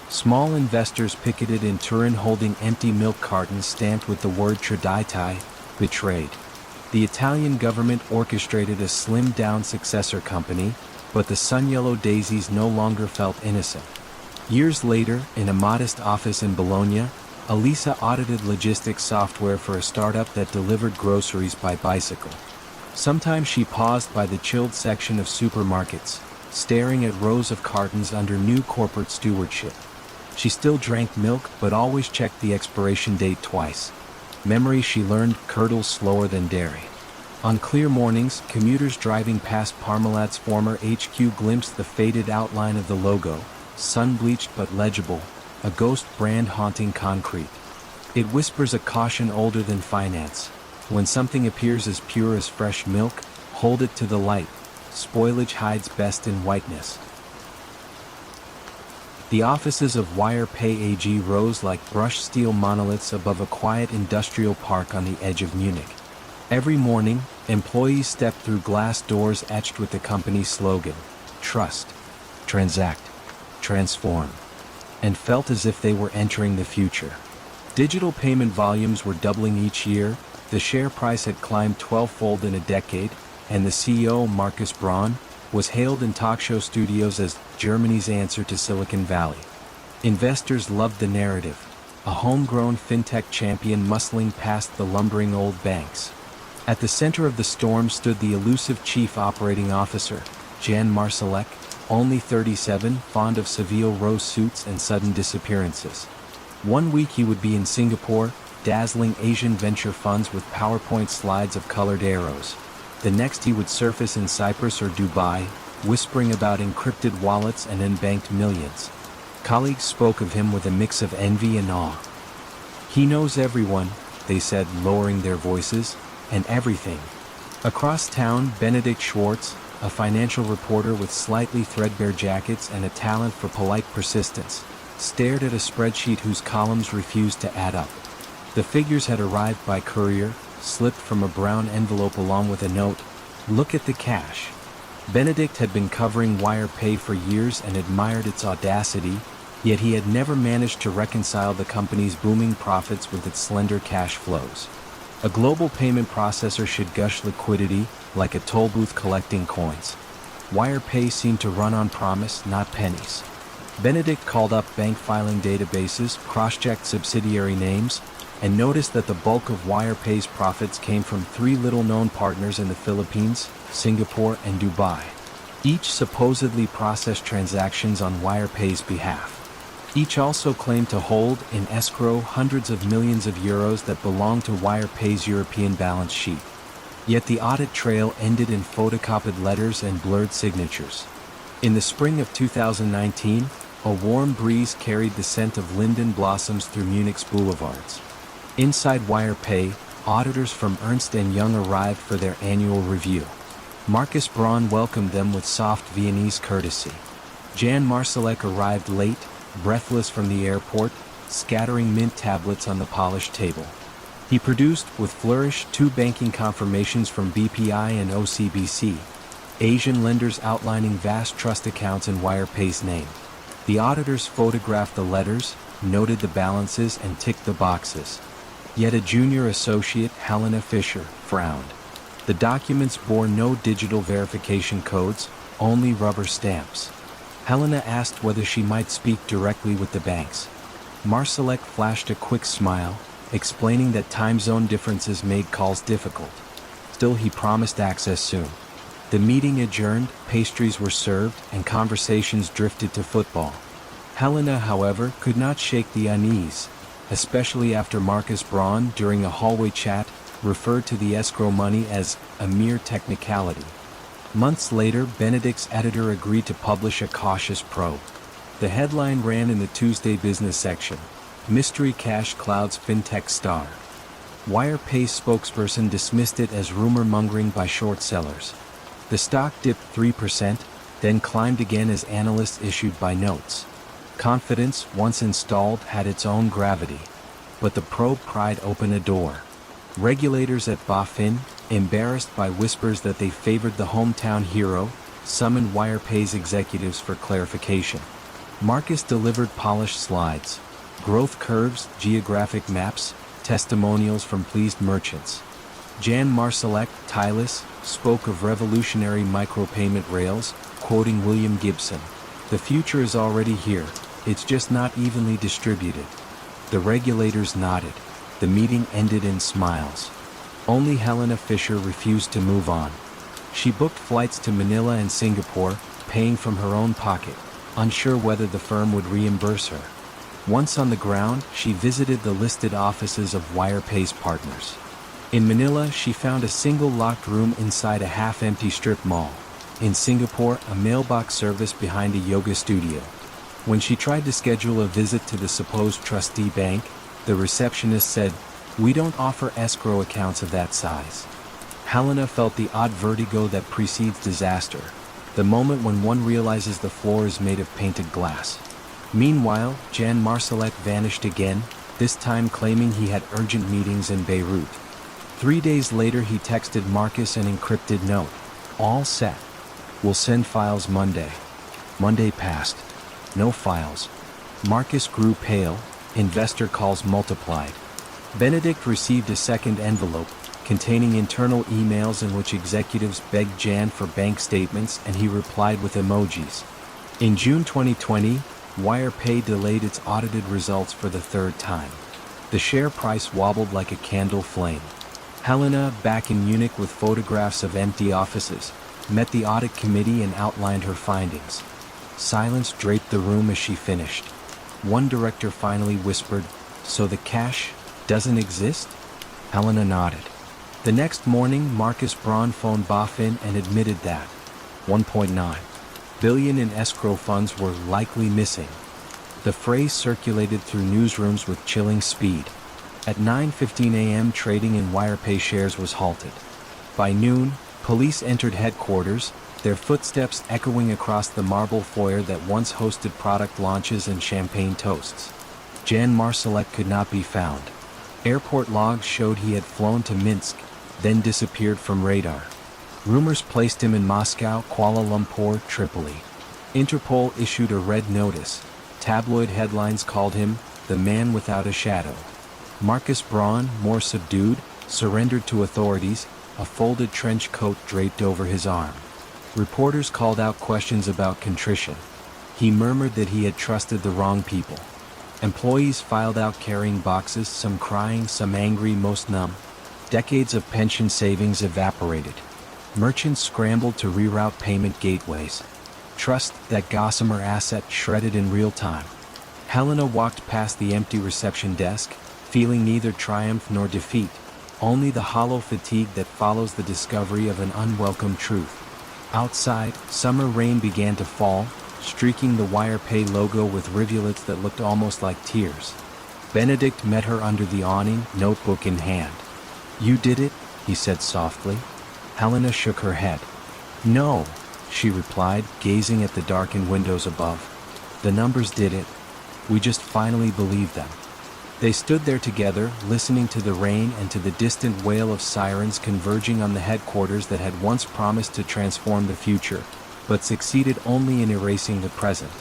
Small investors picketed in Turin holding empty milk cartons stamped with the word traditai, betrayed. The Italian government orchestrated a slimmed-down successor company, but the sun-yellow daisies no longer felt innocent. Years later, in a modest office in Bologna, Elisa audited logistics software for a startup that delivered groceries by bicycle. Sometimes she paused by the chilled section of supermarkets, staring at rows of cartons under new corporate stewardship. She still drank milk but always checked the expiration date twice. Memory, she learned, curdles slower than dairy. On clear mornings, commuters driving past Parmalat's former HQ glimpsed the faded outline of the logo, sun-bleached but legible, a ghost brand haunting concrete. It whispers a caution older than finance. When something appears as pure as fresh milk, hold it to the light. Spoilage hides best in whiteness. The offices of WirePay AG rose like brushed steel monoliths above a quiet industrial park on the edge of Munich. Every morning, employees stepped through glass doors etched with the company's slogan, "Trust, Transact, Transform," and felt as if they were entering the future. Digital payment volumes were doubling each year, the share price had climbed 12-fold in a decade, and the CEO, Markus Braun, was hailed in talk show studios as Germany's answer to Silicon Valley. Investors loved the narrative, a homegrown fintech champion muscling past the lumbering old banks. At the center of the storm stood the elusive chief operating officer, Jan Marsalek, only 37, fond of Seville rose suits and sudden disappearances. One week he would be in Singapore, dazzling Asian venture funds with PowerPoint slides of colored arrows. The next he would surface in Cyprus or Dubai, whispering about encrypted wallets and unbanked millions. Colleagues spoke of him with a mix of envy and awe. "He knows everyone," they said, lowering their voices, "and everything." Across town, Benedict Schwartz, a financial reporter with slightly threadbare jackets and a talent for polite persistence, stared at a spreadsheet whose columns refused to add up. The figures had arrived by courier, slipped from a brown envelope along with a note, "Look at the cash." Benedict had been covering WirePay for years and admired its audacity, yet he had never managed to reconcile the company's booming profits with its slender cash flows. A global payment processor should gush liquidity, like a toll booth collecting coins. WirePay seemed to run on promise, not pennies. Benedict called up bank filing databases, cross-checked subsidiary names, and noticed that the bulk of WirePay's profits came from 3 little-known partners in the Philippines, Singapore, and Dubai. Each supposedly processed transactions on WirePay's behalf. Each also claimed to hold, in escrow, hundreds of millions of euros that belonged to WirePay's European balance sheet. Yet the audit trail ended in photocopied letters and blurred signatures. In the spring of 2019, a warm breeze carried the scent of linden blossoms through Munich's boulevards. Inside WirePay, auditors from Ernst & Young arrived for their annual review. Markus Braun welcomed them with soft Viennese courtesy. Jan Marsalek arrived late, breathless from the airport, scattering mint tablets on the polished table. He produced, with flourish, 2 banking confirmations from BPI and OCBC, Asian lenders outlining vast trust accounts in WirePay's name. The auditors photographed the letters, noted the balances, and ticked the boxes. Yet a junior associate, Helena Fischer, frowned. The documents bore no digital verification codes, only rubber stamps. Helena asked whether she might speak directly with the banks. Marsalek flashed a quick smile, explaining that time zone differences made calls difficult. Still, he promised access soon. The meeting adjourned, pastries were served, and conversations drifted to football. Helena, however, could not shake the unease, especially after Markus Braun, during a hallway chat, referred to the escrow money as a mere technicality. Months later, Benedict's editor agreed to publish a cautious probe. The headline ran in the Tuesday business section: Mystery Cash Clouds FinTech Star. WirePay's spokesperson dismissed it as rumor-mongering by short sellers. The stock dipped 3%, then climbed again as analysts issued buy notes. Confidence, once installed, had its own gravity. But the probe pried open a door. Regulators at BaFin, embarrassed by whispers that they favored the hometown hero, summoned WirePay's executives for clarification. Marcus delivered polished slides, growth curves, geographic maps, testimonials from pleased merchants. Jan Marsalek, Tylus, spoke of revolutionary micropayment rails, quoting William Gibson. The future is already here, it's just not evenly distributed. The regulators nodded. The meeting ended in smiles. Only Helena Fisher refused to move on. She booked flights to Manila and Singapore, paying from her own pocket, unsure whether the firm would reimburse her. Once on the ground, she visited the listed offices of WirePay's partners. In Manila, she found a single locked room inside a half-empty strip mall. In Singapore, a mailbox service behind a yoga studio. When she tried to schedule a visit to the supposed trustee bank, the receptionist said, "We don't offer escrow accounts of that size." Helena felt the odd vertigo that precedes disaster, the moment when one realizes the floor is made of painted glass. Meanwhile, Jan Marsalek vanished again, this time claiming he had urgent meetings in Beirut. 3 days later he texted Marcus an encrypted note. "All set. We'll send files Monday." Monday passed. No files. Marcus grew pale. Investor calls multiplied. Benedict received a second envelope, containing internal emails in which executives begged Jan for bank statements, and he replied with emojis. In June 2020, WirePay delayed its audited results for the third time. The share price wobbled like a candle flame. Helena, back in Munich with photographs of empty offices, met the audit committee and outlined her findings. Silence draped the room as she finished. One director finally whispered, "So the cash doesn't exist?" Helena nodded. The next morning, Marcus Braun phoned BaFin and admitted that 1.9 billion in escrow funds were likely missing. The phrase circulated through newsrooms with chilling speed. At 9:15 a.m., trading in WirePay shares was halted. By noon, police entered headquarters, their footsteps echoing across the marble foyer that once hosted product launches and champagne toasts. Jan Marsalek could not be found. Airport logs showed he had flown to Minsk, then disappeared from radar. Rumors placed him in Moscow, Kuala Lumpur, Tripoli. Interpol issued a red notice. Tabloid headlines called him the man without a shadow. Marcus Braun, more subdued, surrendered to authorities, a folded trench coat draped over his arm. Reporters called out questions about contrition. He murmured that he had trusted the wrong people. Employees filed out carrying boxes, some crying, some angry, most numb. Decades of pension savings evaporated. Merchants scrambled to reroute payment gateways. Trust, that gossamer asset, shredded in real time. Helena walked past the empty reception desk, feeling neither triumph nor defeat, only the hollow fatigue that follows the discovery of an unwelcome truth. Outside, summer rain began to fall, streaking the WirePay logo with rivulets that looked almost like tears. Benedict met her under the awning, notebook in hand. "You did it?" he said softly. Helena shook her head. "No," she replied, gazing at the darkened windows above. "The numbers did it. We just finally believed them." They stood there together, listening to the rain and to the distant wail of sirens converging on the headquarters that had once promised to transform the future, but succeeded only in erasing the present.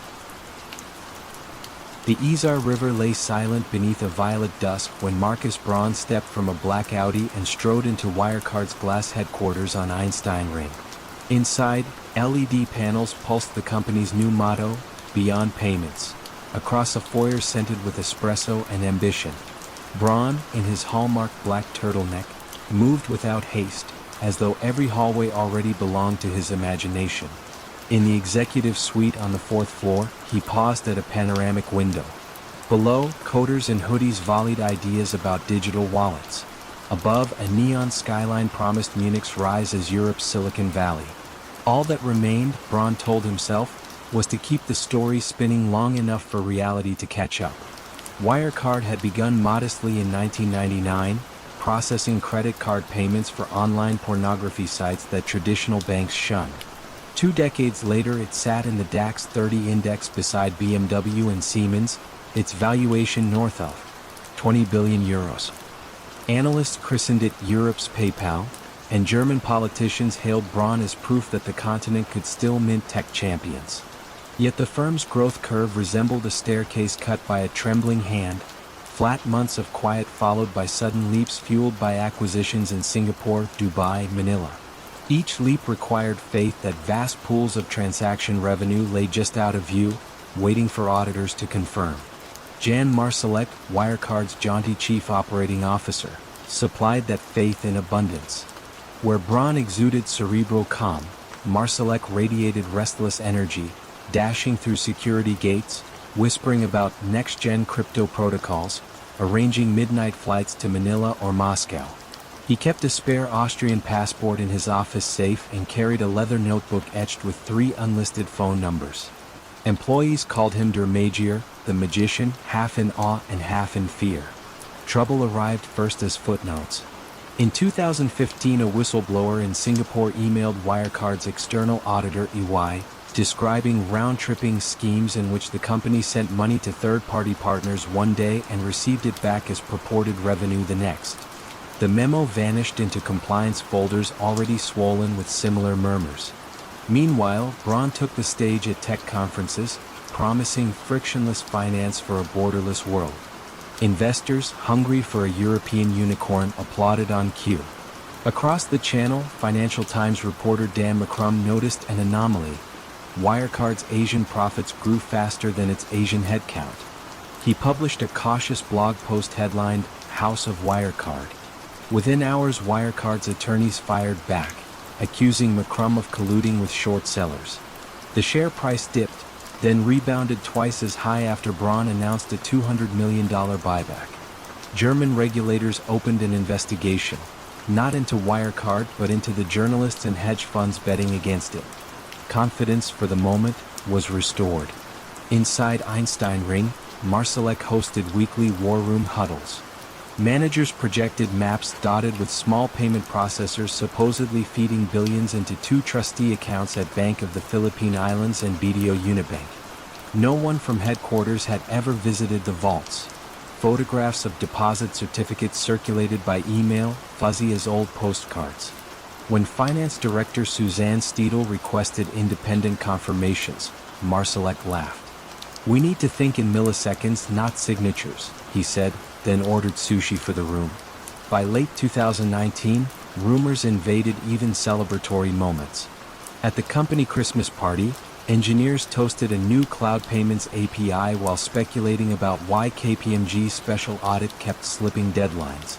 The Isar River lay silent beneath a violet dusk when Marcus Braun stepped from a black Audi and strode into Wirecard's glass headquarters on Einstein Ring. Inside, LED panels pulsed the company's new motto, "Beyond Payments," across a foyer scented with espresso and ambition. Braun, in his hallmark black turtleneck, moved without haste, as though every hallway already belonged to his imagination. In the executive suite on the 4th floor, he paused at a panoramic window. Below, coders in hoodies volleyed ideas about digital wallets. Above, a neon skyline promised Munich's rise as Europe's Silicon Valley. All that remained, Braun told himself, was to keep the story spinning long enough for reality to catch up. Wirecard had begun modestly in 1999, processing credit card payments for online pornography sites that traditional banks shunned. 2 decades later, it sat in the DAX 30 index beside BMW and Siemens, its valuation north of 20 billion euros. Analysts christened it Europe's PayPal, and German politicians hailed Braun as proof that the continent could still mint tech champions. Yet the firm's growth curve resembled a staircase cut by a trembling hand, flat months of quiet followed by sudden leaps fueled by acquisitions in Singapore, Dubai, Manila. Each leap required faith that vast pools of transaction revenue lay just out of view, waiting for auditors to confirm. Jan Marsalek, Wirecard's jaunty chief operating officer, supplied that faith in abundance. Where Braun exuded cerebral calm, Marsalek radiated restless energy, dashing through security gates, whispering about next-gen crypto protocols, arranging midnight flights to Manila or Moscow. He kept a spare Austrian passport in his office safe and carried a leather notebook etched with 3 unlisted phone numbers. Employees called him Der Magier, the magician, half in awe and half in fear. Trouble arrived first as footnotes. In 2015, a whistleblower in Singapore emailed Wirecard's external auditor EY, describing round-tripping schemes in which the company sent money to third-party partners one day and received it back as purported revenue the next. The memo vanished into compliance folders already swollen with similar murmurs. Meanwhile, Braun took the stage at tech conferences, promising frictionless finance for a borderless world. Investors, hungry for a European unicorn, applauded on cue. Across the channel, Financial Times reporter Dan McCrum noticed an anomaly. Wirecard's Asian profits grew faster than its Asian headcount. He published a cautious blog post headlined, "House of Wirecard." Within hours, Wirecard's attorneys fired back, accusing McCrum of colluding with short sellers. The share price dipped, then rebounded twice as high after Braun announced a $200 million buyback. German regulators opened an investigation, not into Wirecard but into the journalists and hedge funds betting against it. Confidence, for the moment, was restored. Inside Einstein Ring, Marsalek hosted weekly war room huddles. Managers projected maps dotted with small payment processors supposedly feeding billions into 2 trustee accounts at Bank of the Philippine Islands and BDO Unibank. No one from headquarters had ever visited the vaults. Photographs of deposit certificates circulated by email, fuzzy as old postcards. When Finance Director Suzanne Steedle requested independent confirmations, Marsalek laughed. "We need to think in milliseconds, not signatures," he said, then ordered sushi for the room. By late 2019, rumors invaded even celebratory moments. At the company Christmas party, engineers toasted a new cloud payments API while speculating about why KPMG's special audit kept slipping deadlines.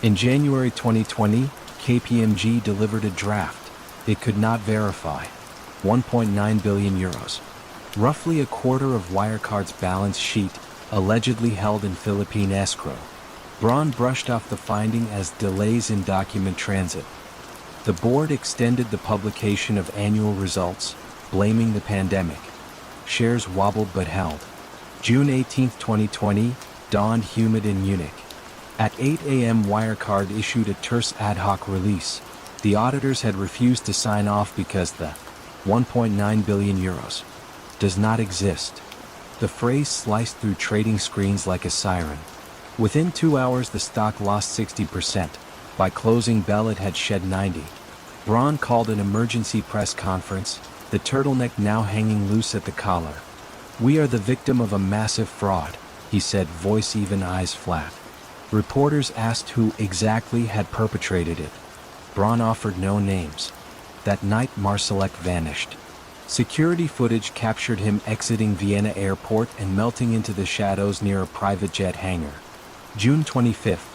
In January 2020, KPMG delivered a draft it could not verify. 1.9 billion euros. Roughly a quarter of Wirecard's balance sheet, allegedly held in Philippine escrow. Braun brushed off the finding as delays in document transit. The board extended the publication of annual results, blaming the pandemic. Shares wobbled but held. June 18, 2020, dawned humid in Munich. At 8 a.m. Wirecard issued a terse ad hoc release. The auditors had refused to sign off because the 1.9 billion euros does not exist. The phrase sliced through trading screens like a siren. Within 2 hours the stock lost 60%. By closing bell it had shed 90%. Braun called an emergency press conference, the turtleneck now hanging loose at the collar. "We are the victim of a massive fraud," he said, voice even, eyes flat. Reporters asked who exactly had perpetrated it. Braun offered no names. That night Marsalek vanished. Security footage captured him exiting Vienna airport and melting into the shadows near a private jet hangar. June 25th,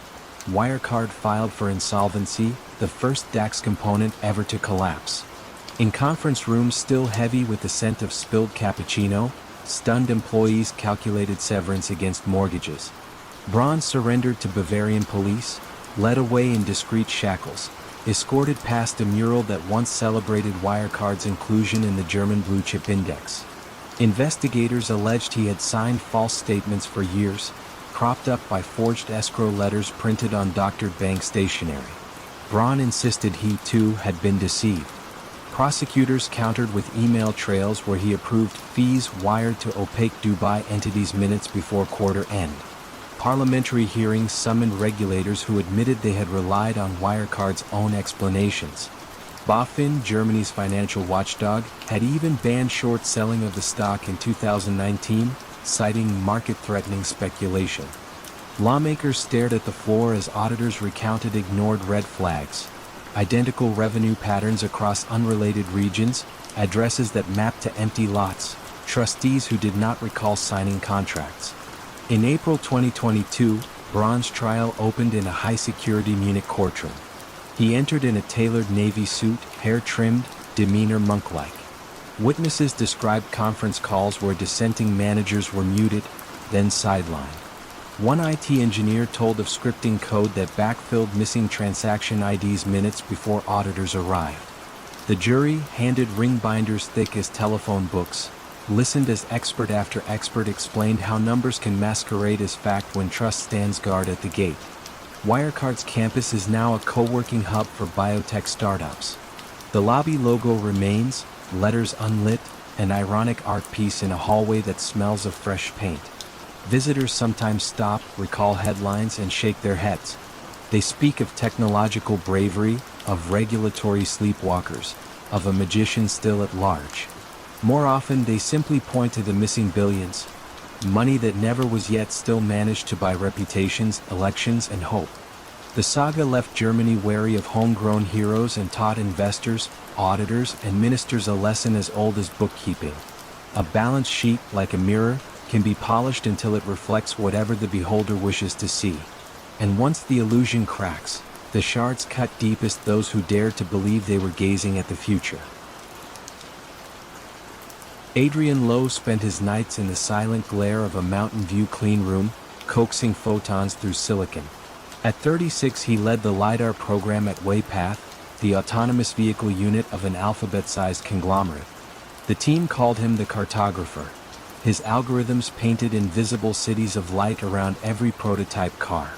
Wirecard filed for insolvency, the first DAX component ever to collapse. In conference rooms still heavy with the scent of spilled cappuccino, stunned employees calculated severance against mortgages. Braun surrendered to Bavarian police, led away in discreet shackles, escorted past a mural that once celebrated Wirecard's inclusion in the German blue-chip index. Investigators alleged he had signed false statements for years, propped up by forged escrow letters printed on doctored bank stationery. Braun insisted he, too, had been deceived. Prosecutors countered with email trails where he approved fees wired to opaque Dubai entities minutes before quarter end. Parliamentary hearings summoned regulators who admitted they had relied on Wirecard's own explanations. BaFin, Germany's financial watchdog, had even banned short selling of the stock in 2019, citing market-threatening speculation. Lawmakers stared at the floor as auditors recounted ignored red flags. Identical revenue patterns across unrelated regions, addresses that mapped to empty lots, trustees who did not recall signing contracts. In April 2022, Braun's trial opened in a high-security Munich courtroom. He entered in a tailored navy suit, hair trimmed, demeanor monk-like. Witnesses described conference calls where dissenting managers were muted, then sidelined. One IT engineer told of scripting code that backfilled missing transaction IDs minutes before auditors arrived. The jury, handed ring binders thick as telephone books, listened as expert after expert explained how numbers can masquerade as fact when trust stands guard at the gate. Wirecard's campus is now a co-working hub for biotech startups. The lobby logo remains, letters unlit, an ironic art piece in a hallway that smells of fresh paint. Visitors sometimes stop, recall headlines, and shake their heads. They speak of technological bravery, of regulatory sleepwalkers, of a magician still at large. More often they simply point to the missing billions, money that never was yet still managed to buy reputations, elections, and hope. The saga left Germany wary of homegrown heroes and taught investors, auditors, and ministers a lesson as old as bookkeeping. A balance sheet, like a mirror, can be polished until it reflects whatever the beholder wishes to see. And once the illusion cracks, the shards cut deepest those who dared to believe they were gazing at the future. Adrian Lowe spent his nights in the silent glare of a Mountain View clean room, coaxing photons through silicon. At 36 he led the LiDAR program at Waypath, the autonomous vehicle unit of an alphabet-sized conglomerate. The team called him the cartographer. His algorithms painted invisible cities of light around every prototype car.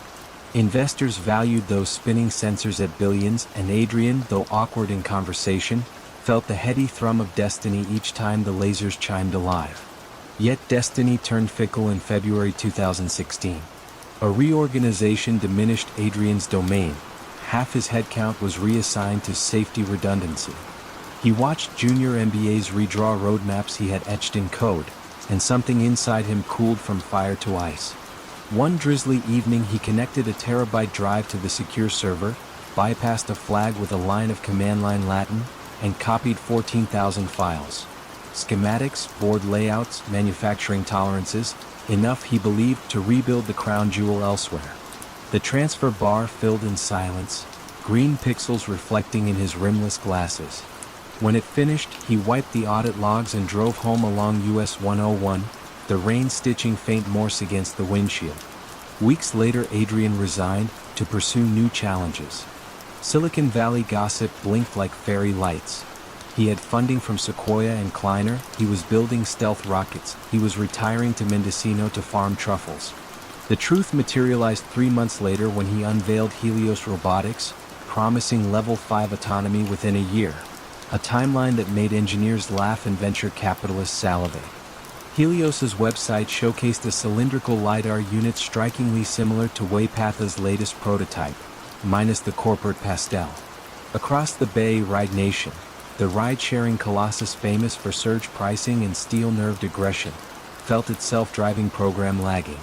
Investors valued those spinning sensors at billions, and Adrian, though awkward in conversation, felt the heady thrum of destiny each time the lasers chimed alive. Yet destiny turned fickle in February 2016. A reorganization diminished Adrian's domain. Half his headcount was reassigned to safety redundancy. He watched junior MBAs redraw roadmaps he had etched in code, and something inside him cooled from fire to ice. One drizzly evening he connected a terabyte drive to the secure server, bypassed a flag with a line of command line Latin, and copied 14,000 files. Schematics, board layouts, manufacturing tolerances, enough he believed to rebuild the crown jewel elsewhere. The transfer bar filled in silence, green pixels reflecting in his rimless glasses. When it finished, he wiped the audit logs and drove home along US 101, the rain stitching faint Morse against the windshield. Weeks later Adrian resigned, to pursue new challenges. Silicon Valley gossip blinked like fairy lights. He had funding from Sequoia and Kleiner, he was building stealth rockets, he was retiring to Mendocino to farm truffles. The truth materialized 3 months later when he unveiled Helios Robotics, promising level 5 autonomy within a year. A timeline that made engineers laugh and venture capitalists salivate. Helios's website showcased a cylindrical LiDAR unit strikingly similar to Waypath's latest prototype, minus the corporate pastel. Across the Bay, Ride Nation, the ride-sharing colossus famous for surge pricing and steel-nerved aggression, felt its self-driving program lagging.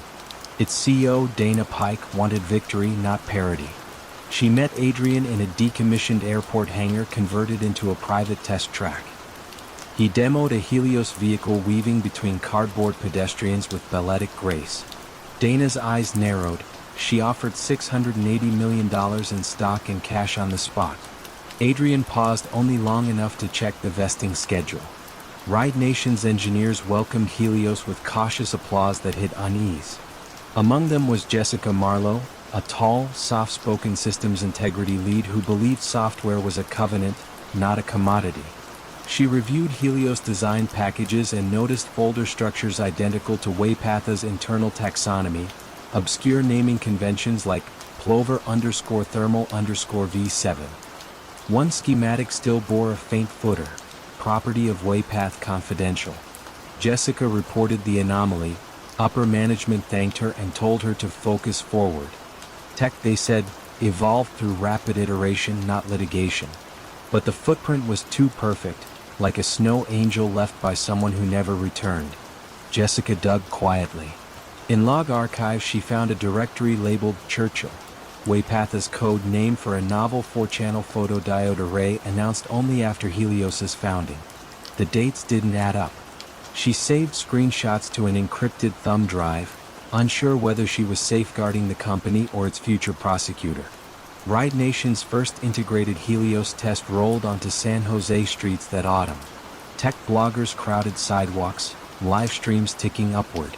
Its CEO, Dana Pike, wanted victory, not parity. She met Adrian in a decommissioned airport hangar converted into a private test track. He demoed a Helios vehicle weaving between cardboard pedestrians with balletic grace. Dana's eyes narrowed. She offered $680 million in stock and cash on the spot. Adrian paused only long enough to check the vesting schedule. Ride Nation's engineers welcomed Helios with cautious applause that hid unease. Among them was Jessica Marlowe, a tall, soft-spoken systems integrity lead who believed software was a covenant, not a commodity. She reviewed Helios design packages and noticed folder structures identical to Waypatha's internal taxonomy, obscure naming conventions like Plover_thermal_V7. One schematic still bore a faint footer, property of Waypath Confidential. Jessica reported the anomaly. Upper management thanked her and told her to focus forward. Tech, they said, evolved through rapid iteration, not litigation. But the footprint was too perfect, like a snow angel left by someone who never returned. Jessica dug quietly. In log archives she found a directory labeled Churchill, Waypatha's code name for a novel 4-channel photodiode array announced only after Helios's founding. The dates didn't add up. She saved screenshots to an encrypted thumb drive, unsure whether she was safeguarding the company or its future prosecutor. Ride Nation's first integrated Helios test rolled onto San Jose streets that autumn. Tech bloggers crowded sidewalks, live streams ticking upward.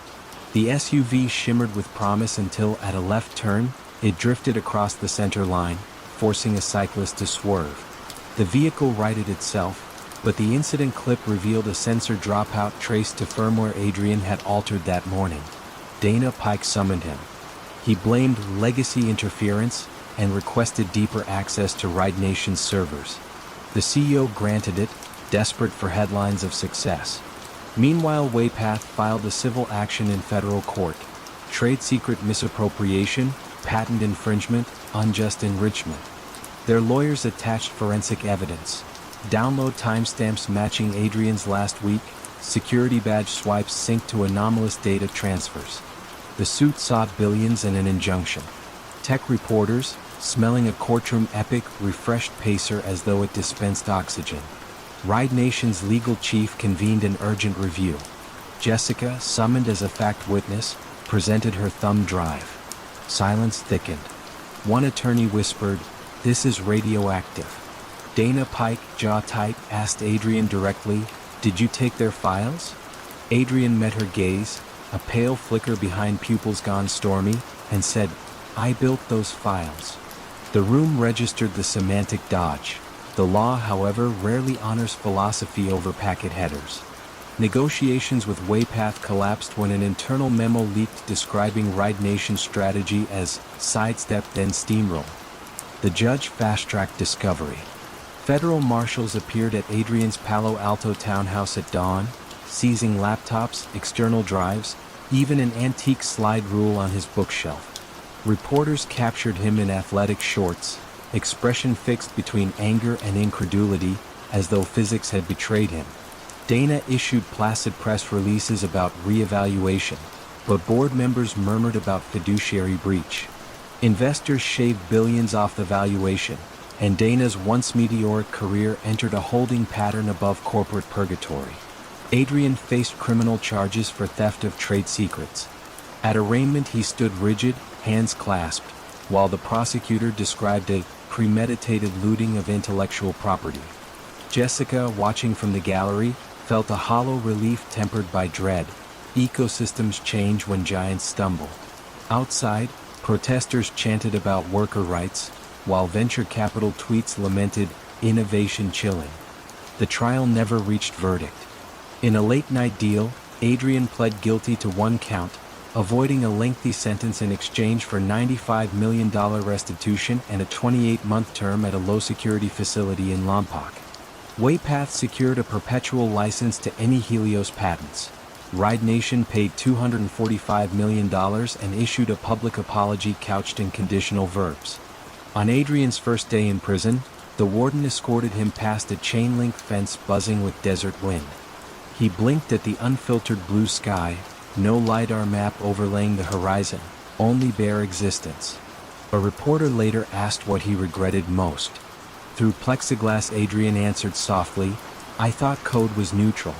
The SUV shimmered with promise until, at a left turn, it drifted across the center line, forcing a cyclist to swerve. The vehicle righted itself, but the incident clip revealed a sensor dropout traced to firmware Adrian had altered that morning. Dana Pike summoned him. He blamed legacy interference and requested deeper access to Ride Nation's servers. The CEO granted it, desperate for headlines of success. Meanwhile, Waypath filed a civil action in federal court. Trade secret misappropriation, patent infringement, unjust enrichment. Their lawyers attached forensic evidence. Download timestamps matching Adrian's last week, security badge swipes synced to anomalous data transfers. The suit sought billions and an injunction. Tech reporters, smelling a courtroom epic, refreshed Pacer as though it dispensed oxygen. Ride Nation's legal chief convened an urgent review. Jessica, summoned as a fact witness, presented her thumb drive. Silence thickened. One attorney whispered, "This is radioactive." Dana Pike, jaw tight, asked Adrian directly, "Did you take their files?" Adrian met her gaze, a pale flicker behind pupils gone stormy, and said, "I built those files." The room registered the semantic dodge. The law, however, rarely honors philosophy over packet headers. Negotiations with Waypath collapsed when an internal memo leaked describing Ride Nation's strategy as sidestep then steamroll. The judge fast-tracked discovery. Federal marshals appeared at Adrian's Palo Alto townhouse at dawn, seizing laptops, external drives, even an antique slide rule on his bookshelf. Reporters captured him in athletic shorts, expression fixed between anger and incredulity, as though physics had betrayed him. Dana issued placid press releases about re-evaluation, but board members murmured about fiduciary breach. Investors shaved billions off the valuation, and Dana's once meteoric career entered a holding pattern above corporate purgatory. Adrian faced criminal charges for theft of trade secrets. At arraignment he stood rigid, hands clasped, while the prosecutor described a premeditated looting of intellectual property. Jessica, watching from the gallery, felt a hollow relief tempered by dread. Ecosystems change when giants stumble. Outside, protesters chanted about worker rights, while venture capital tweets lamented innovation chilling. The trial never reached verdict. In a late-night deal, Adrian pled guilty to one count, avoiding a lengthy sentence in exchange for $95 million restitution and a 28-month term at a low-security facility in Lompoc. Waypath secured a perpetual license to any Helios patents. Ride Nation paid $245 million and issued a public apology couched in conditional verbs. On Adrian's first day in prison, the warden escorted him past a chain-link fence buzzing with desert wind. He blinked at the unfiltered blue sky, no LiDAR map overlaying the horizon, only bare existence. A reporter later asked what he regretted most. Through plexiglass, Adrian answered softly, "I thought code was neutral.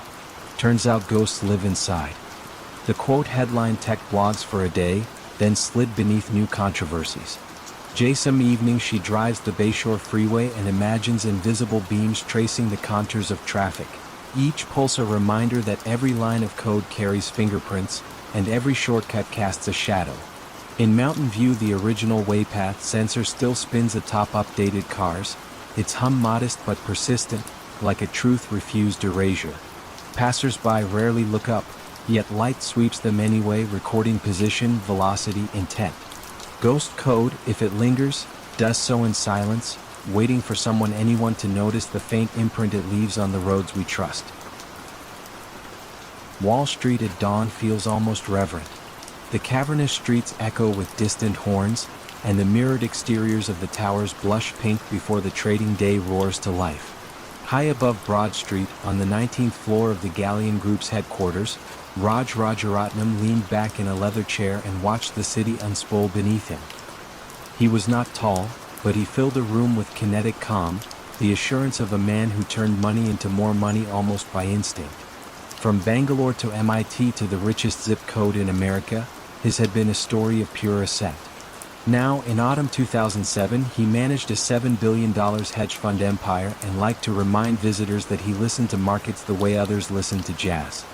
Turns out ghosts live inside." The quote headlined tech blogs for a day, then slid beneath new controversies. Some evenings she drives the Bayshore Freeway and imagines invisible beams tracing the contours of traffic. Each pulse a reminder that every line of code carries fingerprints, and every shortcut casts a shadow. In Mountain View, the original waypath sensor still spins atop updated cars, its hum modest but persistent, like a truth refused erasure. Passers-by rarely look up, yet light sweeps them anyway, recording position, velocity, intent. Ghost code, if it lingers, does so in silence, waiting for anyone to notice the faint imprint it leaves on the roads we trust. Wall Street at dawn feels almost reverent. The cavernous streets echo with distant horns, and the mirrored exteriors of the towers blush pink before the trading day roars to life. High above Broad Street, on the 19th floor of the Galleon Group's headquarters, Raj Rajaratnam leaned back in a leather chair and watched the city unspool beneath him. He was not tall, but he filled a room with kinetic calm, the assurance of a man who turned money into more money almost by instinct. From Bangalore to MIT to the richest zip code in America, his had been a story of pure ascent. Now, in autumn 2007, he managed a $7 billion hedge fund empire and liked to remind visitors that he listened to markets the way others listen to jazz.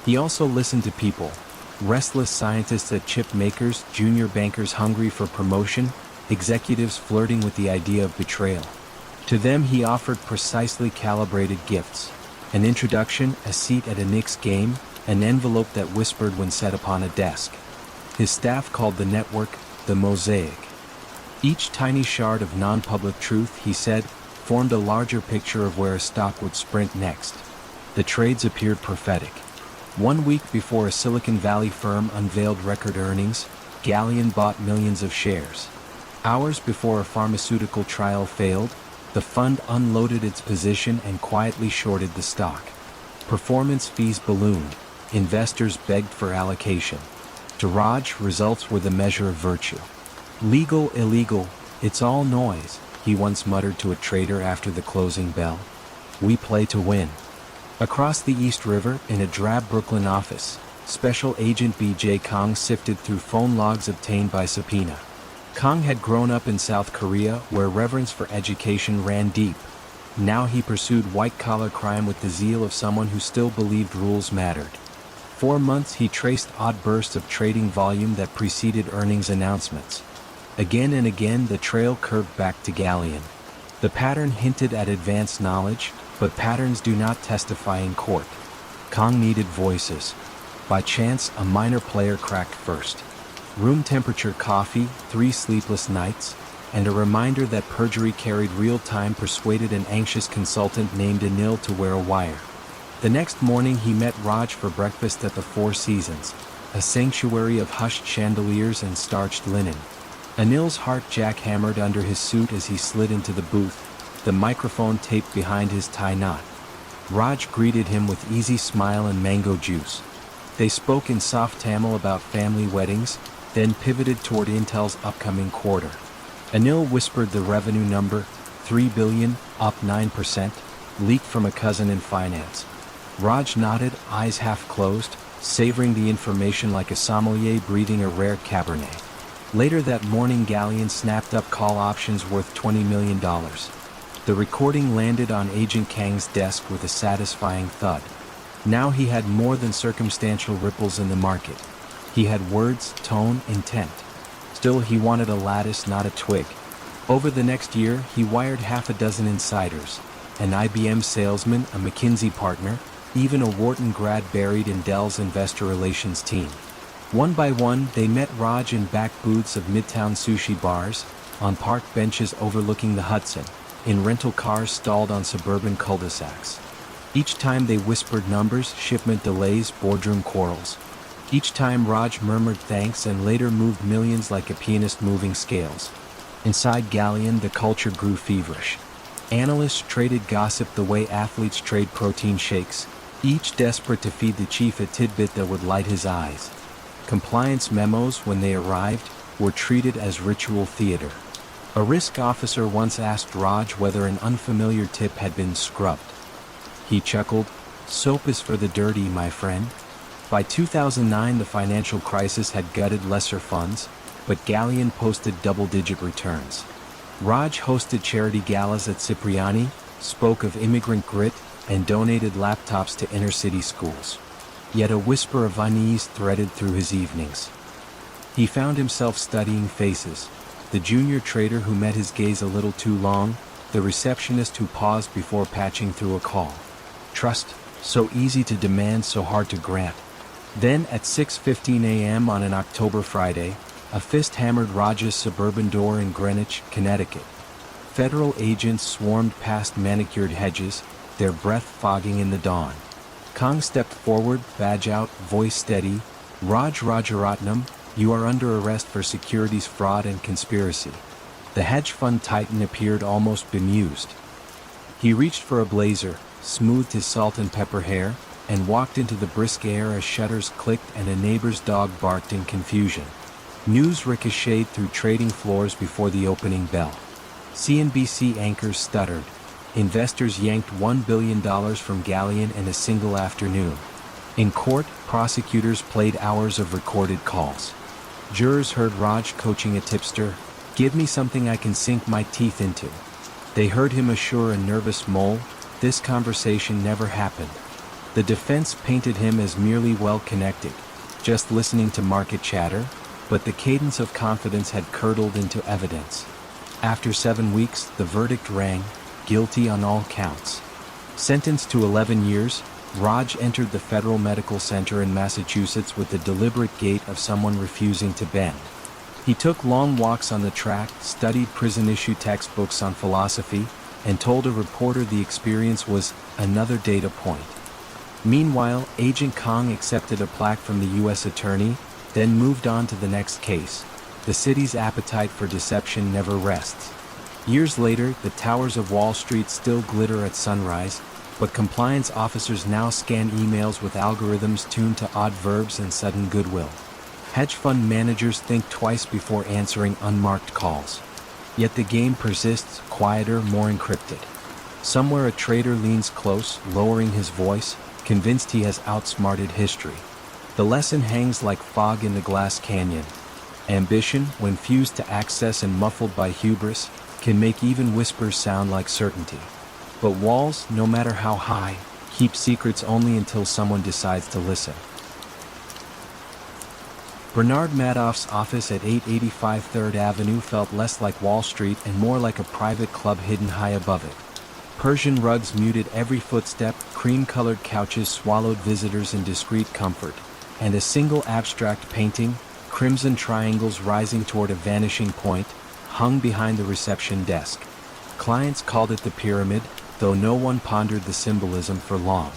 He also listened to people, restless scientists at chip makers, junior bankers hungry for promotion, executives flirting with the idea of betrayal. To them he offered precisely calibrated gifts: an introduction, a seat at a Knicks game, an envelope that whispered when set upon a desk. His staff called the network the mosaic. Each tiny shard of non-public truth, he said, formed a larger picture of where a stock would sprint next. The trades appeared prophetic. 1 week before a Silicon Valley firm unveiled record earnings, Galleon bought millions of shares. Hours before a pharmaceutical trial failed, the fund unloaded its position and quietly shorted the stock. Performance fees ballooned. Investors begged for allocation. To Raj, results were the measure of virtue. Legal, illegal, it's all noise, he once muttered to a trader after the closing bell. We play to win. Across the East River, in a drab Brooklyn office, Special Agent B.J. Kong sifted through phone logs obtained by subpoena. Kong had grown up in South Korea, where reverence for education ran deep. Now he pursued white-collar crime with the zeal of someone who still believed rules mattered. 4 months he traced odd bursts of trading volume that preceded earnings announcements. Again and again the trail curved back to Galleon. The pattern hinted at advanced knowledge, but patterns do not testify in court. Kong needed voices. By chance, a minor player cracked first. Room temperature coffee, 3 sleepless nights, and a reminder that perjury carried real time persuaded an anxious consultant named Anil to wear a wire. The next morning he met Raj for breakfast at the Four Seasons, a sanctuary of hushed chandeliers and starched linen. Anil's heart jackhammered under his suit as he slid into the booth, the microphone taped behind his tie knot. Raj greeted him with easy smile and mango juice. They spoke in soft Tamil about family weddings, then pivoted toward Intel's upcoming quarter. Anil whispered the revenue number, 3 billion, up 9%, leaked from a cousin in finance. Raj nodded, eyes half closed, savoring the information like a sommelier breathing a rare Cabernet. Later that morning Galleon snapped up call options worth $20 million. The recording landed on Agent Kang's desk with a satisfying thud. Now he had more than circumstantial ripples in the market. He had words, tone, intent. Still he wanted a lattice, not a twig. Over the next year he wired half a dozen insiders, an IBM salesman, a McKinsey partner, even a Wharton grad buried in Dell's investor relations team. One by one they met Raj in back booths of midtown sushi bars, on park benches overlooking the Hudson, in rental cars stalled on suburban cul-de-sacs. Each time they whispered numbers, shipment delays, boardroom quarrels. Each time Raj murmured thanks and later moved millions like a pianist moving scales. Inside Galleon the culture grew feverish. Analysts traded gossip the way athletes trade protein shakes, each desperate to feed the chief a tidbit that would light his eyes. Compliance memos, when they arrived, were treated as ritual theater. A risk officer once asked Raj whether an unfamiliar tip had been scrubbed. He chuckled, "Soap is for the dirty, my friend." By 2009 the financial crisis had gutted lesser funds, but Galleon posted double-digit returns. Raj hosted charity galas at Cipriani, spoke of immigrant grit, and donated laptops to inner-city schools. Yet a whisper of unease threaded through his evenings. He found himself studying faces. The junior trader who met his gaze a little too long, the receptionist who paused before patching through a call. Trust, so easy to demand, so hard to grant. Then, at 6:15 a.m. on an October Friday, a fist hammered Raj's suburban door in Greenwich, Connecticut. Federal agents swarmed past manicured hedges, their breath fogging in the dawn. Kong stepped forward, badge out, voice steady. "Raj Rajaratnam, you are under arrest for securities fraud and conspiracy." The hedge fund titan appeared almost bemused. He reached for a blazer, smoothed his salt and pepper hair, and walked into the brisk air as shutters clicked and a neighbor's dog barked in confusion. News ricocheted through trading floors before the opening bell. CNBC anchors stuttered. Investors yanked $1 billion from galleon in a single afternoon. In court, prosecutors played hours of recorded calls. Jurors heard Raj coaching a tipster, "Give me something I can sink my teeth into." They heard him assure a nervous mole, "This conversation never happened." The defense painted him as merely well-connected, just listening to market chatter, but the cadence of confidence had curdled into evidence. After 7 weeks, the verdict rang, guilty on all counts. Sentenced to 11 years, Raj entered the Federal Medical Center in Massachusetts with the deliberate gait of someone refusing to bend. He took long walks on the track, studied prison-issue textbooks on philosophy, and told a reporter the experience was another data point. Meanwhile, Agent Kong accepted a plaque from the U.S. Attorney, then moved on to the next case. The city's appetite for deception never rests. Years later, the towers of Wall Street still glitter at sunrise, but compliance officers now scan emails with algorithms tuned to odd verbs and sudden goodwill. Hedge fund managers think twice before answering unmarked calls. Yet the game persists, quieter, more encrypted. Somewhere a trader leans close, lowering his voice, convinced he has outsmarted history. The lesson hangs like fog in the glass canyon. Ambition, when fused to access and muffled by hubris, can make even whispers sound like certainty. But walls, no matter how high, keep secrets only until someone decides to listen. Bernard Madoff's office at 885 3rd Avenue felt less like Wall Street and more like a private club hidden high above it. Persian rugs muted every footstep, cream-colored couches swallowed visitors in discreet comfort, and a single abstract painting, crimson triangles rising toward a vanishing point, hung behind the reception desk. Clients called it the pyramid, though no one pondered the symbolism for long.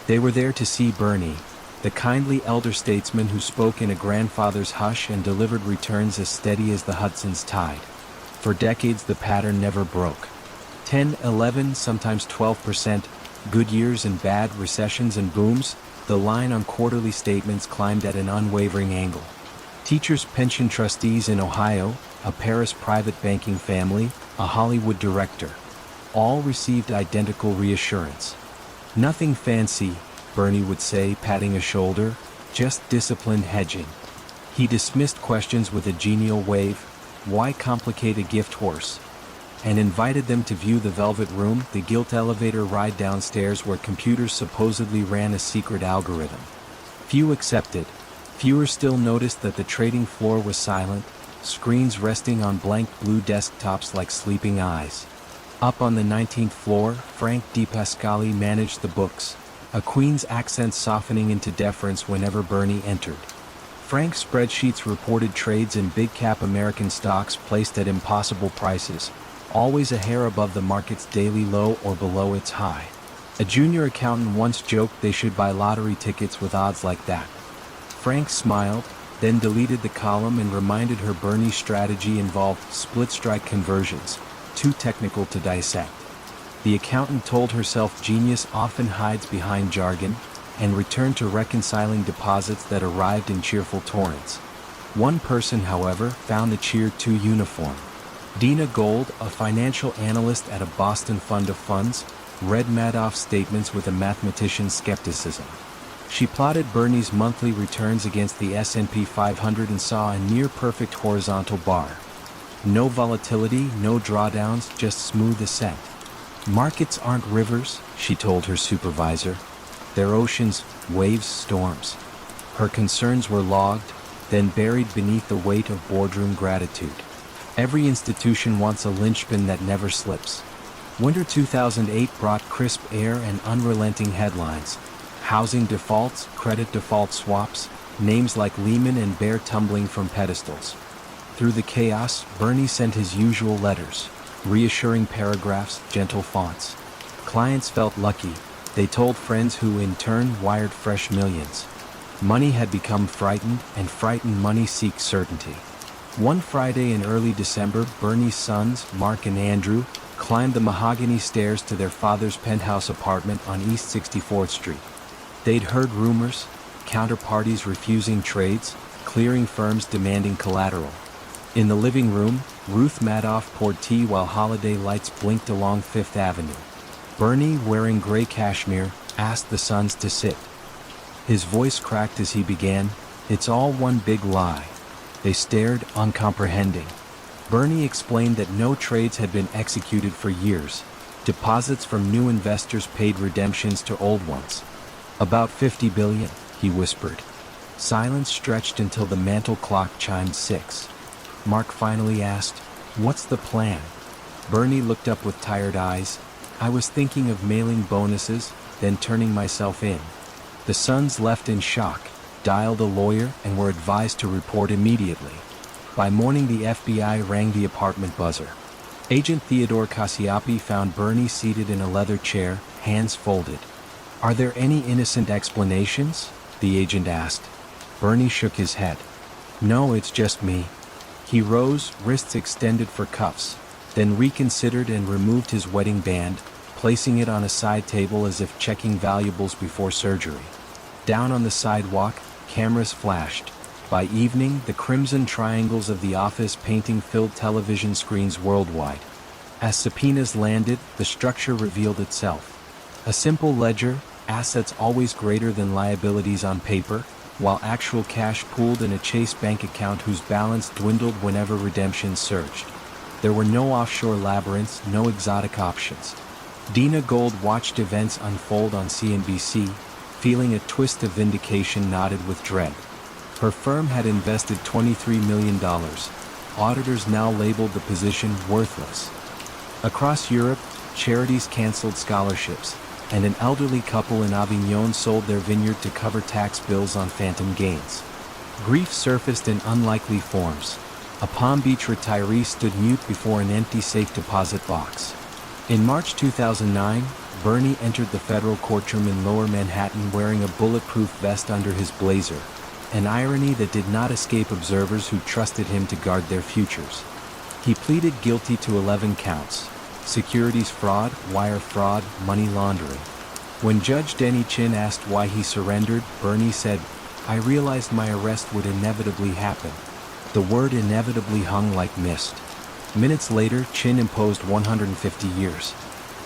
They were there to see Bernie, the kindly elder statesman who spoke in a grandfather's hush and delivered returns as steady as the Hudson's tide. For decades the pattern never broke. 10, 11, sometimes 12%, good years and bad, recessions and booms, the line on quarterly statements climbed at an unwavering angle. Teachers' pension trustees in Ohio, a Paris private banking family, a Hollywood director. All received identical reassurance. "Nothing fancy," Bernie would say, patting a shoulder, "just disciplined hedging." He dismissed questions with a genial wave, "Why complicate a gift horse?" and invited them to view the Velvet Room, the gilt elevator ride downstairs where computers supposedly ran a secret algorithm. Few accepted. Fewer still noticed that the trading floor was silent, screens resting on blank blue desktops like sleeping eyes. Up on the 19th floor, Frank DiPascali managed the books, a Queen's accent softening into deference whenever Bernie entered. Frank's spreadsheets reported trades in big-cap American stocks placed at impossible prices, always a hair above the market's daily low or below its high. A junior accountant once joked they should buy lottery tickets with odds like that. Frank smiled, then deleted the column and reminded her Bernie's strategy involved split-strike conversions, too technical to dissect. The accountant told herself genius often hides behind jargon, and returned to reconciling deposits that arrived in cheerful torrents. One person, however, found the cheer too uniform. Dina Gold, a financial analyst at a Boston fund of funds, read Madoff's statements with a mathematician's skepticism. She plotted Bernie's monthly returns against the S&P 500 and saw a near-perfect horizontal bar. No volatility, no drawdowns, just smooth ascent. "Markets aren't rivers," she told her supervisor. "They're oceans, waves, storms." Her concerns were logged, then buried beneath the weight of boardroom gratitude. Every institution wants a linchpin that never slips. Winter 2008 brought crisp air and unrelenting headlines. Housing defaults, credit default swaps, names like Lehman and Bear tumbling from pedestals. Through the chaos, Bernie sent his usual letters, reassuring paragraphs, gentle fonts. Clients felt lucky. They told friends who in turn wired fresh millions. Money had become frightened, and frightened money seeks certainty. One Friday in early December, Bernie's sons, Mark and Andrew, climbed the mahogany stairs to their father's penthouse apartment on East 64th Street. They'd heard rumors, counterparties refusing trades, clearing firms demanding collateral. In the living room, Ruth Madoff poured tea while holiday lights blinked along Fifth Avenue. Bernie, wearing gray cashmere, asked the sons to sit. His voice cracked as he began, "It's all one big lie." They stared, uncomprehending. Bernie explained that no trades had been executed for years. Deposits from new investors paid redemptions to old ones. "About 50 billion, he whispered. Silence stretched until the mantel clock chimed 6. Mark finally asked, "What's the plan?" Bernie looked up with tired eyes. "I was thinking of mailing bonuses, then turning myself in." The sons left in shock, dialed a lawyer, and were advised to report immediately. By morning, the FBI rang the apartment buzzer. Agent Theodore Cassioppi found Bernie seated in a leather chair, hands folded. "Are there any innocent explanations?" the agent asked. Bernie shook his head. "No, it's just me." He rose, wrists extended for cuffs, then reconsidered and removed his wedding band, placing it on a side table as if checking valuables before surgery. Down on the sidewalk, cameras flashed. By evening, the crimson triangles of the office painting filled television screens worldwide. As subpoenas landed, the structure revealed itself. A simple ledger, assets always greater than liabilities on paper, while actual cash pooled in a Chase bank account whose balance dwindled whenever redemptions surged. There were no offshore labyrinths, no exotic options. Dina Gold watched events unfold on CNBC, feeling a twist of vindication knotted with dread. Her firm had invested $23 million. Auditors now labeled the position worthless. Across Europe, charities canceled scholarships, and an elderly couple in Avignon sold their vineyard to cover tax bills on phantom gains. Grief surfaced in unlikely forms. A Palm Beach retiree stood mute before an empty safe deposit box. In March 2009, Bernie entered the federal courtroom in Lower Manhattan wearing a bulletproof vest under his blazer, an irony that did not escape observers who trusted him to guard their futures. He pleaded guilty to 11 counts: securities fraud, wire fraud, money laundering. When Judge Denny Chin asked why he surrendered, Bernie said, "I realized my arrest would inevitably happen." The word inevitably hung like mist. Minutes later, Chin imposed 150 years.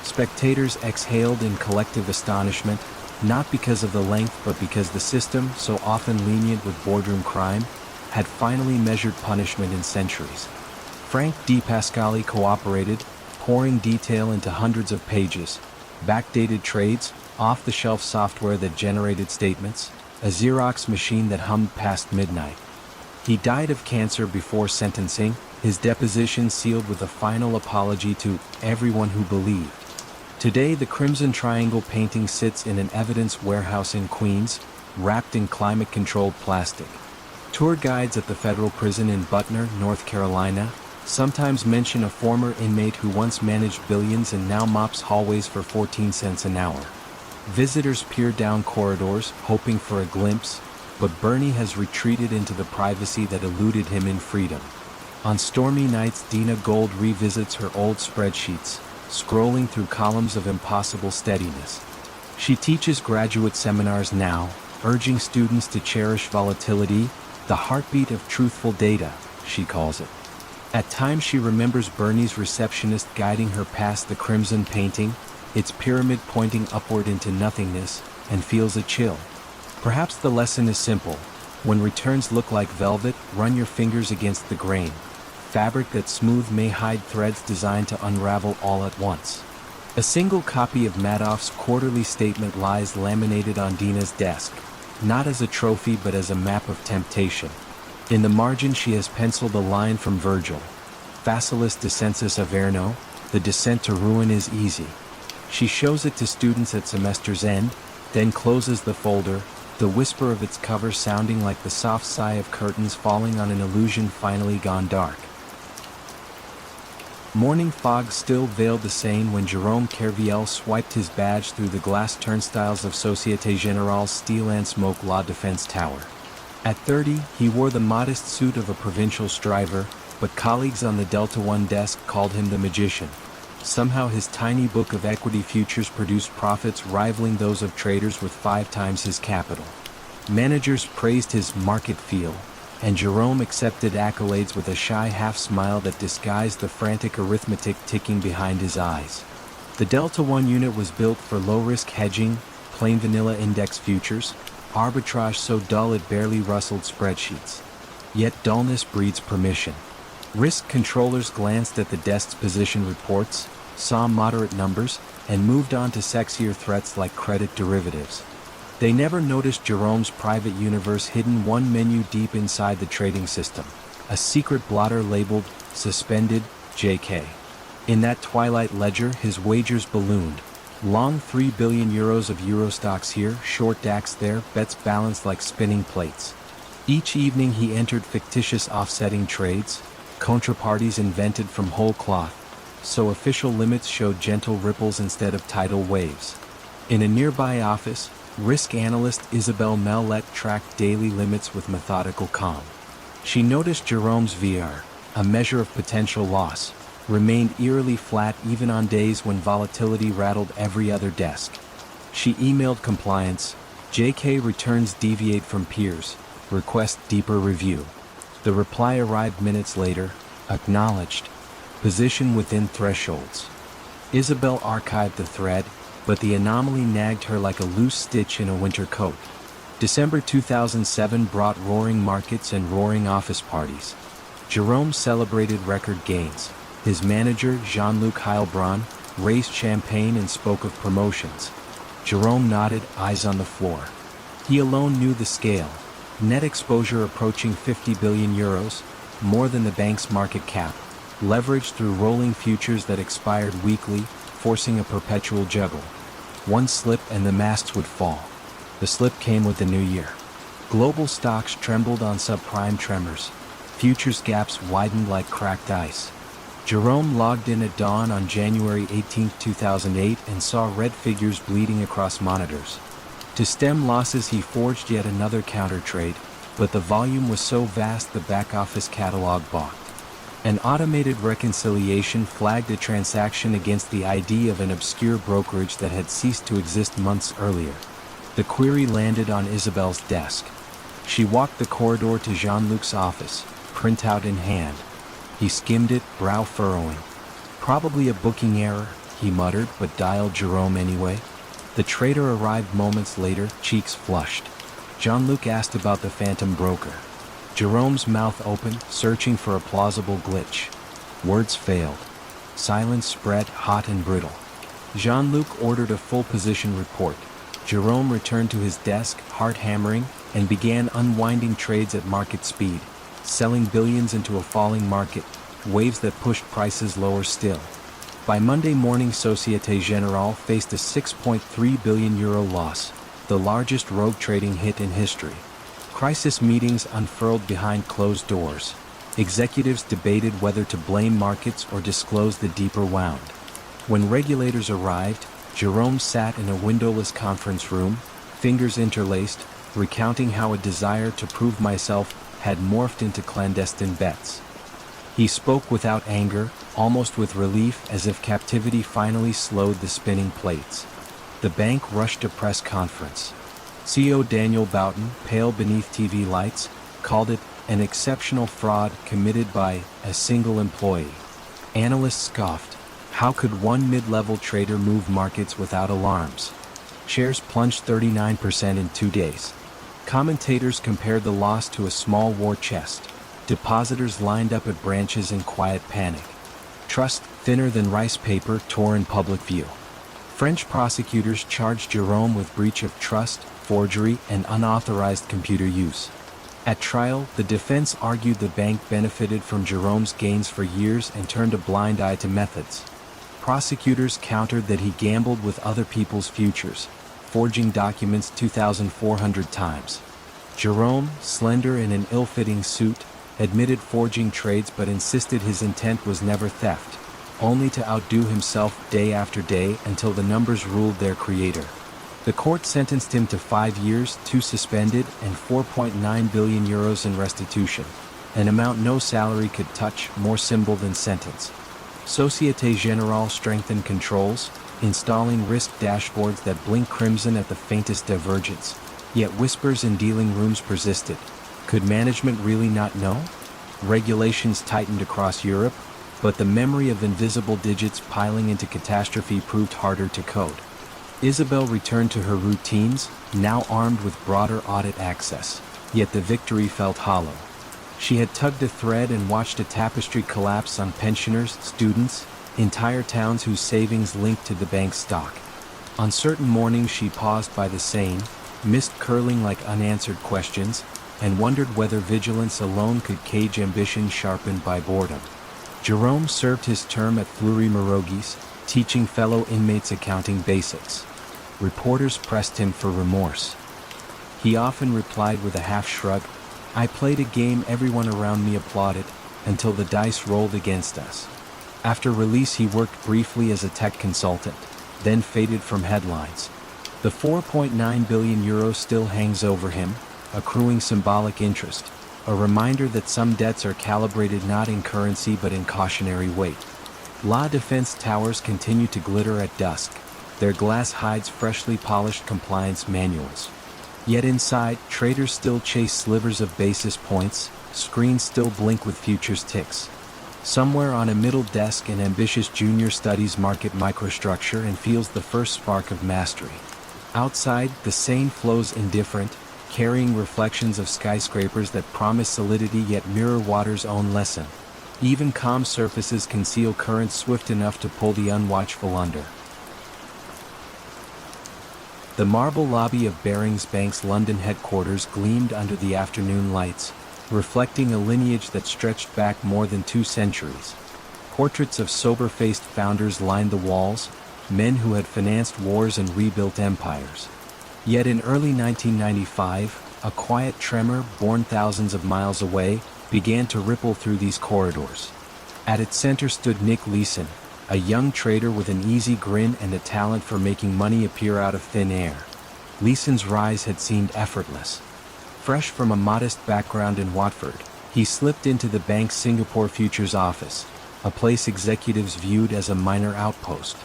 Spectators exhaled in collective astonishment, not because of the length but because the system, so often lenient with boardroom crime, had finally measured punishment in centuries. Frank D. Pascali cooperated, pouring detail into hundreds of pages, backdated trades, off-the-shelf software that generated statements, a Xerox machine that hummed past midnight. He died of cancer before sentencing, his deposition sealed with a final apology to everyone who believed. Today, the Crimson Triangle painting sits in an evidence warehouse in Queens, wrapped in climate-controlled plastic. Tour guides at the federal prison in Butner, North Carolina, sometimes mention a former inmate who once managed billions and now mops hallways for 14 cents an hour. Visitors peer down corridors, hoping for a glimpse, but Bernie has retreated into the privacy that eluded him in freedom. On stormy nights, Dina Gold revisits her old spreadsheets, scrolling through columns of impossible steadiness. She teaches graduate seminars now, urging students to cherish volatility, the heartbeat of truthful data, she calls it. At times she remembers Bernie's receptionist guiding her past the crimson painting, its pyramid pointing upward into nothingness, and feels a chill. Perhaps the lesson is simple. When returns look like velvet, run your fingers against the grain. Fabric that's smooth may hide threads designed to unravel all at once. A single copy of Madoff's quarterly statement lies laminated on Dina's desk, not as a trophy but as a map of temptation. In the margin she has penciled a line from Virgil. Facilis descensus Averno, the descent to ruin is easy. She shows it to students at semester's end, then closes the folder, the whisper of its cover sounding like the soft sigh of curtains falling on an illusion finally gone dark. Morning fog still veiled the Seine when Jerome Kerviel swiped his badge through the glass turnstiles of Société Générale's steel and smoke law defense tower. At 30, he wore the modest suit of a provincial striver, but colleagues on the Delta One desk called him the magician. Somehow his tiny book of equity futures produced profits rivaling those of traders with 5 times his capital. Managers praised his market feel, and Jerome accepted accolades with a shy half-smile that disguised the frantic arithmetic ticking behind his eyes. The Delta One unit was built for low-risk hedging, plain vanilla index futures, arbitrage so dull it barely rustled spreadsheets. Yet dullness breeds permission. Risk controllers glanced at the desk's position reports, saw moderate numbers, and moved on to sexier threats like credit derivatives. They never noticed Jerome's private universe hidden one menu deep inside the trading system, a secret blotter labeled Suspended JK. In that twilight ledger his wagers ballooned. Long 3 billion euros of euro stocks here, short DAX there, bets balanced like spinning plates. Each evening he entered fictitious offsetting trades, contraparties invented from whole cloth, so official limits showed gentle ripples instead of tidal waves. In a nearby office, risk analyst Isabelle Mellet tracked daily limits with methodical calm. She noticed Jerome's VR, a measure of potential loss, remained eerily flat even on days when volatility rattled every other desk. She emailed compliance, JK returns deviate from peers, request deeper review. The reply arrived minutes later, acknowledged, position within thresholds. Isabel archived the thread, but the anomaly nagged her like a loose stitch in a winter coat. December 2007 brought roaring markets and roaring office parties. Jerome celebrated record gains. His manager, Jean-Luc Heilbronn, raised champagne and spoke of promotions. Jerome nodded, eyes on the floor. He alone knew the scale. Net exposure approaching 50 billion euros, more than the bank's market cap, leveraged through rolling futures that expired weekly, forcing a perpetual juggle. One slip and the masts would fall. The slip came with the new year. Global stocks trembled on subprime tremors. Futures gaps widened like cracked ice. Jerome logged in at dawn on January 18, 2008 and saw red figures bleeding across monitors. To stem losses he forged yet another counter trade, but the volume was so vast the back-office catalog balked. An automated reconciliation flagged a transaction against the ID of an obscure brokerage that had ceased to exist months earlier. The query landed on Isabel's desk. She walked the corridor to Jean-Luc's office, printout in hand. He skimmed it, brow furrowing. Probably a booking error, he muttered, but dialed Jerome anyway. The trader arrived moments later, cheeks flushed. Jean-Luc asked about the phantom broker. Jerome's mouth opened, searching for a plausible glitch. Words failed. Silence spread, hot and brittle. Jean-Luc ordered a full position report. Jerome returned to his desk, heart hammering, and began unwinding trades at market speed, selling billions into a falling market, waves that pushed prices lower still. By Monday morning Société Générale faced a 6.3 billion euro loss, the largest rogue trading hit in history. Crisis meetings unfurled behind closed doors. Executives debated whether to blame markets or disclose the deeper wound. When regulators arrived, Jerome sat in a windowless conference room, fingers interlaced, recounting how a desire to prove myself had morphed into clandestine bets. He spoke without anger, almost with relief, as if captivity finally slowed the spinning plates. The bank rushed a press conference. CEO Daniel Boughton, pale beneath TV lights, called it an exceptional fraud committed by a single employee. Analysts scoffed. How could one mid-level trader move markets without alarms? Shares plunged 39% in 2 days. Commentators compared the loss to a small war chest. Depositors lined up at branches in quiet panic. Trust, thinner than rice paper, tore in public view. French prosecutors charged Jerome with breach of trust, forgery, and unauthorized computer use. At trial, the defense argued the bank benefited from Jerome's gains for years and turned a blind eye to methods. Prosecutors countered that he gambled with other people's futures, forging documents 2,400 times. Jerome, slender in an ill-fitting suit, admitted forging trades but insisted his intent was never theft, only to outdo himself day after day until the numbers ruled their creator. The court sentenced him to 5 years, 2 suspended, and 4.9 billion euros in restitution, an amount no salary could touch, more symbol than sentence. Société Générale strengthened controls, installing risk dashboards that blink crimson at the faintest divergence. Yet whispers in dealing rooms persisted. Could management really not know? Regulations tightened across Europe, but the memory of invisible digits piling into catastrophe proved harder to code. Isabel returned to her routines, now armed with broader audit access, yet the victory felt hollow. She had tugged a thread and watched a tapestry collapse on pensioners, students, entire towns whose savings linked to the bank's stock. On certain mornings she paused by the Seine, mist curling like unanswered questions, and wondered whether vigilance alone could cage ambition sharpened by boredom. Jerome served his term at Fleury-Mérogis, teaching fellow inmates accounting basics. Reporters pressed him for remorse. He often replied with a half shrug, "I played a game everyone around me applauded, until the dice rolled against us." After release he worked briefly as a tech consultant, then faded from headlines. The 4.9 billion euros still hangs over him, accruing symbolic interest, a reminder that some debts are calibrated not in currency but in cautionary weight. La Défense towers continue to glitter at dusk, their glass hides freshly polished compliance manuals. Yet inside, traders still chase slivers of basis points, screens still blink with futures ticks. Somewhere on a middle desk an ambitious junior studies market microstructure and feels the first spark of mastery. Outside, the Seine flows indifferent, carrying reflections of skyscrapers that promise solidity yet mirror water's own lesson. Even calm surfaces conceal currents swift enough to pull the unwatchful under. The marble lobby of Barings Bank's London headquarters gleamed under the afternoon lights, reflecting a lineage that stretched back more than 2 centuries. Portraits of sober-faced founders lined the walls, men who had financed wars and rebuilt empires. Yet in early 1995, a quiet tremor, born thousands of miles away, began to ripple through these corridors. At its center stood Nick Leeson, a young trader with an easy grin and a talent for making money appear out of thin air. Leeson's rise had seemed effortless. Fresh from a modest background in Watford, he slipped into the bank's Singapore futures office, a place executives viewed as a minor outpost.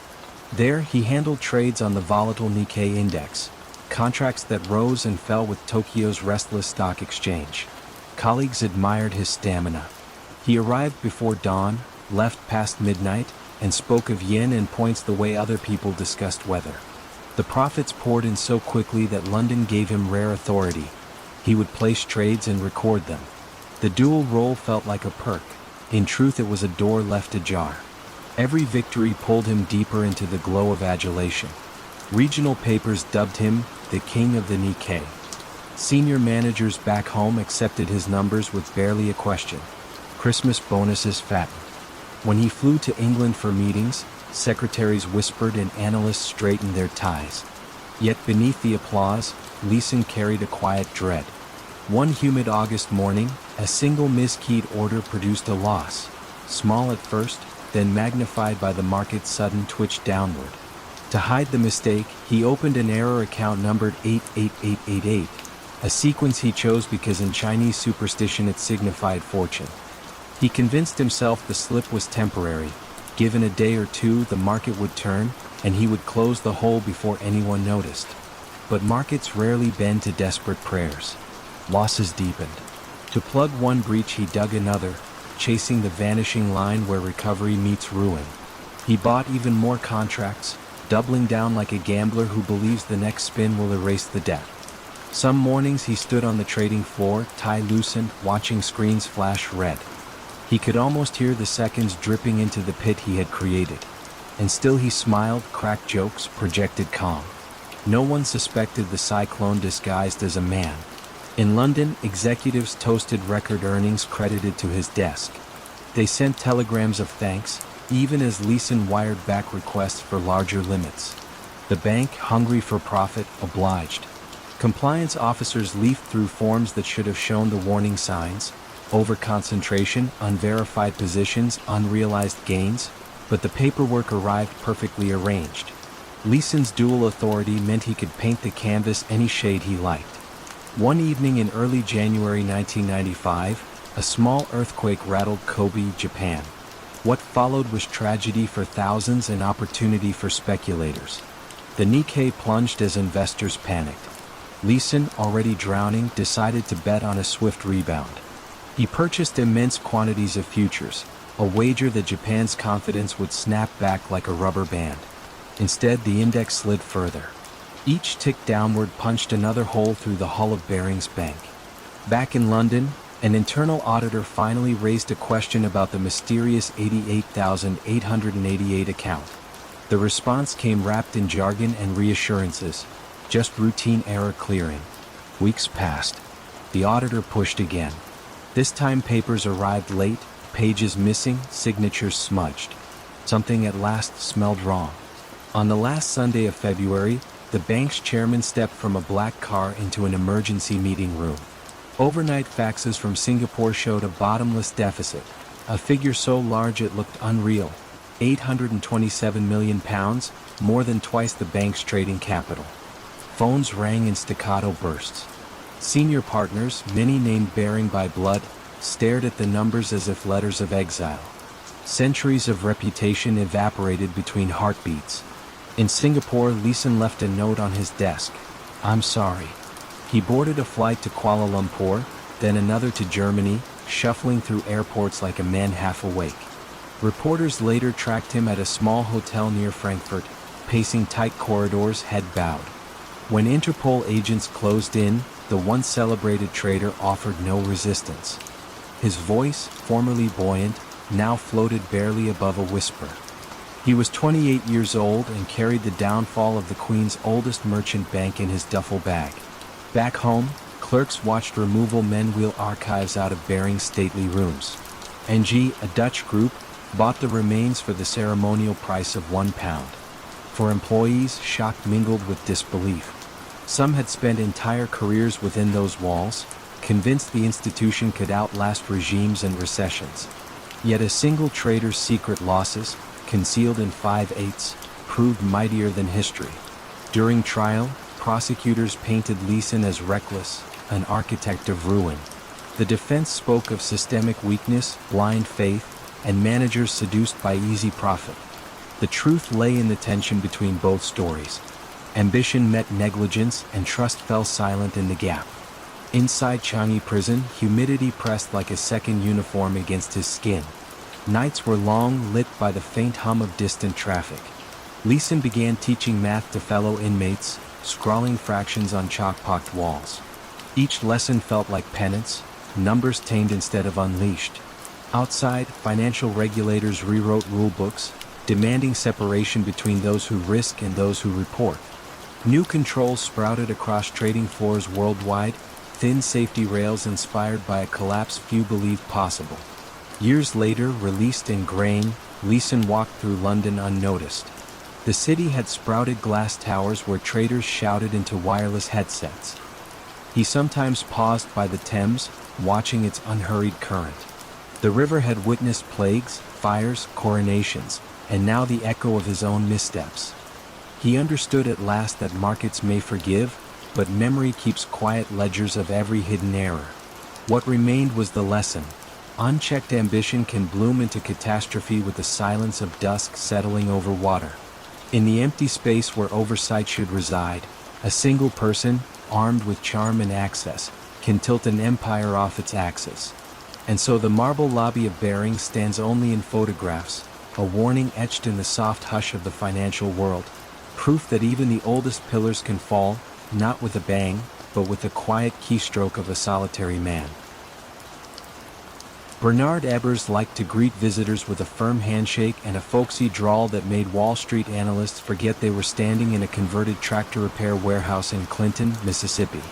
There, he handled trades on the volatile Nikkei index, contracts that rose and fell with Tokyo's restless stock exchange. Colleagues admired his stamina. He arrived before dawn, left past midnight, and spoke of yen and points the way other people discussed weather. The profits poured in so quickly that London gave him rare authority. He would place trades and record them. The dual role felt like a perk. In truth, it was a door left ajar. Every victory pulled him deeper into the glow of adulation. Regional papers dubbed him the King of the Nikkei. Senior managers back home accepted his numbers with barely a question. Christmas bonuses fattened. When he flew to England for meetings, secretaries whispered and analysts straightened their ties. Yet beneath the applause, Leeson carried a quiet dread. One humid August morning, a single miskeyed order produced a loss, small at first, then magnified by the market's sudden twitch downward. To hide the mistake, he opened an error account numbered 88888, a sequence he chose because in Chinese superstition it signified fortune. He convinced himself the slip was temporary. Given a day or two, the market would turn, and he would close the hole before anyone noticed. But markets rarely bend to desperate prayers. Losses deepened. To plug one breach, he dug another, chasing the vanishing line where recovery meets ruin. He bought even more contracts, doubling down like a gambler who believes the next spin will erase the debt. Some mornings he stood on the trading floor, tie loosened, watching screens flash red. He could almost hear the seconds dripping into the pit he had created. And still he smiled, cracked jokes, projected calm. No one suspected the cyclone disguised as a man. In London, executives toasted record earnings credited to his desk. They sent telegrams of thanks, even as Leeson wired back requests for larger limits. The bank, hungry for profit, obliged. Compliance officers leafed through forms that should have shown the warning signs: overconcentration, unverified positions, unrealized gains, but the paperwork arrived perfectly arranged. Leeson's dual authority meant he could paint the canvas any shade he liked. One evening in early January 1995, a small earthquake rattled Kobe, Japan. What followed was tragedy for thousands and opportunity for speculators. The Nikkei plunged as investors panicked. Leeson, already drowning, decided to bet on a swift rebound. He purchased immense quantities of futures, a wager that Japan's confidence would snap back like a rubber band. Instead, the index slid further. Each tick downward punched another hole through the hull of Barings Bank. Back in London, an internal auditor finally raised a question about the mysterious 88,888 account. The response came wrapped in jargon and reassurances: just routine error clearing. Weeks passed. The auditor pushed again. This time papers arrived late, pages missing, signatures smudged. Something at last smelled wrong. On the last Sunday of February, the bank's chairman stepped from a black car into an emergency meeting room. Overnight faxes from Singapore showed a bottomless deficit, a figure so large it looked unreal: £827 million, more than twice the bank's trading capital. Phones rang in staccato bursts. Senior partners, many named bearing by blood, stared at the numbers as if letters of exile. Centuries of reputation evaporated between heartbeats. In Singapore, Leeson left a note on his desk: "I'm sorry." He boarded a flight to Kuala Lumpur, then another to Germany, shuffling through airports like a man half awake. Reporters later tracked him at a small hotel near Frankfurt, pacing tight corridors, head bowed. When Interpol agents closed in, the once celebrated trader offered no resistance. His voice, formerly buoyant, now floated barely above a whisper. He was 28 years old and carried the downfall of the Queen's oldest merchant bank in his duffel bag. Back home, clerks watched removal men wheel archives out of Barings' stately rooms. NG, a Dutch group, bought the remains for the ceremonial price of £1. For employees, shock mingled with disbelief. Some had spent entire careers within those walls, convinced the institution could outlast regimes and recessions. Yet a single trader's secret losses, concealed in 5/8, proved mightier than history. During trial, prosecutors painted Leeson as reckless, an architect of ruin. The defense spoke of systemic weakness, blind faith, and managers seduced by easy profit. The truth lay in the tension between both stories. Ambition met negligence, and trust fell silent in the gap. Inside Changi prison, humidity pressed like a second uniform against his skin. Nights were long, lit by the faint hum of distant traffic. Leeson began teaching math to fellow inmates, scrawling fractions on chalk-pocked walls. Each lesson felt like penance, numbers tamed instead of unleashed. Outside, financial regulators rewrote rulebooks, demanding separation between those who risk and those who report. New controls sprouted across trading floors worldwide, thin safety rails inspired by a collapse few believed possible. Years later, released in grain, Leeson walked through London unnoticed. The city had sprouted glass towers where traders shouted into wireless headsets. He sometimes paused by the Thames, watching its unhurried current. The river had witnessed plagues, fires, coronations, and now the echo of his own missteps. He understood at last that markets may forgive, but memory keeps quiet ledgers of every hidden error. What remained was the lesson. Unchecked ambition can bloom into catastrophe with the silence of dusk settling over water. In the empty space where oversight should reside, a single person, armed with charm and access, can tilt an empire off its axis. And so the marble lobby of Barings stands only in photographs, a warning etched in the soft hush of the financial world, proof that even the oldest pillars can fall, not with a bang, but with the quiet keystroke of a solitary man. Bernard Ebbers liked to greet visitors with a firm handshake and a folksy drawl that made Wall Street analysts forget they were standing in a converted tractor repair warehouse in Clinton, Mississippi.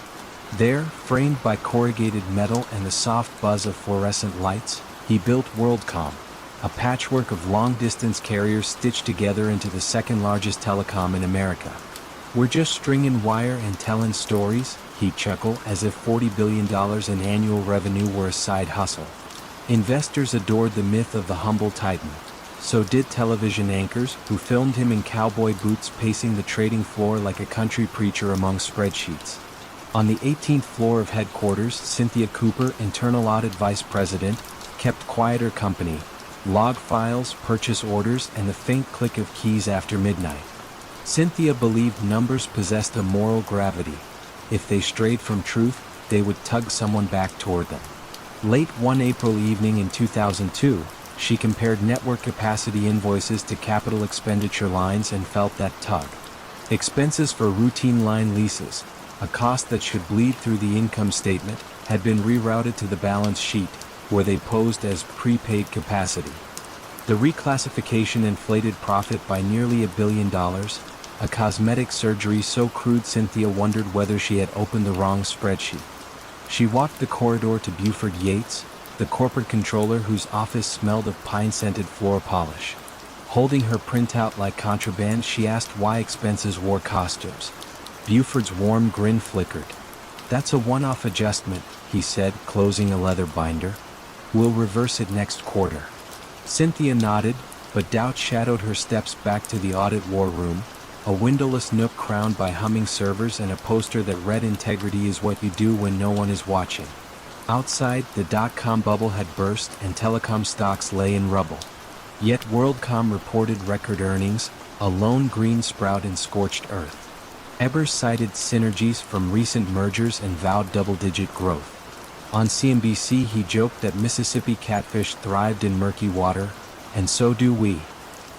There, framed by corrugated metal and the soft buzz of fluorescent lights, he built WorldCom, a patchwork of long-distance carriers stitched together into the second-largest telecom in America. "We're just stringing wire and telling stories," he'd chuckle, as if $40 billion in annual revenue were a side hustle. Investors adored the myth of the humble titan. So did television anchors, who filmed him in cowboy boots pacing the trading floor like a country preacher among spreadsheets. On the 18th floor of headquarters, Cynthia Cooper, internal audit vice president, kept quieter company: log files, purchase orders, and the faint click of keys after midnight. Cynthia believed numbers possessed a moral gravity. If they strayed from truth, they would tug someone back toward them. Late one April evening in 2002, she compared network capacity invoices to capital expenditure lines and felt that tug. Expenses for routine line leases, a cost that should bleed through the income statement, had been rerouted to the balance sheet, where they posed as prepaid capacity. The reclassification inflated profit by nearly $1 billion, a cosmetic surgery so crude Cynthia wondered whether she had opened the wrong spreadsheet. She walked the corridor to Buford Yates, the corporate controller whose office smelled of pine-scented floor polish. Holding her printout like contraband, she asked why expenses wore costumes. Buford's warm grin flickered. "That's a one-off adjustment," he said, closing a leather binder. "We'll reverse it next quarter." Cynthia nodded, but doubt shadowed her steps back to the audit war room, a windowless nook crowned by humming servers and a poster that read, "Integrity is what you do when no one is watching." Outside, the dot-com bubble had burst and telecom stocks lay in rubble. Yet WorldCom reported record earnings, a lone green sprout in scorched earth. Ebers cited synergies from recent mergers and vowed double-digit growth. On CNBC, he joked that Mississippi catfish thrived in murky water, and so do we.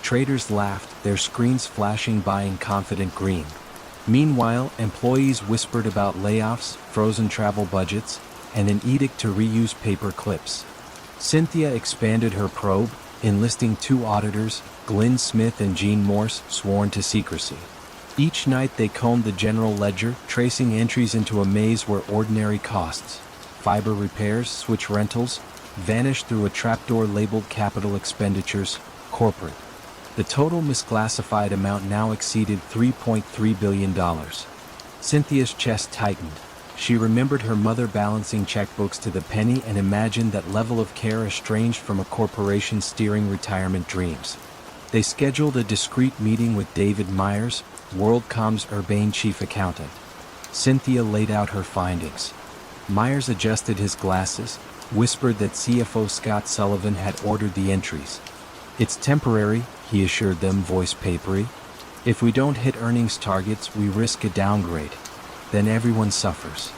Traders laughed, their screens flashing by in confident green. Meanwhile, employees whispered about layoffs, frozen travel budgets, and an edict to reuse paper clips. Cynthia expanded her probe, enlisting 2 auditors, Glenn Smith and Gene Morse, sworn to secrecy. Each night they combed the general ledger, tracing entries into a maze where ordinary costs, fiber repairs, switch rentals, vanished through a trapdoor labeled capital expenditures, corporate. The total misclassified amount now exceeded $3.3 billion. Cynthia's chest tightened. She remembered her mother balancing checkbooks to the penny and imagined that level of care estranged from a corporation steering retirement dreams. They scheduled a discreet meeting with David Myers, WorldCom's urbane chief accountant. Cynthia laid out her findings. Myers adjusted his glasses, whispered that CFO Scott Sullivan had ordered the entries. "It's temporary," he assured them, voice papery. "If we don't hit earnings targets, we risk a downgrade. Then everyone suffers."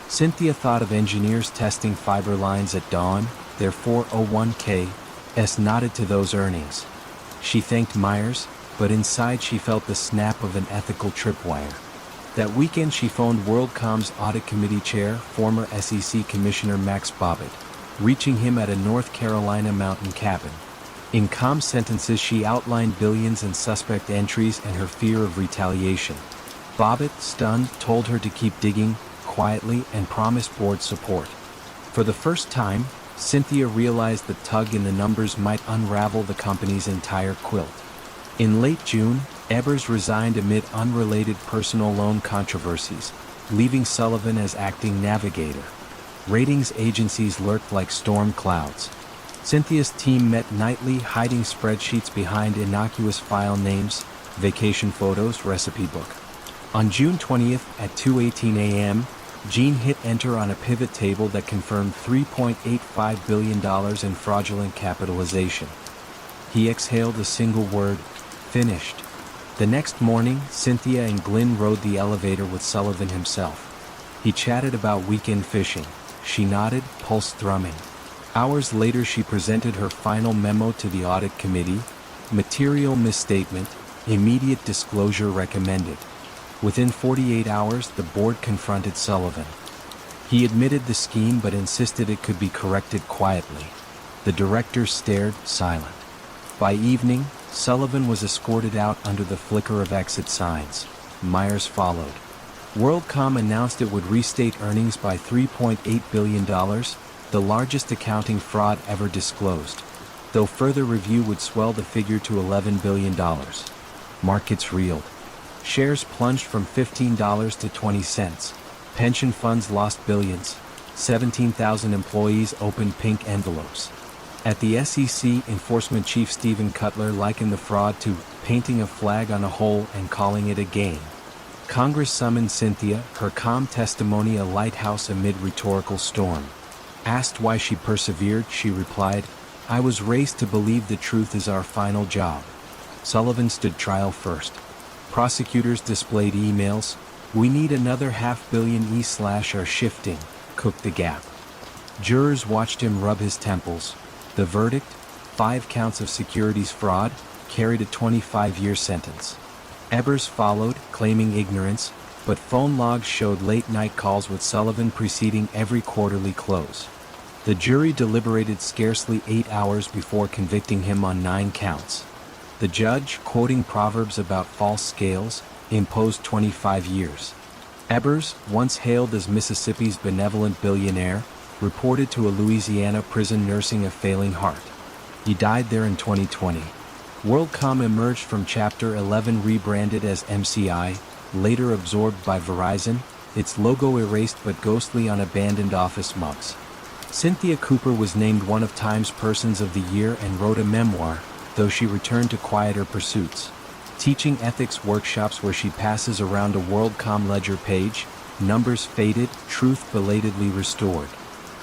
Cynthia thought of engineers testing fiber lines at dawn, their 401(k)s nodded to those earnings. She thanked Myers, but inside she felt the snap of an ethical tripwire. That weekend she phoned WorldCom's audit committee chair, former SEC Commissioner Max Bobbitt, reaching him at a North Carolina mountain cabin. In calm sentences she outlined billions in suspect entries and her fear of retaliation. Bobbitt, stunned, told her to keep digging, quietly, and promised board support. For the first time, Cynthia realized the tug in the numbers might unravel the company's entire quilt. In late June, Ebers resigned amid unrelated personal loan controversies, leaving Sullivan as acting navigator. Ratings agencies lurked like storm clouds. Cynthia's team met nightly, hiding spreadsheets behind innocuous file names, vacation photos, recipe book. On June 20th at 2:18 a.m., Gene hit enter on a pivot table that confirmed $3.85 billion in fraudulent capitalization. He exhaled a single word: finished. The next morning, Cynthia and Glenn rode the elevator with Sullivan himself. He chatted about weekend fishing. She nodded, pulse thrumming. Hours later she presented her final memo to the audit committee: material misstatement, immediate disclosure recommended. Within 48 hours, the board confronted Sullivan. He admitted the scheme but insisted it could be corrected quietly. The directors stared, silent. By evening, Sullivan was escorted out under the flicker of exit signs. Myers followed. WorldCom announced it would restate earnings by $3.8 billion, the largest accounting fraud ever disclosed, though further review would swell the figure to $11 billion. Markets reeled. Shares plunged from $15 to 20 cents. Pension funds lost billions. 17,000 employees opened pink envelopes. At the SEC, Enforcement Chief Stephen Cutler likened the fraud to painting a flag on a hole and calling it a game. Congress summoned Cynthia, her calm testimony a lighthouse amid rhetorical storm. Asked why she persevered, she replied, "I was raised to believe the truth is our final job." Sullivan stood trial first. Prosecutors displayed emails. "We need another $500 million e/are shifting, cook the gap." Jurors watched him rub his temples. The verdict, 5 counts of securities fraud, carried a 25-year sentence. Ebers followed, claiming ignorance, but phone logs showed late-night calls with Sullivan preceding every quarterly close. The jury deliberated scarcely 8 hours before convicting him on 9 counts. The judge, quoting proverbs about false scales, imposed 25 years. Ebers, once hailed as Mississippi's benevolent billionaire, reported to a Louisiana prison nursing a failing heart. He died there in 2020. WorldCom emerged from Chapter 11 rebranded as MCI, later absorbed by Verizon, its logo erased but ghostly on abandoned office mugs. Cynthia Cooper was named one of Time's Persons of the Year and wrote a memoir, though she returned to quieter pursuits. Teaching ethics workshops where she passes around a WorldCom ledger page, numbers faded, truth belatedly restored.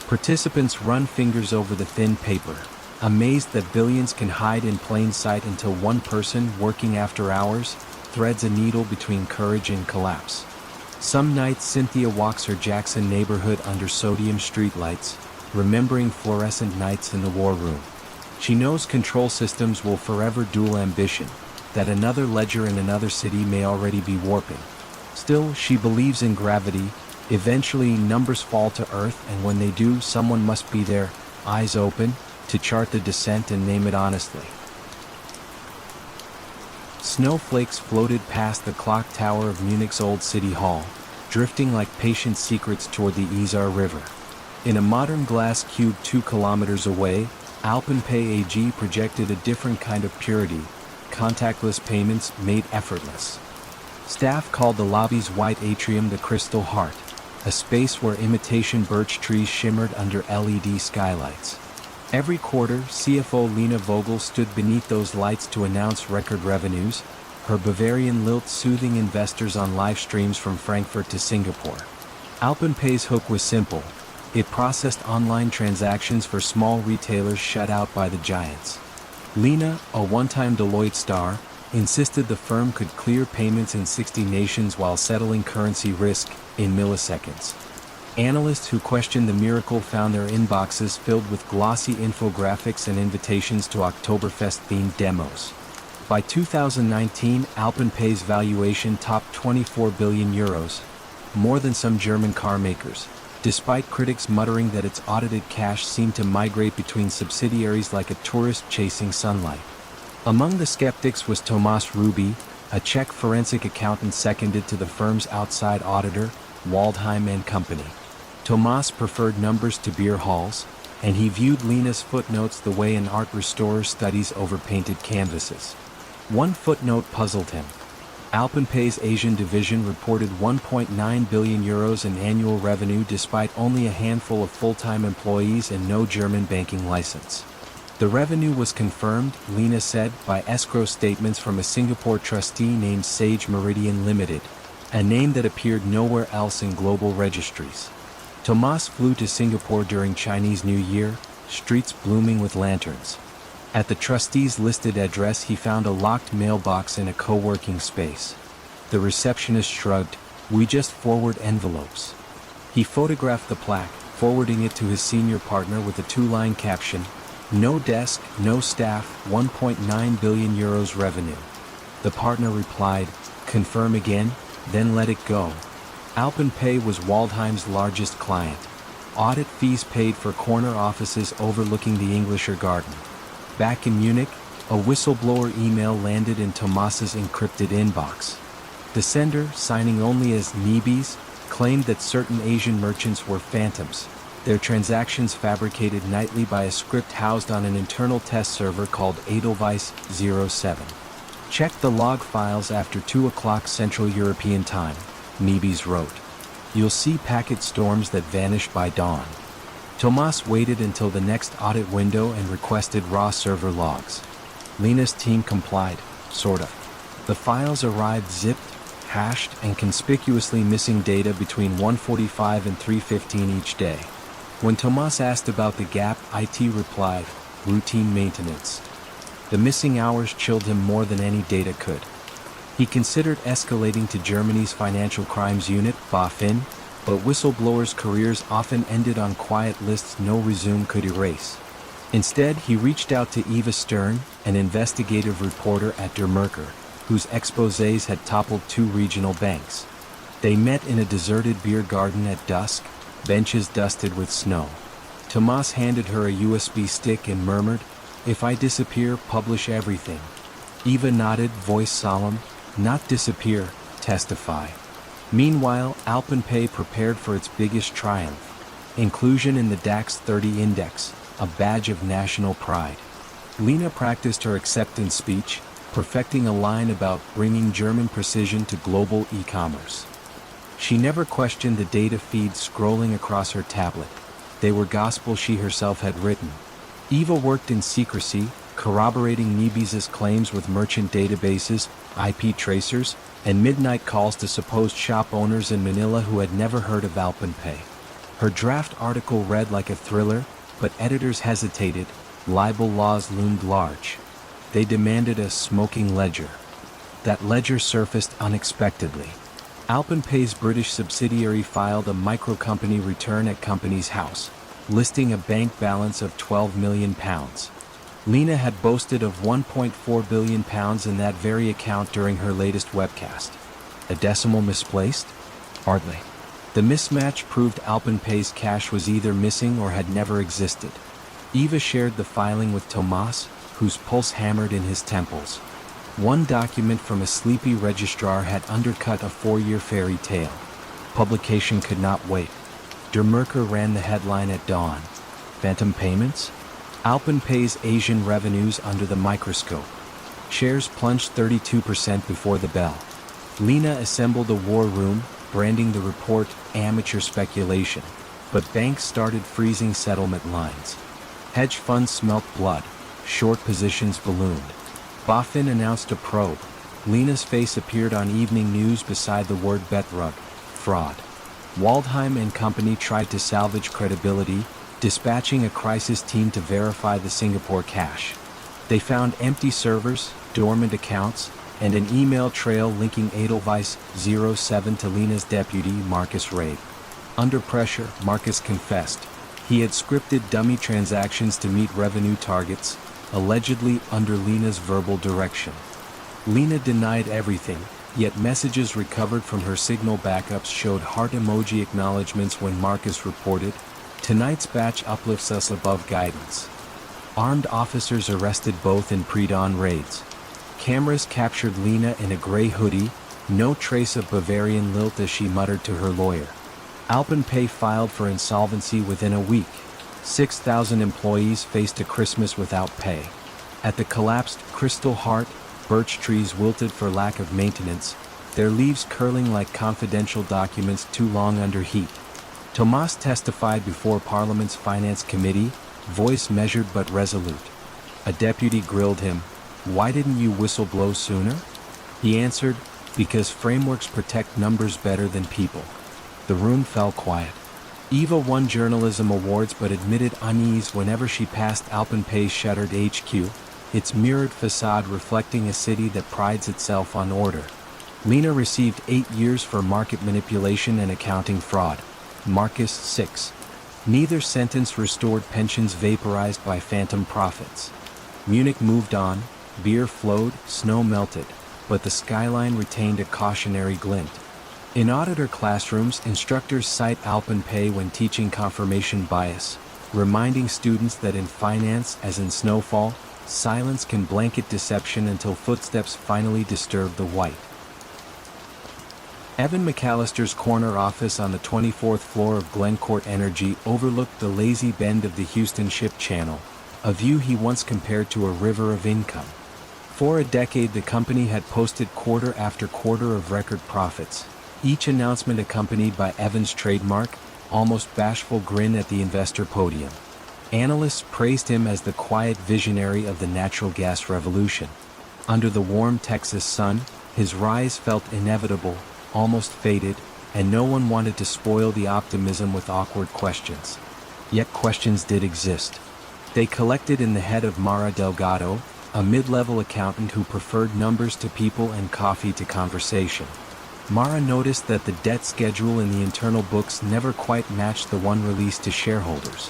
Participants run fingers over the thin paper, amazed that billions can hide in plain sight until one person, working after hours, threads a needle between courage and collapse. Some nights Cynthia walks her Jackson neighborhood under sodium streetlights, remembering fluorescent nights in the war room. She knows control systems will forever duel ambition, that another ledger in another city may already be warping. Still, she believes in gravity. Eventually, numbers fall to earth, and when they do, someone must be there, eyes open, to chart the descent and name it honestly. Snowflakes floated past the clock tower of Munich's old city hall, drifting like patient secrets toward the Isar River. In a modern glass cube 2 kilometers away, Alpenpay AG projected a different kind of purity, contactless payments made effortless. Staff called the lobby's white atrium the Crystal Heart, a space where imitation birch trees shimmered under LED skylights. Every quarter, CFO Lena Vogel stood beneath those lights to announce record revenues, her Bavarian lilt soothing investors on live streams from Frankfurt to Singapore. Alpenpay's hook was simple. It processed online transactions for small retailers shut out by the giants. Lena, a one-time Deloitte star, insisted the firm could clear payments in 60 nations while settling currency risk in milliseconds. Analysts who questioned the miracle found their inboxes filled with glossy infographics and invitations to Oktoberfest-themed demos. By 2019, Alpenpay's valuation topped €24 billion, more than some German car makers, despite critics muttering that its audited cash seemed to migrate between subsidiaries like a tourist chasing sunlight. Among the skeptics was Tomas Ruby, a Czech forensic accountant seconded to the firm's outside auditor, Waldheim and Company. Tomas preferred numbers to beer halls, and he viewed Lena's footnotes the way an art restorer studies overpainted canvases. One footnote puzzled him. Alpenpay's Asian division reported €1.9 billion in annual revenue despite only a handful of full-time employees and no German banking license. The revenue was confirmed, Lena said, by escrow statements from a Singapore trustee named Sage Meridian Limited, a name that appeared nowhere else in global registries. Tomas flew to Singapore during Chinese New Year, streets blooming with lanterns. At the trustee's listed address he found a locked mailbox in a co-working space. The receptionist shrugged, "We just forward envelopes." He photographed the plaque, forwarding it to his senior partner with a 2-line caption, "No desk, no staff, €1.9 billion revenue." The partner replied, "Confirm again, then let it go." Alpenpay was Waldheim's largest client. Audit fees paid for corner offices overlooking the Englischer Garden. Back in Munich, a whistleblower email landed in Tomas's encrypted inbox. The sender, signing only as Nebis, claimed that certain Asian merchants were phantoms, their transactions fabricated nightly by a script housed on an internal test server called Edelweiss 07. Check the log files after 2 o'clock Central European Time, Nebis wrote. You'll see packet storms that vanish by dawn. Tomas waited until the next audit window and requested raw server logs. Lena's team complied, sort of. The files arrived zipped, hashed, and conspicuously missing data between 1:45 and 3:15 each day. When Tomas asked about the gap, IT replied, routine maintenance. The missing hours chilled him more than any data could. He considered escalating to Germany's Financial Crimes Unit, BaFin, but whistleblowers' careers often ended on quiet lists no resume could erase. Instead, he reached out to Eva Stern, an investigative reporter at Der Merkur, whose exposés had toppled 2 regional banks. They met in a deserted beer garden at dusk, benches dusted with snow. Tomas handed her a USB stick and murmured, "If I disappear, publish everything." Eva nodded, voice solemn, "Not disappear, testify." Meanwhile, AlpenPay prepared for its biggest triumph. Inclusion in the DAX 30 index, a badge of national pride. Lena practiced her acceptance speech, perfecting a line about bringing German precision to global e-commerce. She never questioned the data feeds scrolling across her tablet. They were gospel she herself had written. Eva worked in secrecy, corroborating Nebis' claims with merchant databases, IP tracers, and midnight calls to supposed shop owners in Manila who had never heard of AlpenPay. Her draft article read like a thriller, but editors hesitated. Libel laws loomed large. They demanded a smoking ledger. That ledger surfaced unexpectedly. AlpenPay's British subsidiary filed a micro-company return at Companies House, listing a bank balance of £12 million. Lena had boasted of £1.4 billion in that very account during her latest webcast. A decimal misplaced? Hardly. The mismatch proved AlpenPay's cash was either missing or had never existed. Eva shared the filing with Tomas, whose pulse hammered in his temples. One document from a sleepy registrar had undercut a 4-year fairy tale. Publication could not wait. Der Merkur ran the headline at dawn. Phantom payments? AlpenPay's Asian revenues under the microscope. Shares plunged 32% before the bell. Lena assembled a war room, branding the report amateur speculation, but banks started freezing settlement lines. Hedge funds smelt blood. Short positions ballooned. BaFin announced a probe. Lena's face appeared on evening news beside the word betrug, fraud. Waldheim and Company tried to salvage credibility, dispatching a crisis team to verify the Singapore cash. They found empty servers, dormant accounts, and an email trail linking Edelweiss 07 to Lena's deputy, Marcus Rabe. Under pressure, Marcus confessed. He had scripted dummy transactions to meet revenue targets, allegedly under Lena's verbal direction. Lena denied everything, yet messages recovered from her Signal backups showed heart emoji acknowledgements when Marcus reported, "Tonight's batch uplifts us above guidance." Armed officers arrested both in pre-dawn raids. Cameras captured Lena in a gray hoodie, no trace of Bavarian lilt as she muttered to her lawyer. AlpenPay filed for insolvency within a week. 6,000 employees faced a Christmas without pay. At the collapsed Crystal Heart, birch trees wilted for lack of maintenance, their leaves curling like confidential documents too long under heat. Tomas testified before Parliament's Finance Committee, voice measured but resolute. A deputy grilled him, "Why didn't you whistleblow sooner?" He answered, "Because frameworks protect numbers better than people." The room fell quiet. Eva won journalism awards but admitted unease whenever she passed AlpenPay's shuttered HQ, its mirrored facade reflecting a city that prides itself on order. Lena received 8 years for market manipulation and accounting fraud. Marcus 6. Neither sentence restored pensions vaporized by phantom profits. Munich moved on, beer flowed, snow melted, but the skyline retained a cautionary glint. In auditor classrooms, instructors cite AlpenPay when teaching confirmation bias, reminding students that in finance, as in snowfall, silence can blanket deception until footsteps finally disturb the white. Evan McAllister's corner office on the 24th floor of Glencourt Energy overlooked the lazy bend of the Houston Ship Channel, a view he once compared to a river of income. For a decade the company had posted quarter after quarter of record profits, each announcement accompanied by Evan's trademark, almost bashful grin at the investor podium. Analysts praised him as the quiet visionary of the natural gas revolution. Under the warm Texas sun, his rise felt inevitable, almost fated, and no one wanted to spoil the optimism with awkward questions. Yet questions did exist. They collected in the head of Mara Delgado, a mid-level accountant who preferred numbers to people and coffee to conversation. Mara noticed that the debt schedule in the internal books never quite matched the one released to shareholders.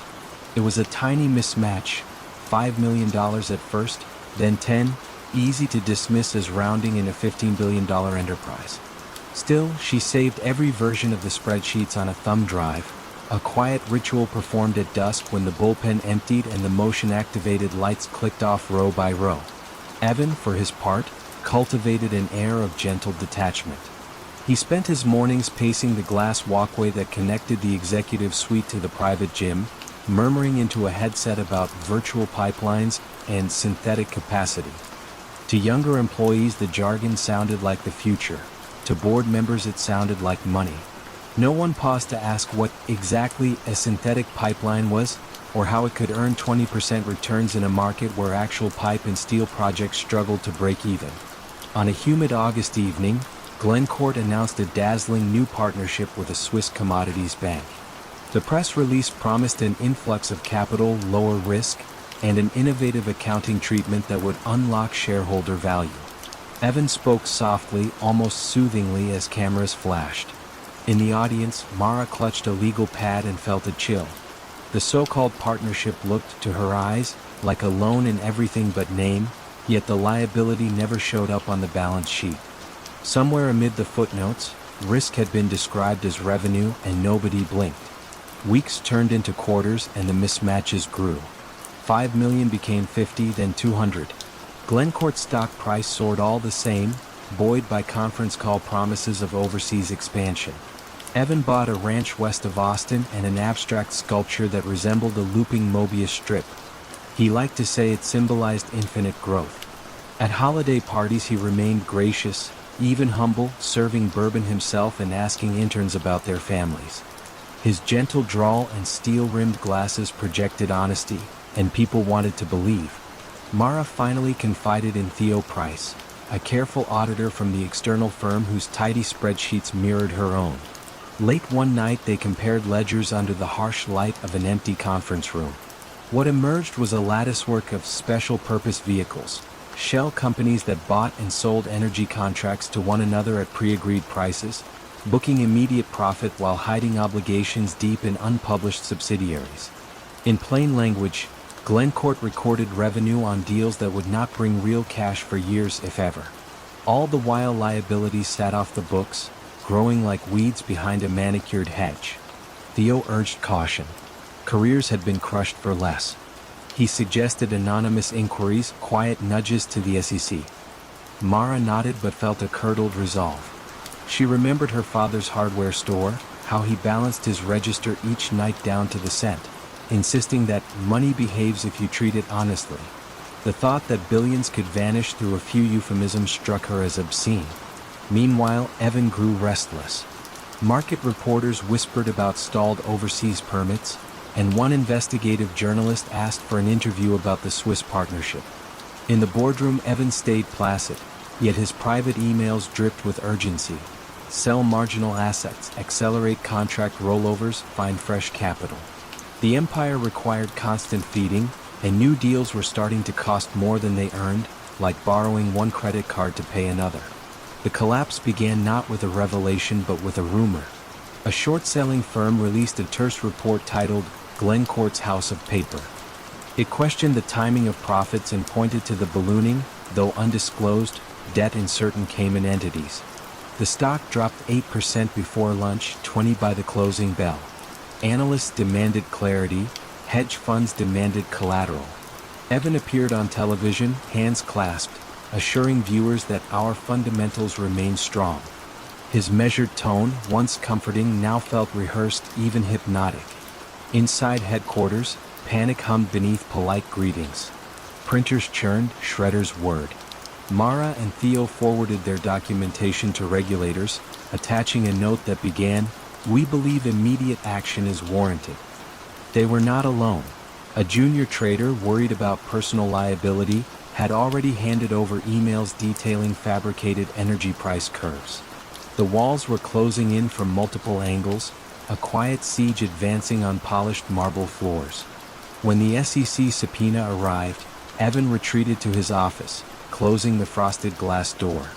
It was a tiny mismatch, $5 million at first, then 10, easy to dismiss as rounding in a $15 billion enterprise. Still, she saved every version of the spreadsheets on a thumb drive, a quiet ritual performed at dusk when the bullpen emptied and the motion-activated lights clicked off row by row. Evan, for his part, cultivated an air of gentle detachment. He spent his mornings pacing the glass walkway that connected the executive suite to the private gym, murmuring into a headset about virtual pipelines and synthetic capacity. To younger employees the jargon sounded like the future. To board members it sounded like money. No one paused to ask what exactly a synthetic pipeline was, or how it could earn 20% returns in a market where actual pipe and steel projects struggled to break even. On a humid August evening, Glencourt announced a dazzling new partnership with a Swiss commodities bank. The press release promised an influx of capital, lower risk, and an innovative accounting treatment that would unlock shareholder value. Evan spoke softly, almost soothingly as cameras flashed. In the audience, Mara clutched a legal pad and felt a chill. The so-called partnership looked, to her eyes, like a loan in everything but name, yet the liability never showed up on the balance sheet. Somewhere amid the footnotes, risk had been described as revenue and nobody blinked. Weeks turned into quarters and the mismatches grew. 5 million became 50, then 200. Glencourt's stock price soared all the same, buoyed by conference call promises of overseas expansion. Evan bought a ranch west of Austin and an abstract sculpture that resembled a looping Mobius strip. He liked to say it symbolized infinite growth. At holiday parties he remained gracious, even humble, serving bourbon himself and asking interns about their families. His gentle drawl and steel-rimmed glasses projected honesty, and people wanted to believe. Mara finally confided in Theo Price, a careful auditor from the external firm whose tidy spreadsheets mirrored her own. Late one night they compared ledgers under the harsh light of an empty conference room. What emerged was a latticework of special-purpose vehicles, shell companies that bought and sold energy contracts to one another at pre-agreed prices, booking immediate profit while hiding obligations deep in unpublished subsidiaries. In plain language, Glencourt recorded revenue on deals that would not bring real cash for years if ever. All the while liabilities sat off the books, growing like weeds behind a manicured hedge. Theo urged caution. Careers had been crushed for less. He suggested anonymous inquiries, quiet nudges to the SEC. Mara nodded but felt a curdled resolve. She remembered her father's hardware store, how he balanced his register each night down to the cent, insisting that money behaves if you treat it honestly. The thought that billions could vanish through a few euphemisms struck her as obscene. Meanwhile, Evan grew restless. Market reporters whispered about stalled overseas permits, and one investigative journalist asked for an interview about the Swiss partnership. In the boardroom, Evan stayed placid, yet his private emails dripped with urgency. Sell marginal assets, accelerate contract rollovers, find fresh capital. The empire required constant feeding, and new deals were starting to cost more than they earned, like borrowing one credit card to pay another. The collapse began not with a revelation but with a rumor. A short-selling firm released a terse report titled Glencourt's House of Paper. It questioned the timing of profits and pointed to the ballooning, though undisclosed, debt in certain Cayman entities. The stock dropped 8% before lunch, 20% by the closing bell. Analysts demanded clarity, hedge funds demanded collateral. Evan appeared on television, hands clasped, assuring viewers that our fundamentals remain strong. His measured tone, once comforting, now felt rehearsed, even hypnotic. Inside headquarters, panic hummed beneath polite greetings. Printers churned, shredders whirred. Mara and Theo forwarded their documentation to regulators, attaching a note that began, "We believe immediate action is warranted." They were not alone. A junior trader, worried about personal liability, had already handed over emails detailing fabricated energy price curves. The walls were closing in from multiple angles, a quiet siege advancing on polished marble floors. When the SEC subpoena arrived, Evan retreated to his office, closing the frosted glass door.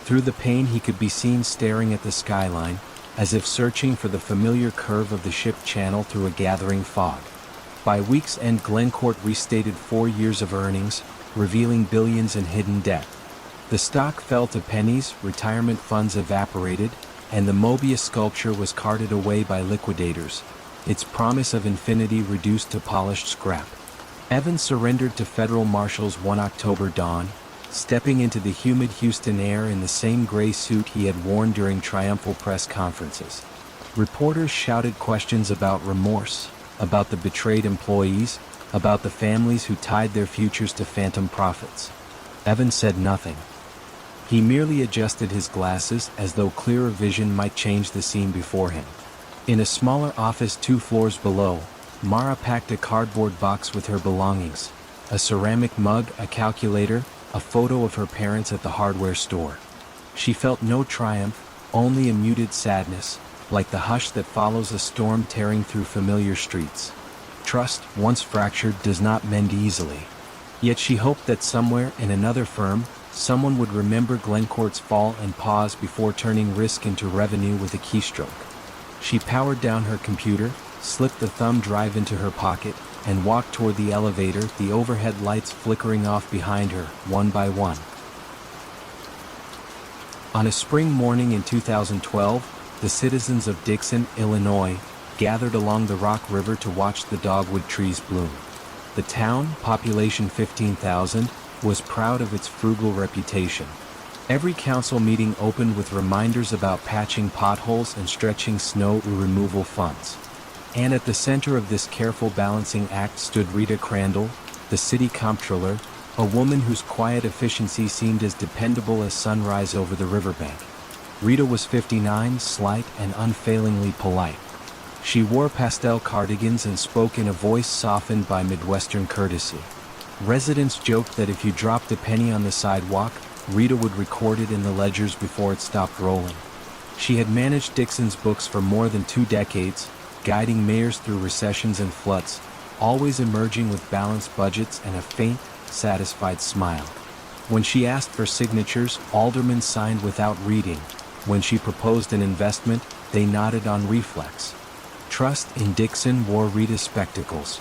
Through the pane he could be seen staring at the skyline, as if searching for the familiar curve of the ship channel through a gathering fog. By week's end, Glencourt restated 4 years of earnings, revealing billions in hidden debt. The stock fell to pennies, retirement funds evaporated, and the Mobius sculpture was carted away by liquidators, its promise of infinity reduced to polished scrap. Evan surrendered to federal marshals one October dawn, stepping into the humid Houston air in the same gray suit he had worn during triumphal press conferences. Reporters shouted questions about remorse, about the betrayed employees, about the families who tied their futures to phantom profits. Evan said nothing. He merely adjusted his glasses as though clearer vision might change the scene before him. In a smaller office 2 floors below, Mara packed a cardboard box with her belongings, a ceramic mug, a calculator, a photo of her parents at the hardware store. She felt no triumph, only a muted sadness, like the hush that follows a storm tearing through familiar streets. Trust, once fractured, does not mend easily. Yet she hoped that somewhere in another firm, someone would remember Glencourt's fall and pause before turning risk into revenue with a keystroke. She powered down her computer, slipped the thumb drive into her pocket, and walked toward the elevator, the overhead lights flickering off behind her, one by one. On a spring morning in 2012, the citizens of Dixon, Illinois, gathered along the Rock River to watch the dogwood trees bloom. The town, population 15,000, was proud of its frugal reputation. Every council meeting opened with reminders about patching potholes and stretching snow removal funds. And at the center of this careful balancing act stood Rita Crandall, the city comptroller, a woman whose quiet efficiency seemed as dependable as sunrise over the riverbank. Rita was 59, slight and unfailingly polite. She wore pastel cardigans and spoke in a voice softened by Midwestern courtesy. Residents joked that if you dropped a penny on the sidewalk, Rita would record it in the ledgers before it stopped rolling. She had managed Dixon's books for more than 2 decades, guiding mayors through recessions and floods, always emerging with balanced budgets and a faint, satisfied smile. When she asked for signatures, aldermen signed without reading. When she proposed an investment, they nodded on reflex. Trust in Dixon wore Rita's spectacles.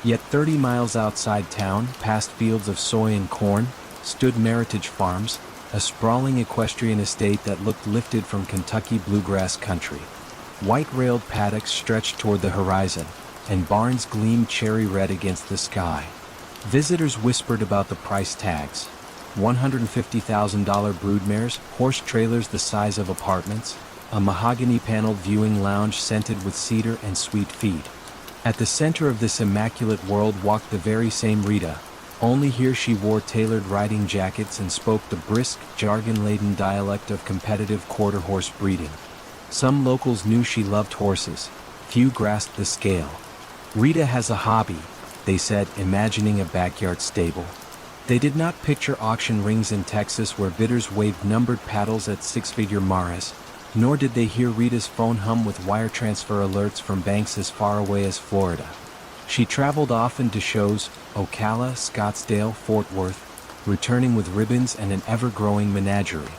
Yet 30 miles outside town, past fields of soy and corn, stood Meritage Farms, a sprawling equestrian estate that looked lifted from Kentucky bluegrass country. White-railed paddocks stretched toward the horizon, and barns gleamed cherry red against the sky. Visitors whispered about the price tags. $150,000 broodmares, horse trailers the size of apartments, a mahogany-paneled viewing lounge scented with cedar and sweet feed. At the center of this immaculate world walked the very same Rita, only here she wore tailored riding jackets and spoke the brisk, jargon-laden dialect of competitive quarter-horse breeding. Some locals knew she loved horses, few grasped the scale. Rita has a hobby, they said, imagining a backyard stable. They did not picture auction rings in Texas where bidders waved numbered paddles at 6-figure mares, nor did they hear Rita's phone hum with wire transfer alerts from banks as far away as Florida. She traveled often to shows, Ocala, Scottsdale, Fort Worth, returning with ribbons and an ever-growing menagerie.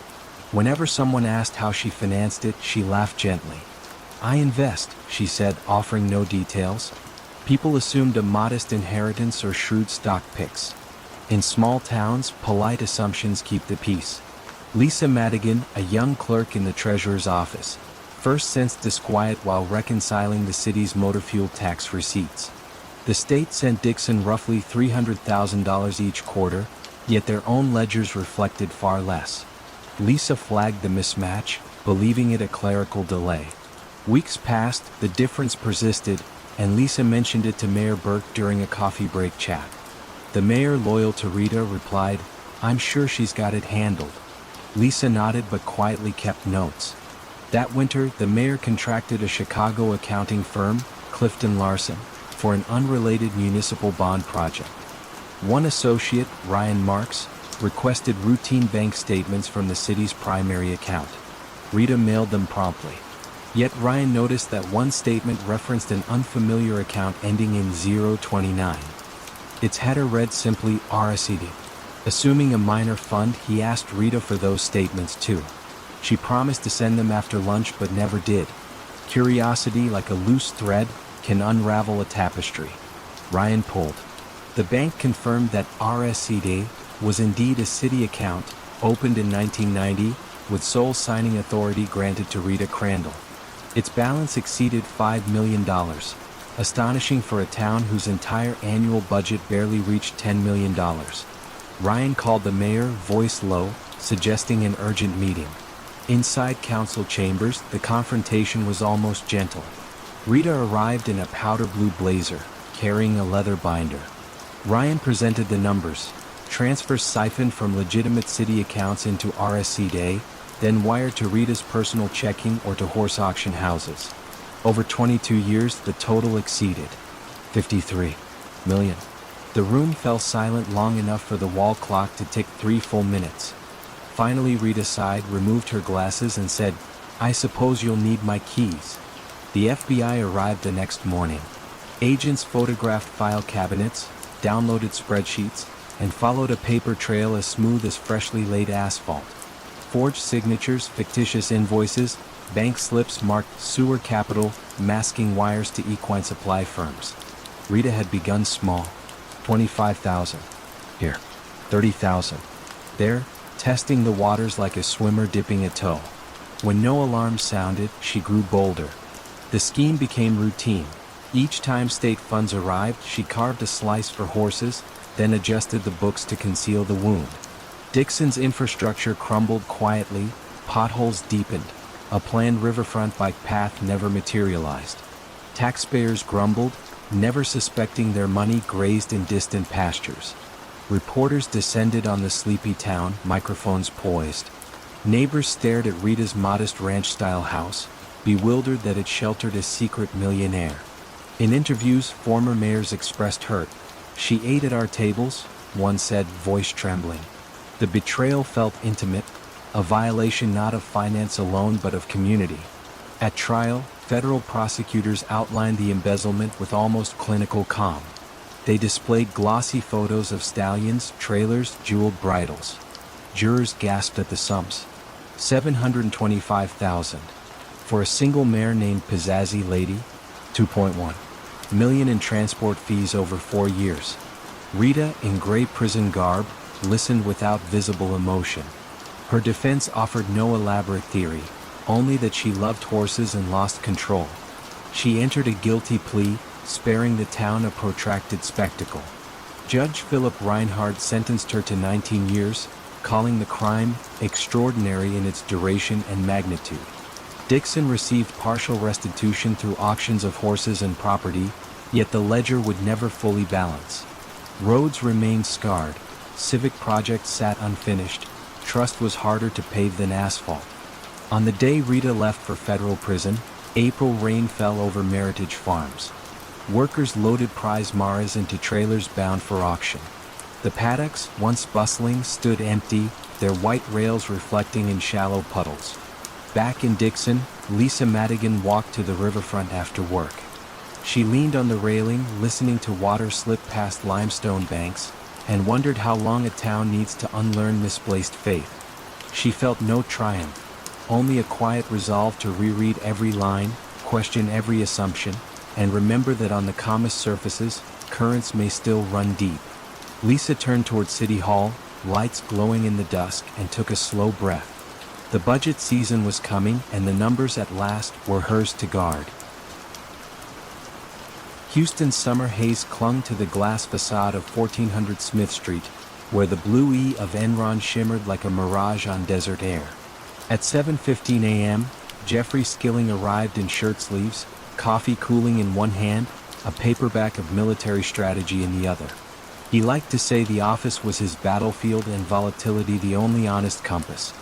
Whenever someone asked how she financed it, she laughed gently. "I invest," she said, offering no details. People assumed a modest inheritance or shrewd stock picks. In small towns, polite assumptions keep the peace. Lisa Madigan, a young clerk in the treasurer's office, first sensed disquiet while reconciling the city's motor fuel tax receipts. The state sent Dixon roughly $300,000 each quarter, yet their own ledgers reflected far less. Lisa flagged the mismatch, believing it a clerical delay. Weeks passed, the difference persisted, and Lisa mentioned it to Mayor Burke during a coffee break chat. The mayor, loyal to Rita, replied, "I'm sure she's got it handled." Lisa nodded but quietly kept notes. That winter, the mayor contracted a Chicago accounting firm, Clifton Larson, for an unrelated municipal bond project. One associate, Ryan Marks, requested routine bank statements from the city's primary account. Rita mailed them promptly. Yet Ryan noticed that one statement referenced an unfamiliar account ending in 029. Its header read simply RSED. Assuming a minor fund, he asked Rita for those statements too. She promised to send them after lunch but never did. Curiosity, like a loose thread, can unravel a tapestry. Ryan pulled. The bank confirmed that RSED was indeed a city account, opened in 1990, with sole signing authority granted to Rita Crandall. Its balance exceeded $5 million, astonishing for a town whose entire annual budget barely reached $10 million. Ryan called the mayor, voice low, suggesting an urgent meeting. Inside council chambers, the confrontation was almost gentle. Rita arrived in a powder blue blazer, carrying a leather binder. Ryan presented the numbers. Transfers siphoned from legitimate city accounts into RSCD, then wired to Rita's personal checking or to horse auction houses. Over 22 years, the total exceeded $53 million. The room fell silent long enough for the wall clock to tick 3 full minutes. Finally, Rita sighed, removed her glasses, and said, "I suppose you'll need my keys." The FBI arrived the next morning. Agents photographed file cabinets, downloaded spreadsheets, and followed a paper trail as smooth as freshly laid asphalt. Forged signatures, fictitious invoices, bank slips marked sewer capital, masking wires to equine supply firms. Rita had begun small. 25,000. Here. 30,000. There, testing the waters like a swimmer dipping a toe. When no alarm sounded, she grew bolder. The scheme became routine. Each time state funds arrived, she carved a slice for horses, then adjusted the books to conceal the wound. Dixon's infrastructure crumbled quietly, potholes deepened. A planned riverfront bike path never materialized. Taxpayers grumbled, never suspecting their money grazed in distant pastures. Reporters descended on the sleepy town, microphones poised. Neighbors stared at Rita's modest ranch-style house, bewildered that it sheltered a secret millionaire. In interviews, former mayors expressed hurt. "She ate at our tables," one said, voice trembling. The betrayal felt intimate, a violation not of finance alone but of community. At trial, federal prosecutors outlined the embezzlement with almost clinical calm. They displayed glossy photos of stallions, trailers, jeweled bridles. Jurors gasped at the sums. $725,000. For a single mare named Pizzazzy Lady, $2.1 million in transport fees over 4 years. Rita, in gray prison garb, listened without visible emotion. Her defense offered no elaborate theory, only that she loved horses and lost control. She entered a guilty plea, sparing the town a protracted spectacle. Judge Philip Reinhardt sentenced her to 19 years, calling the crime extraordinary in its duration and magnitude. Dixon received partial restitution through auctions of horses and property, yet the ledger would never fully balance. Roads remained scarred, civic projects sat unfinished, trust was harder to pave than asphalt. On the day Rita left for federal prison, April rain fell over Meritage Farms. Workers loaded prize maras into trailers bound for auction. The paddocks, once bustling, stood empty, their white rails reflecting in shallow puddles. Back in Dixon, Lisa Madigan walked to the riverfront after work. She leaned on the railing, listening to water slip past limestone banks, and wondered how long a town needs to unlearn misplaced faith. She felt no triumph, only a quiet resolve to reread every line, question every assumption, and remember that on the calmest surfaces, currents may still run deep. Lisa turned toward City Hall, lights glowing in the dusk, and took a slow breath. The budget season was coming, and the numbers at last were hers to guard. Houston's summer haze clung to the glass facade of 1400 Smith Street, where the blue E of Enron shimmered like a mirage on desert air. At 7:15 a.m., Jeffrey Skilling arrived in shirt sleeves, coffee cooling in one hand, a paperback of military strategy in the other. He liked to say the office was his battlefield and volatility the only honest compass.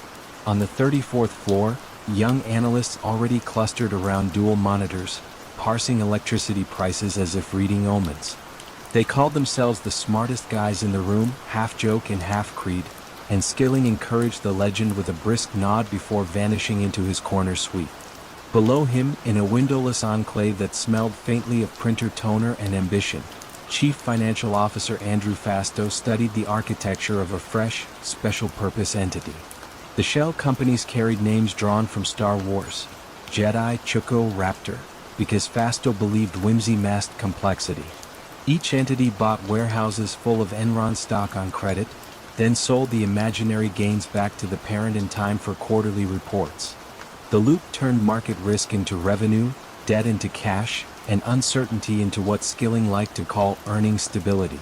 On the 34th floor, young analysts already clustered around dual monitors, parsing electricity prices as if reading omens. They called themselves the smartest guys in the room, half joke and half creed, and Skilling encouraged the legend with a brisk nod before vanishing into his corner suite. Below him, in a windowless enclave that smelled faintly of printer toner and ambition, Chief Financial Officer Andrew Fastow studied the architecture of a fresh, special-purpose entity. The shell companies carried names drawn from Star Wars, Jedi, Chuko, Raptor, because Fastow believed whimsy masked complexity. Each entity bought warehouses full of Enron stock on credit, then sold the imaginary gains back to the parent in time for quarterly reports. The loop turned market risk into revenue, debt into cash, and uncertainty into what Skilling liked to call earnings stability.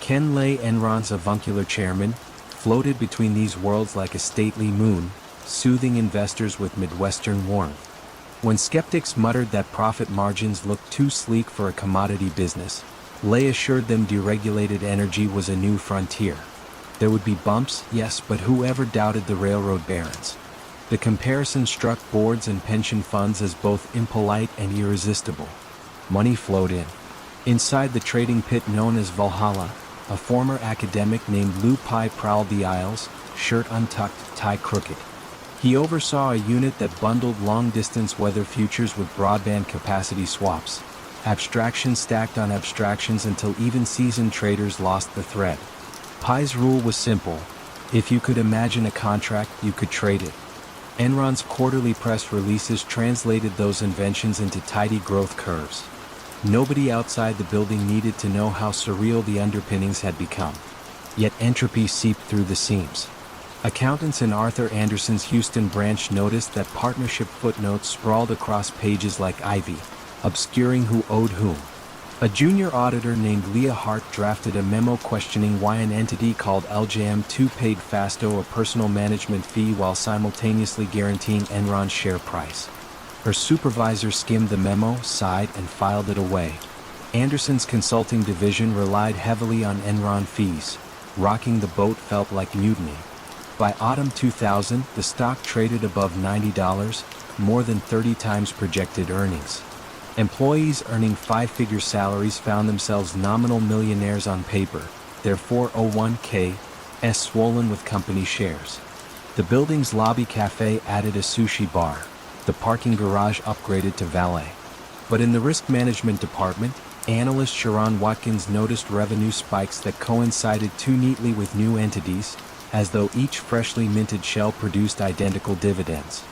Ken Lay, Enron's avuncular chairman, floated between these worlds like a stately moon, soothing investors with Midwestern warmth. When skeptics muttered that profit margins looked too sleek for a commodity business, Lay assured them deregulated energy was a new frontier. There would be bumps, yes, but whoever doubted the railroad barons? The comparison struck boards and pension funds as both impolite and irresistible. Money flowed in. Inside the trading pit known as Valhalla, a former academic named Lou Pai prowled the aisles, shirt untucked, tie crooked. He oversaw a unit that bundled long-distance weather futures with broadband capacity swaps, abstractions stacked on abstractions until even seasoned traders lost the thread. Pai's rule was simple: if you could imagine a contract, you could trade it. Enron's quarterly press releases translated those inventions into tidy growth curves. Nobody outside the building needed to know how surreal the underpinnings had become. Yet entropy seeped through the seams. Accountants in Arthur Anderson's Houston branch noticed that partnership footnotes sprawled across pages like ivy, obscuring who owed whom. A junior auditor named Leah Hart drafted a memo questioning why an entity called LJM2 paid Fastow a personal management fee while simultaneously guaranteeing Enron's share price. Her supervisor skimmed the memo, sighed, and filed it away. Anderson's consulting division relied heavily on Enron fees. Rocking the boat felt like mutiny. By autumn 2000, the stock traded above $90, more than 30 times projected earnings. Employees earning five-figure salaries found themselves nominal millionaires on paper, their 401(k)s swollen with company shares. The building's lobby cafe added a sushi bar, the parking garage upgraded to valet. But in the risk management department, analyst Sharon Watkins noticed revenue spikes that coincided too neatly with new entities, as though each freshly minted shell produced identical dividends.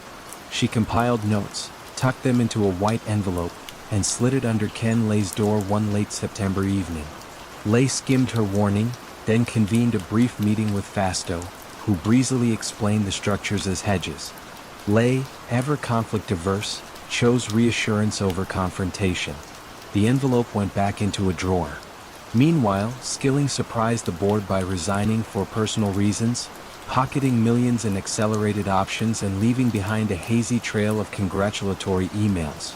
She compiled notes, tucked them into a white envelope, and slid it under Ken Lay's door one late September evening. Lay skimmed her warning, then convened a brief meeting with Fastow, who breezily explained the structures as hedges. Lay, ever conflict-averse, chose reassurance over confrontation. The envelope went back into a drawer. Meanwhile, Skilling surprised the board by resigning for personal reasons, pocketing millions in accelerated options and leaving behind a hazy trail of congratulatory emails.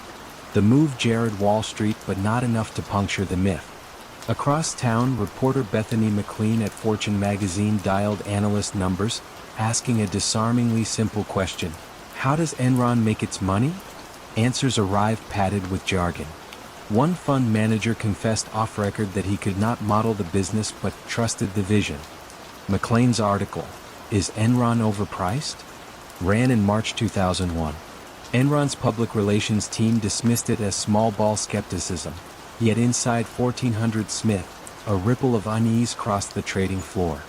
The move jarred Wall Street, but not enough to puncture the myth. Across town, reporter Bethany McLean at Fortune magazine dialed analyst numbers, asking a disarmingly simple question: how does Enron make its money? Answers arrived padded with jargon. One fund manager confessed off-record that he could not model the business but trusted the vision. McLean's article, "Is Enron Overpriced?" ran in March 2001. Enron's public relations team dismissed it as small-ball skepticism, yet inside 1400 Smith, a ripple of unease crossed the trading floor.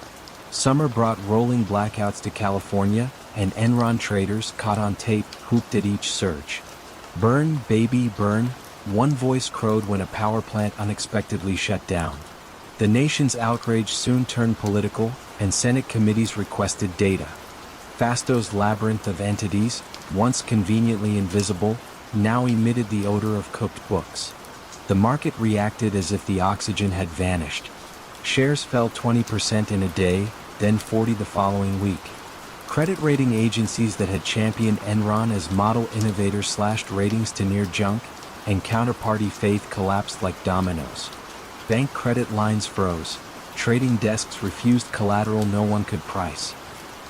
Summer brought rolling blackouts to California, and Enron traders, caught on tape, whooped at each surge. "Burn, baby, burn," one voice crowed when a power plant unexpectedly shut down. The nation's outrage soon turned political, and Senate committees requested data. Fastow's labyrinth of entities, once conveniently invisible, now emitted the odor of cooked books. The market reacted as if the oxygen had vanished. Shares fell 20% in a day, then 40% the following week. Credit rating agencies that had championed Enron as model innovator slashed ratings to near junk, and counterparty faith collapsed like dominoes. Bank credit lines froze. Trading desks refused collateral no one could price.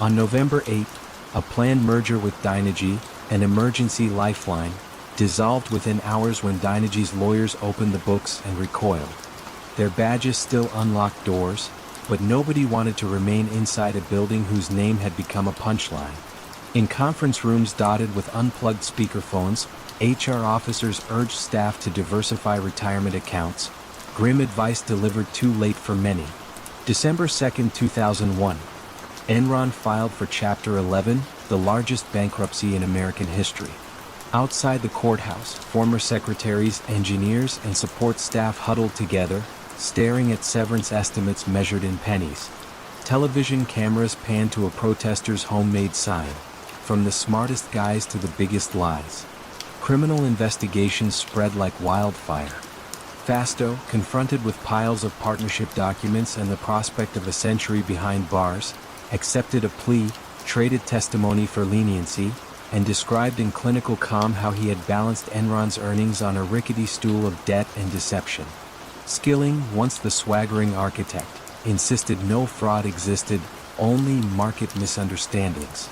On November 8, a planned merger with Dynegy, an emergency lifeline, dissolved within hours when Dynegy's lawyers opened the books and recoiled. Their badges still unlocked doors, but nobody wanted to remain inside a building whose name had become a punchline. In conference rooms dotted with unplugged speakerphones, HR officers urged staff to diversify retirement accounts, grim advice delivered too late for many. December 2, 2001. Enron filed for Chapter 11, the largest bankruptcy in American history. Outside the courthouse, former secretaries, engineers, and support staff huddled together, staring at severance estimates measured in pennies. Television cameras panned to a protester's homemade sign, from the smartest guys to the biggest lies. Criminal investigations spread like wildfire. Fasto, confronted with piles of partnership documents and the prospect of a century behind bars, accepted a plea, traded testimony for leniency, and described in clinical calm how he had balanced Enron's earnings on a rickety stool of debt and deception. Skilling, once the swaggering architect, insisted no fraud existed, only market misunderstandings.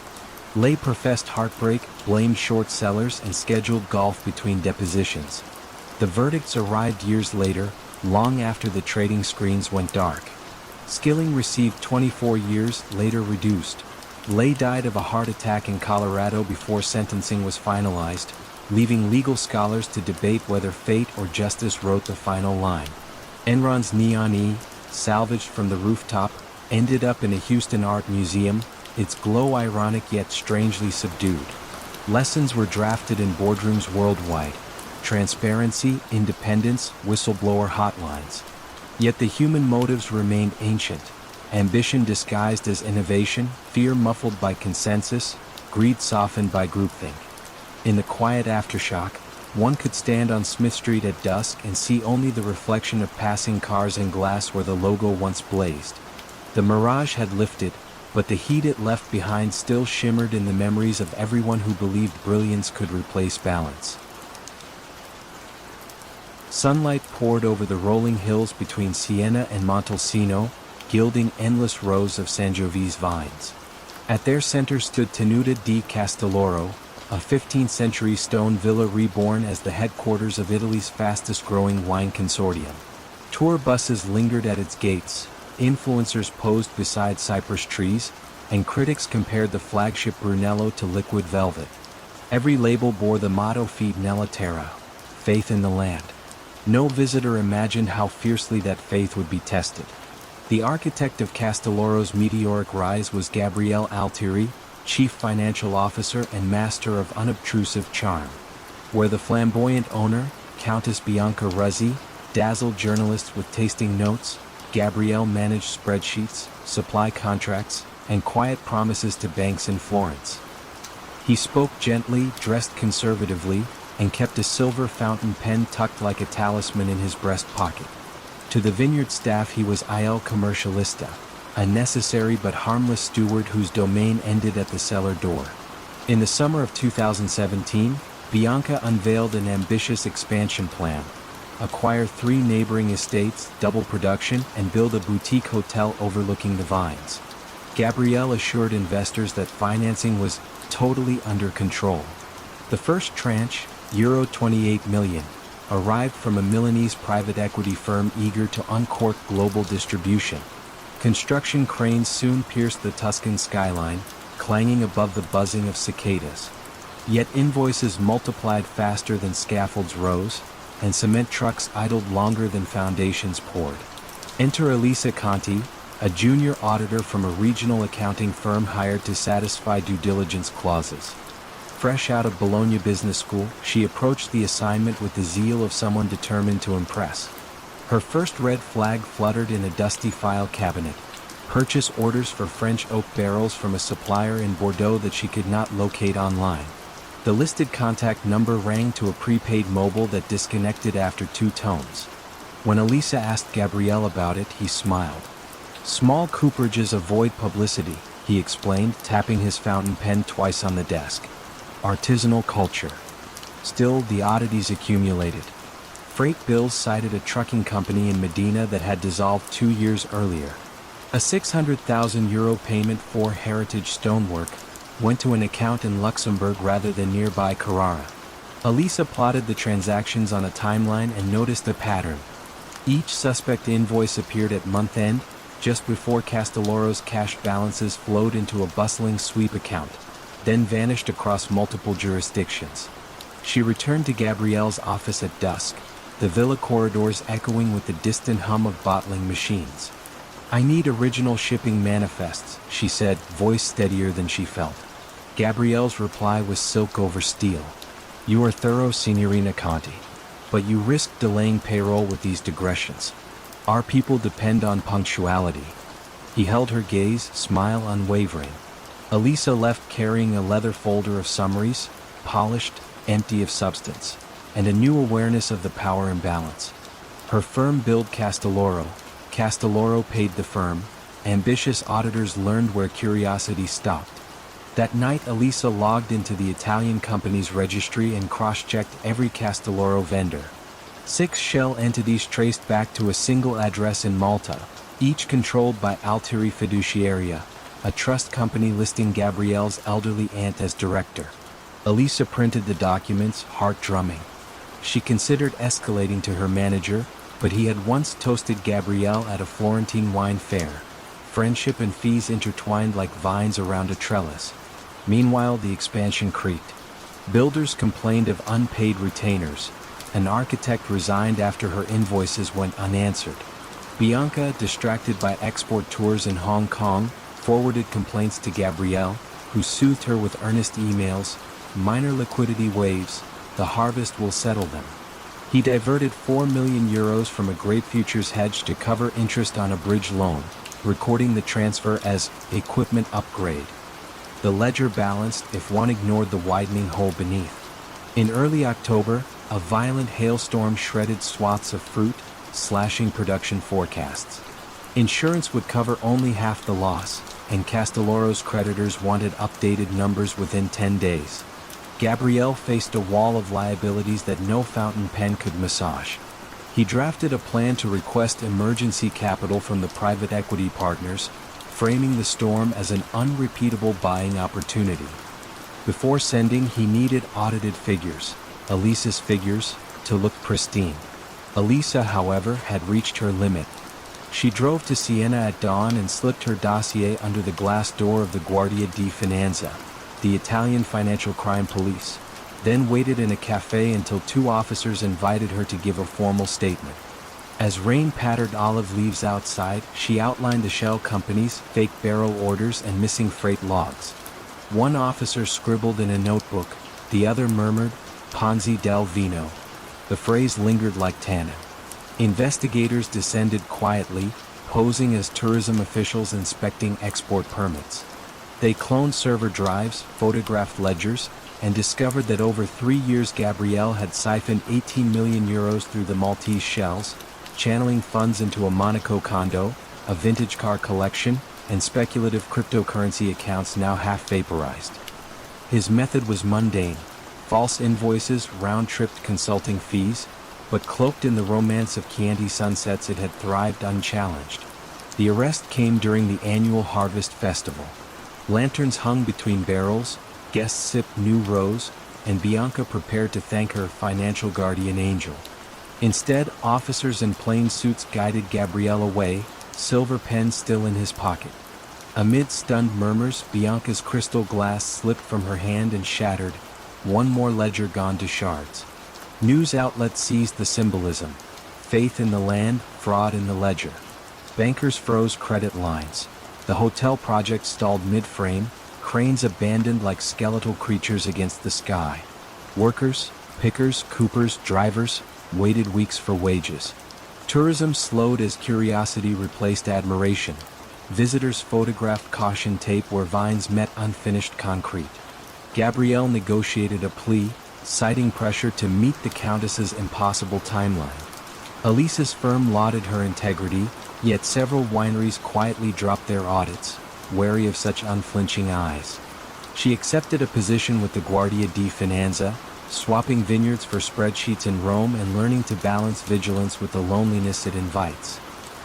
Lay professed heartbreak, blamed short sellers, and scheduled golf between depositions. The verdicts arrived years later, long after the trading screens went dark. Skilling received 24 years, later reduced. Lay died of a heart attack in Colorado before sentencing was finalized, leaving legal scholars to debate whether fate or justice wrote the final line. Enron's Neon E, salvaged from the rooftop, ended up in a Houston art museum, its glow ironic yet strangely subdued. Lessons were drafted in boardrooms worldwide: transparency, independence, whistleblower hotlines. Yet the human motives remained ancient. Ambition disguised as innovation, fear muffled by consensus, greed softened by groupthink. In the quiet aftershock, one could stand on Smith Street at dusk and see only the reflection of passing cars and glass where the logo once blazed. The mirage had lifted, but the heat it left behind still shimmered in the memories of everyone who believed brilliance could replace balance. Sunlight poured over the rolling hills between Siena and Montalcino, gilding endless rows of Sangiovese vines. At their center stood Tenuta di Castelloro, a 15th-century stone villa reborn as the headquarters of Italy's fastest-growing wine consortium. Tour buses lingered at its gates, influencers posed beside cypress trees, and critics compared the flagship Brunello to liquid velvet. Every label bore the motto Fide nella terra, faith in the land. No visitor imagined how fiercely that faith would be tested. The architect of Castelloro's meteoric rise was Gabriele Altieri, chief financial officer and master of unobtrusive charm. Where the flamboyant owner, Countess Bianca Ruzzi, dazzled journalists with tasting notes, Gabriele managed spreadsheets, supply contracts, and quiet promises to banks in Florence. He spoke gently, dressed conservatively, and kept a silver fountain pen tucked like a talisman in his breast pocket. To the vineyard staff he was il commercialista, a necessary but harmless steward whose domain ended at the cellar door. In the summer of 2017, Bianca unveiled an ambitious expansion plan: acquire 3 neighboring estates, double production, and build a boutique hotel overlooking the vines. Gabriele assured investors that financing was totally under control. The first tranche, Euro 28 million, arrived from a Milanese private equity firm eager to uncork global distribution. Construction cranes soon pierced the Tuscan skyline, clanging above the buzzing of cicadas. Yet invoices multiplied faster than scaffolds rose, and cement trucks idled longer than foundations poured. Enter Elisa Conti, a junior auditor from a regional accounting firm hired to satisfy due diligence clauses. Fresh out of Bologna Business School, she approached the assignment with the zeal of someone determined to impress. Her first red flag fluttered in a dusty file cabinet: purchase orders for French oak barrels from a supplier in Bordeaux that she could not locate online. The listed contact number rang to a prepaid mobile that disconnected after 2 tones. When Elisa asked Gabriele about it, he smiled. Small cooperages avoid publicity, he explained, tapping his fountain pen twice on the desk. Artisanal culture. Still, the oddities accumulated. Freight bills cited a trucking company in Medina that had dissolved 2 years earlier. A €600,000 payment for heritage stonework went to an account in Luxembourg rather than nearby Carrara. Elisa plotted the transactions on a timeline and noticed a pattern. Each suspect invoice appeared at month-end, just before Castelloro's cash balances flowed into a bustling sweep account, then vanished across multiple jurisdictions. She returned to Gabrielle's office at dusk, the villa corridors echoing with the distant hum of bottling machines. "I need original shipping manifests," she said, voice steadier than she felt. Gabrielle's reply was silk over steel. "You are thorough, Signorina Conti. But you risk delaying payroll with these digressions. Our people depend on punctuality." He held her gaze, smile unwavering. Elisa left carrying a leather folder of summaries, polished, empty of substance, and a new awareness of the power imbalance. Her firm billed Castelloro. Castelloro paid the firm. Ambitious auditors learned where curiosity stopped. That night, Elisa logged into the Italian company's registry and cross-checked every Castelloro vendor. 6 shell entities traced back to a single address in Malta, each controlled by Altieri Fiduciaria, a trust company listing Gabrielle's elderly aunt as director. Elisa printed the documents, heart drumming. She considered escalating to her manager, but he had once toasted Gabrielle at a Florentine wine fair. Friendship and fees intertwined like vines around a trellis. Meanwhile, the expansion creaked. Builders complained of unpaid retainers. An architect resigned after her invoices went unanswered. Bianca, distracted by export tours in Hong Kong, forwarded complaints to Gabrielle, who soothed her with earnest emails. "Minor liquidity waves, the harvest will settle them." He diverted €4 million from a grape futures hedge to cover interest on a bridge loan, recording the transfer as equipment upgrade. The ledger balanced if one ignored the widening hole beneath. In early October, a violent hailstorm shredded swaths of fruit, slashing production forecasts. Insurance would cover only half the loss, and Castelloro's creditors wanted updated numbers within 10 days. Gabrielle faced a wall of liabilities that no fountain pen could massage. He drafted a plan to request emergency capital from the private equity partners, framing the storm as an unrepeatable buying opportunity. Before sending, he needed audited figures, Elisa's figures, to look pristine. Elisa, however, had reached her limit. She drove to Siena at dawn and slipped her dossier under the glass door of the Guardia di Finanza, the Italian financial crime police, then waited in a cafe until 2 officers invited her to give a formal statement. As rain pattered olive leaves outside, she outlined the shell companies, fake barrel orders, and missing freight logs. One officer scribbled in a notebook, the other murmured, "Ponzi del Vino." The phrase lingered like tannin. Investigators descended quietly, posing as tourism officials inspecting export permits. They cloned server drives, photographed ledgers, and discovered that over 3 years Gabrielle had siphoned €18 million through the Maltese shells, channeling funds into a Monaco condo, a vintage car collection, and speculative cryptocurrency accounts now half vaporized. His method was mundane: false invoices, round-tripped consulting fees, but cloaked in the romance of Chianti sunsets, it had thrived unchallenged. The arrest came during the annual Harvest Festival. Lanterns hung between barrels, guests sipped new rose, and Bianca prepared to thank her financial guardian angel. Instead, officers in plain suits guided Gabrielle away, silver pen still in his pocket. Amid stunned murmurs, Bianca's crystal glass slipped from her hand and shattered, one more ledger gone to shards. News outlets seized the symbolism: faith in the land, fraud in the ledger. Bankers froze credit lines. The hotel project stalled mid-frame, cranes abandoned like skeletal creatures against the sky. Workers, pickers, coopers, drivers, waited weeks for wages. Tourism slowed as curiosity replaced admiration. Visitors photographed caution tape where vines met unfinished concrete. Gabrielle negotiated a plea, citing pressure to meet the Countess's impossible timeline. Elisa's firm lauded her integrity, yet several wineries quietly dropped their audits. wary of such unflinching eyes. She accepted a position with the Guardia di Finanza, swapping vineyards for spreadsheets in Rome and learning to balance vigilance with the loneliness it invites.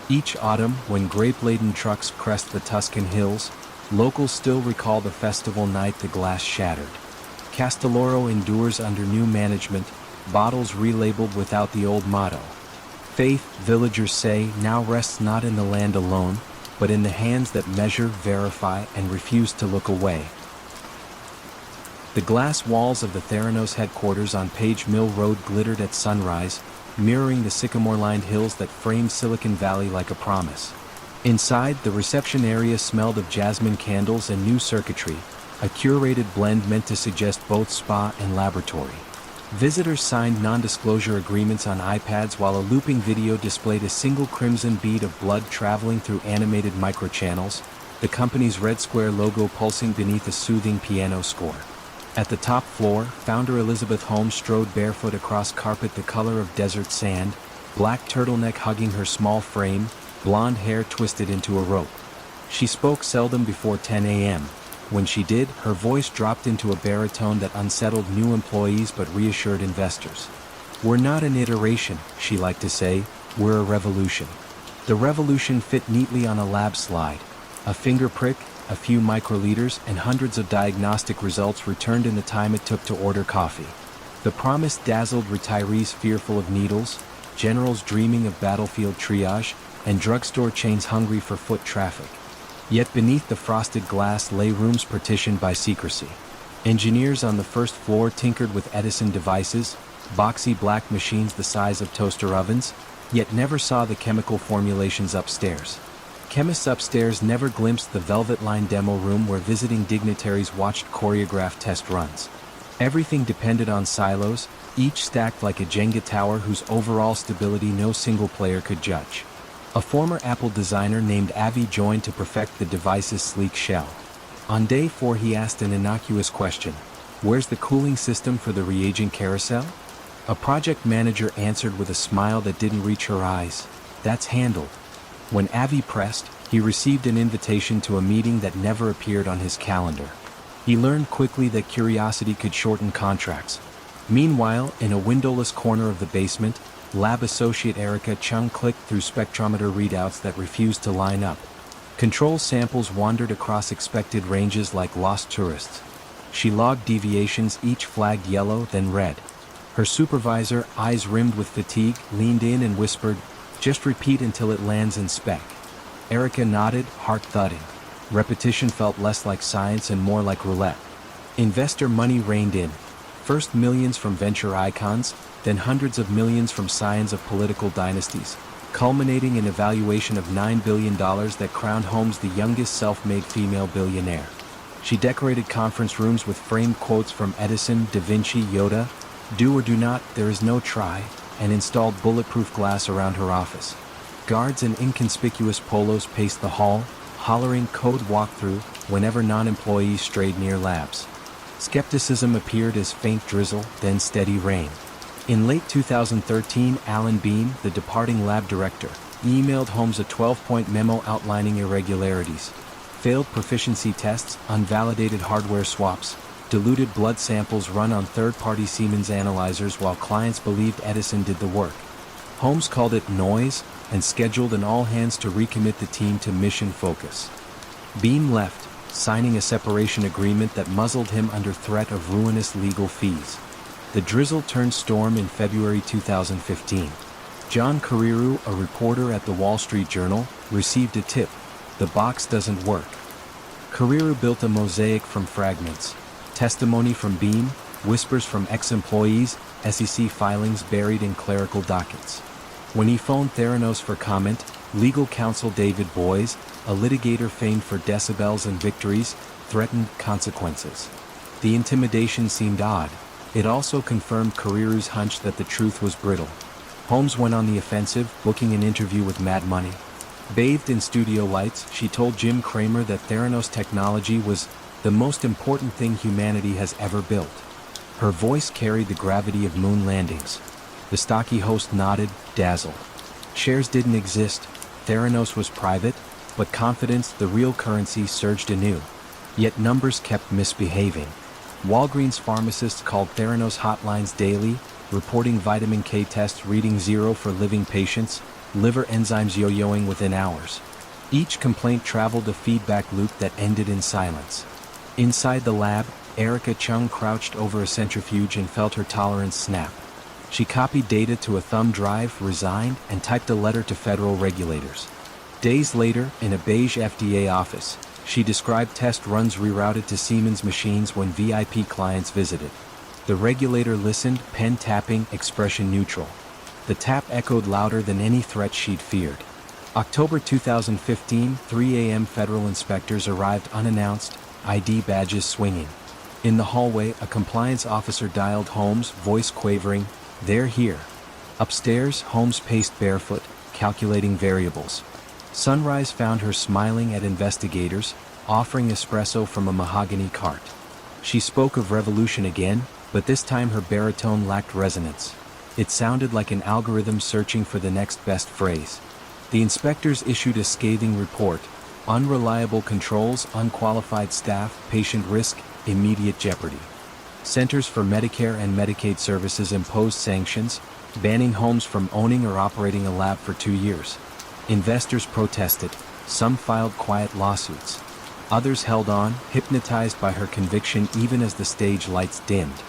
Each autumn, when grape-laden trucks crest the Tuscan hills, locals still recall the festival night the glass shattered. Castelloro endures under new management, bottles relabeled without the old motto. Faith, villagers say, now rests not in the land alone, but in the hands that measure, verify, and refuse to look away. The glass walls of the Theranos headquarters on Page Mill Road glittered at sunrise, mirroring the sycamore-lined hills that frame Silicon Valley like a promise. Inside, the reception area smelled of jasmine candles and new circuitry, a curated blend meant to suggest both spa and laboratory. Visitors signed non-disclosure agreements on iPads while a looping video displayed a single crimson bead of blood traveling through animated microchannels, the company's red square logo pulsing beneath a soothing piano score. At the top floor, founder Elizabeth Holmes strode barefoot across carpet the color of desert sand, black turtleneck hugging her small frame, blonde hair twisted into a rope. She spoke seldom before 10 a.m. When she did, her voice dropped into a baritone that unsettled new employees but reassured investors. "We're not an iteration," she liked to say, "we're a revolution." The revolution fit neatly on a lab slide. A finger prick, a few microliters, and hundreds of diagnostic results returned in the time it took to order coffee. The promise dazzled retirees fearful of needles, generals dreaming of battlefield triage, and drugstore chains hungry for foot traffic. Yet beneath the frosted glass lay rooms partitioned by secrecy. Engineers on the first floor tinkered with Edison devices, boxy black machines the size of toaster ovens, yet never saw the chemical formulations upstairs. Chemists upstairs never glimpsed the velvet-lined demo room where visiting dignitaries watched choreographed test runs. Everything depended on silos, each stacked like a Jenga tower whose overall stability no single player could judge. A former Apple designer named Avi joined to perfect the device's sleek shell. On day 4 he asked an innocuous question: "Where's the cooling system for the reagent carousel?" A project manager answered with a smile that didn't reach her eyes: "That's handled." When Avi pressed, he received an invitation to a meeting that never appeared on his calendar. He learned quickly that curiosity could shorten contracts. Meanwhile, in a windowless corner of the basement, lab associate Erica Chung clicked through spectrometer readouts that refused to line up. Control samples wandered across expected ranges like lost tourists. She logged deviations, each flagged yellow, then red. Her supervisor, eyes rimmed with fatigue, leaned in and whispered, "Just repeat until it lands in spec." Erica nodded, heart thudding. Repetition felt less like science and more like roulette. Investor money rained in. First millions from venture icons, then hundreds of millions from scions of political dynasties, culminating in a valuation of $9 billion that crowned Holmes the youngest self-made female billionaire. She decorated conference rooms with framed quotes from Edison, Da Vinci, Yoda, "Do or do not, there is no try," and installed bulletproof glass around her office. Guards in inconspicuous polos paced the hall, hollering code walkthrough whenever non-employees strayed near labs. Skepticism appeared as faint drizzle, then steady rain. In late 2013, Alan Bean, the departing lab director, emailed Holmes a 12-point memo outlining irregularities: failed proficiency tests, unvalidated hardware swaps, diluted blood samples run on third-party Siemens analyzers while clients believed Edison did the work. Holmes called it noise and scheduled an all-hands to recommit the team to mission focus. Bean left, signing a separation agreement that muzzled him under threat of ruinous legal fees. The drizzle turned storm in February 2015. John Carreyrou, a reporter at the Wall Street Journal, received a tip: the box doesn't work. Carreyrou built a mosaic from fragments: testimony from Bean, whispers from ex-employees, SEC filings buried in clerical dockets. When he phoned Theranos for comment, legal counsel David Boies, a litigator famed for decibels and victories, threatened consequences. The intimidation seemed odd. It also confirmed Carreyrou's hunch that the truth was brittle. Holmes went on the offensive, booking an interview with Mad Money. Bathed in studio lights, she told Jim Cramer that Theranos technology was the most important thing humanity has ever built. Her voice carried the gravity of moon landings. The stocky host nodded, dazzled. Shares didn't exist. Theranos was private, But confidence, the real currency, surged anew. Yet numbers kept misbehaving. Walgreens pharmacists called Theranos hotlines daily, reporting vitamin K tests reading 0 for living patients, liver enzymes yo-yoing within hours. Each complaint traveled a feedback loop that ended in silence. Inside the lab, Erica Chung crouched over a centrifuge and felt her tolerance snap. She copied data to a thumb drive, resigned, and typed a letter to federal regulators. Days later, in a beige FDA office, she described test runs rerouted to Siemens machines when VIP clients visited. The regulator listened, pen tapping, expression neutral. The tap echoed louder than any threat she'd feared. October 2015, 3 a.m. federal inspectors arrived unannounced, ID badges swinging. In the hallway, a compliance officer dialed Holmes, voice quavering, "They're here." Upstairs, Holmes paced barefoot, calculating variables. Sunrise found her smiling at investigators, offering espresso from a mahogany cart. She spoke of revolution again, but this time her baritone lacked resonance. It sounded like an algorithm searching for the next best phrase. The inspectors issued a scathing report: unreliable controls, unqualified staff, patient risk, immediate jeopardy. Centers for Medicare and Medicaid Services imposed sanctions, banning Holmes from owning or operating a lab for 2 years. Investors protested, some filed quiet lawsuits. Others held on, hypnotized by her conviction even as the stage lights dimmed.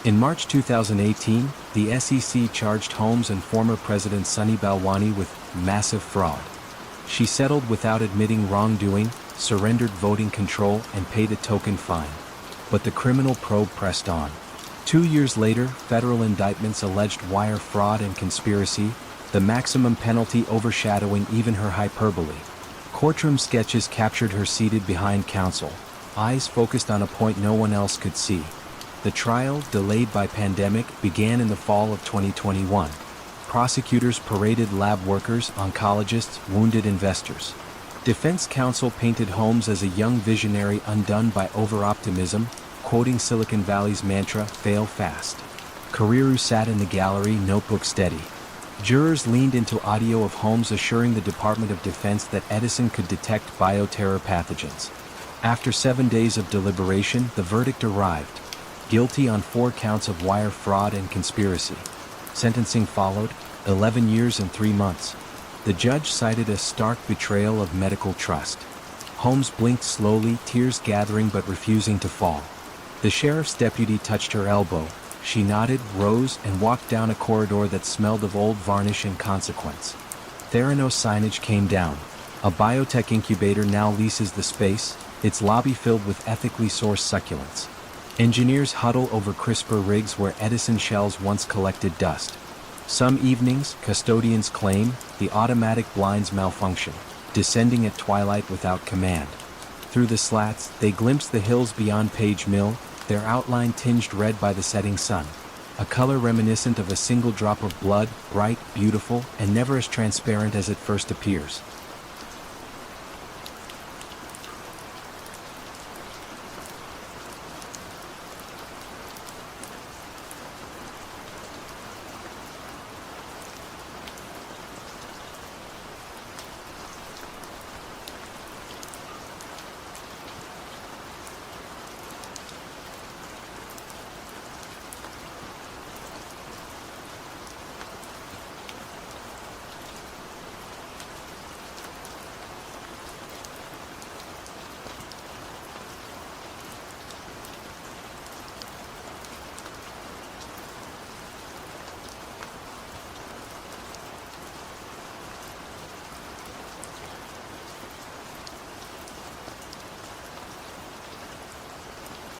In March 2018, the SEC charged Holmes and former President Sunny Balwani with massive fraud. She settled without admitting wrongdoing, surrendered voting control, and paid a token fine. But the criminal probe pressed on. 2 years later, federal indictments alleged wire fraud and conspiracy, the maximum penalty overshadowing even her hyperbole. Courtroom sketches captured her seated behind counsel, eyes focused on a point no one else could see. The trial, delayed by pandemic, began in the fall of 2021. Prosecutors paraded lab workers, oncologists, wounded investors. Defense counsel painted Holmes as a young visionary undone by over-optimism, quoting Silicon Valley's mantra, "Fail fast." Carreyrou sat in the gallery, notebook steady. Jurors leaned into audio of Holmes assuring the Department of Defense that Edison could detect bioterror pathogens. After 7 days of deliberation, the verdict arrived. Guilty on 4 counts of wire fraud and conspiracy. Sentencing followed, 11 years and 3 months. The judge cited a stark betrayal of medical trust. Holmes blinked slowly, tears gathering but refusing to fall. The sheriff's deputy touched her elbow. She nodded, rose, and walked down a corridor that smelled of old varnish and consequence. Theranos signage came down. A biotech incubator now leases the space, its lobby filled with ethically sourced succulents. Engineers huddle over CRISPR rigs where Edison shells once collected dust. Some evenings, custodians claim, the automatic blinds malfunction, descending at twilight without command. Through the slats, they glimpse the hills beyond Page Mill, their outline tinged red by the setting sun. A color reminiscent of a single drop of blood, bright, beautiful, and never as transparent as it first appears.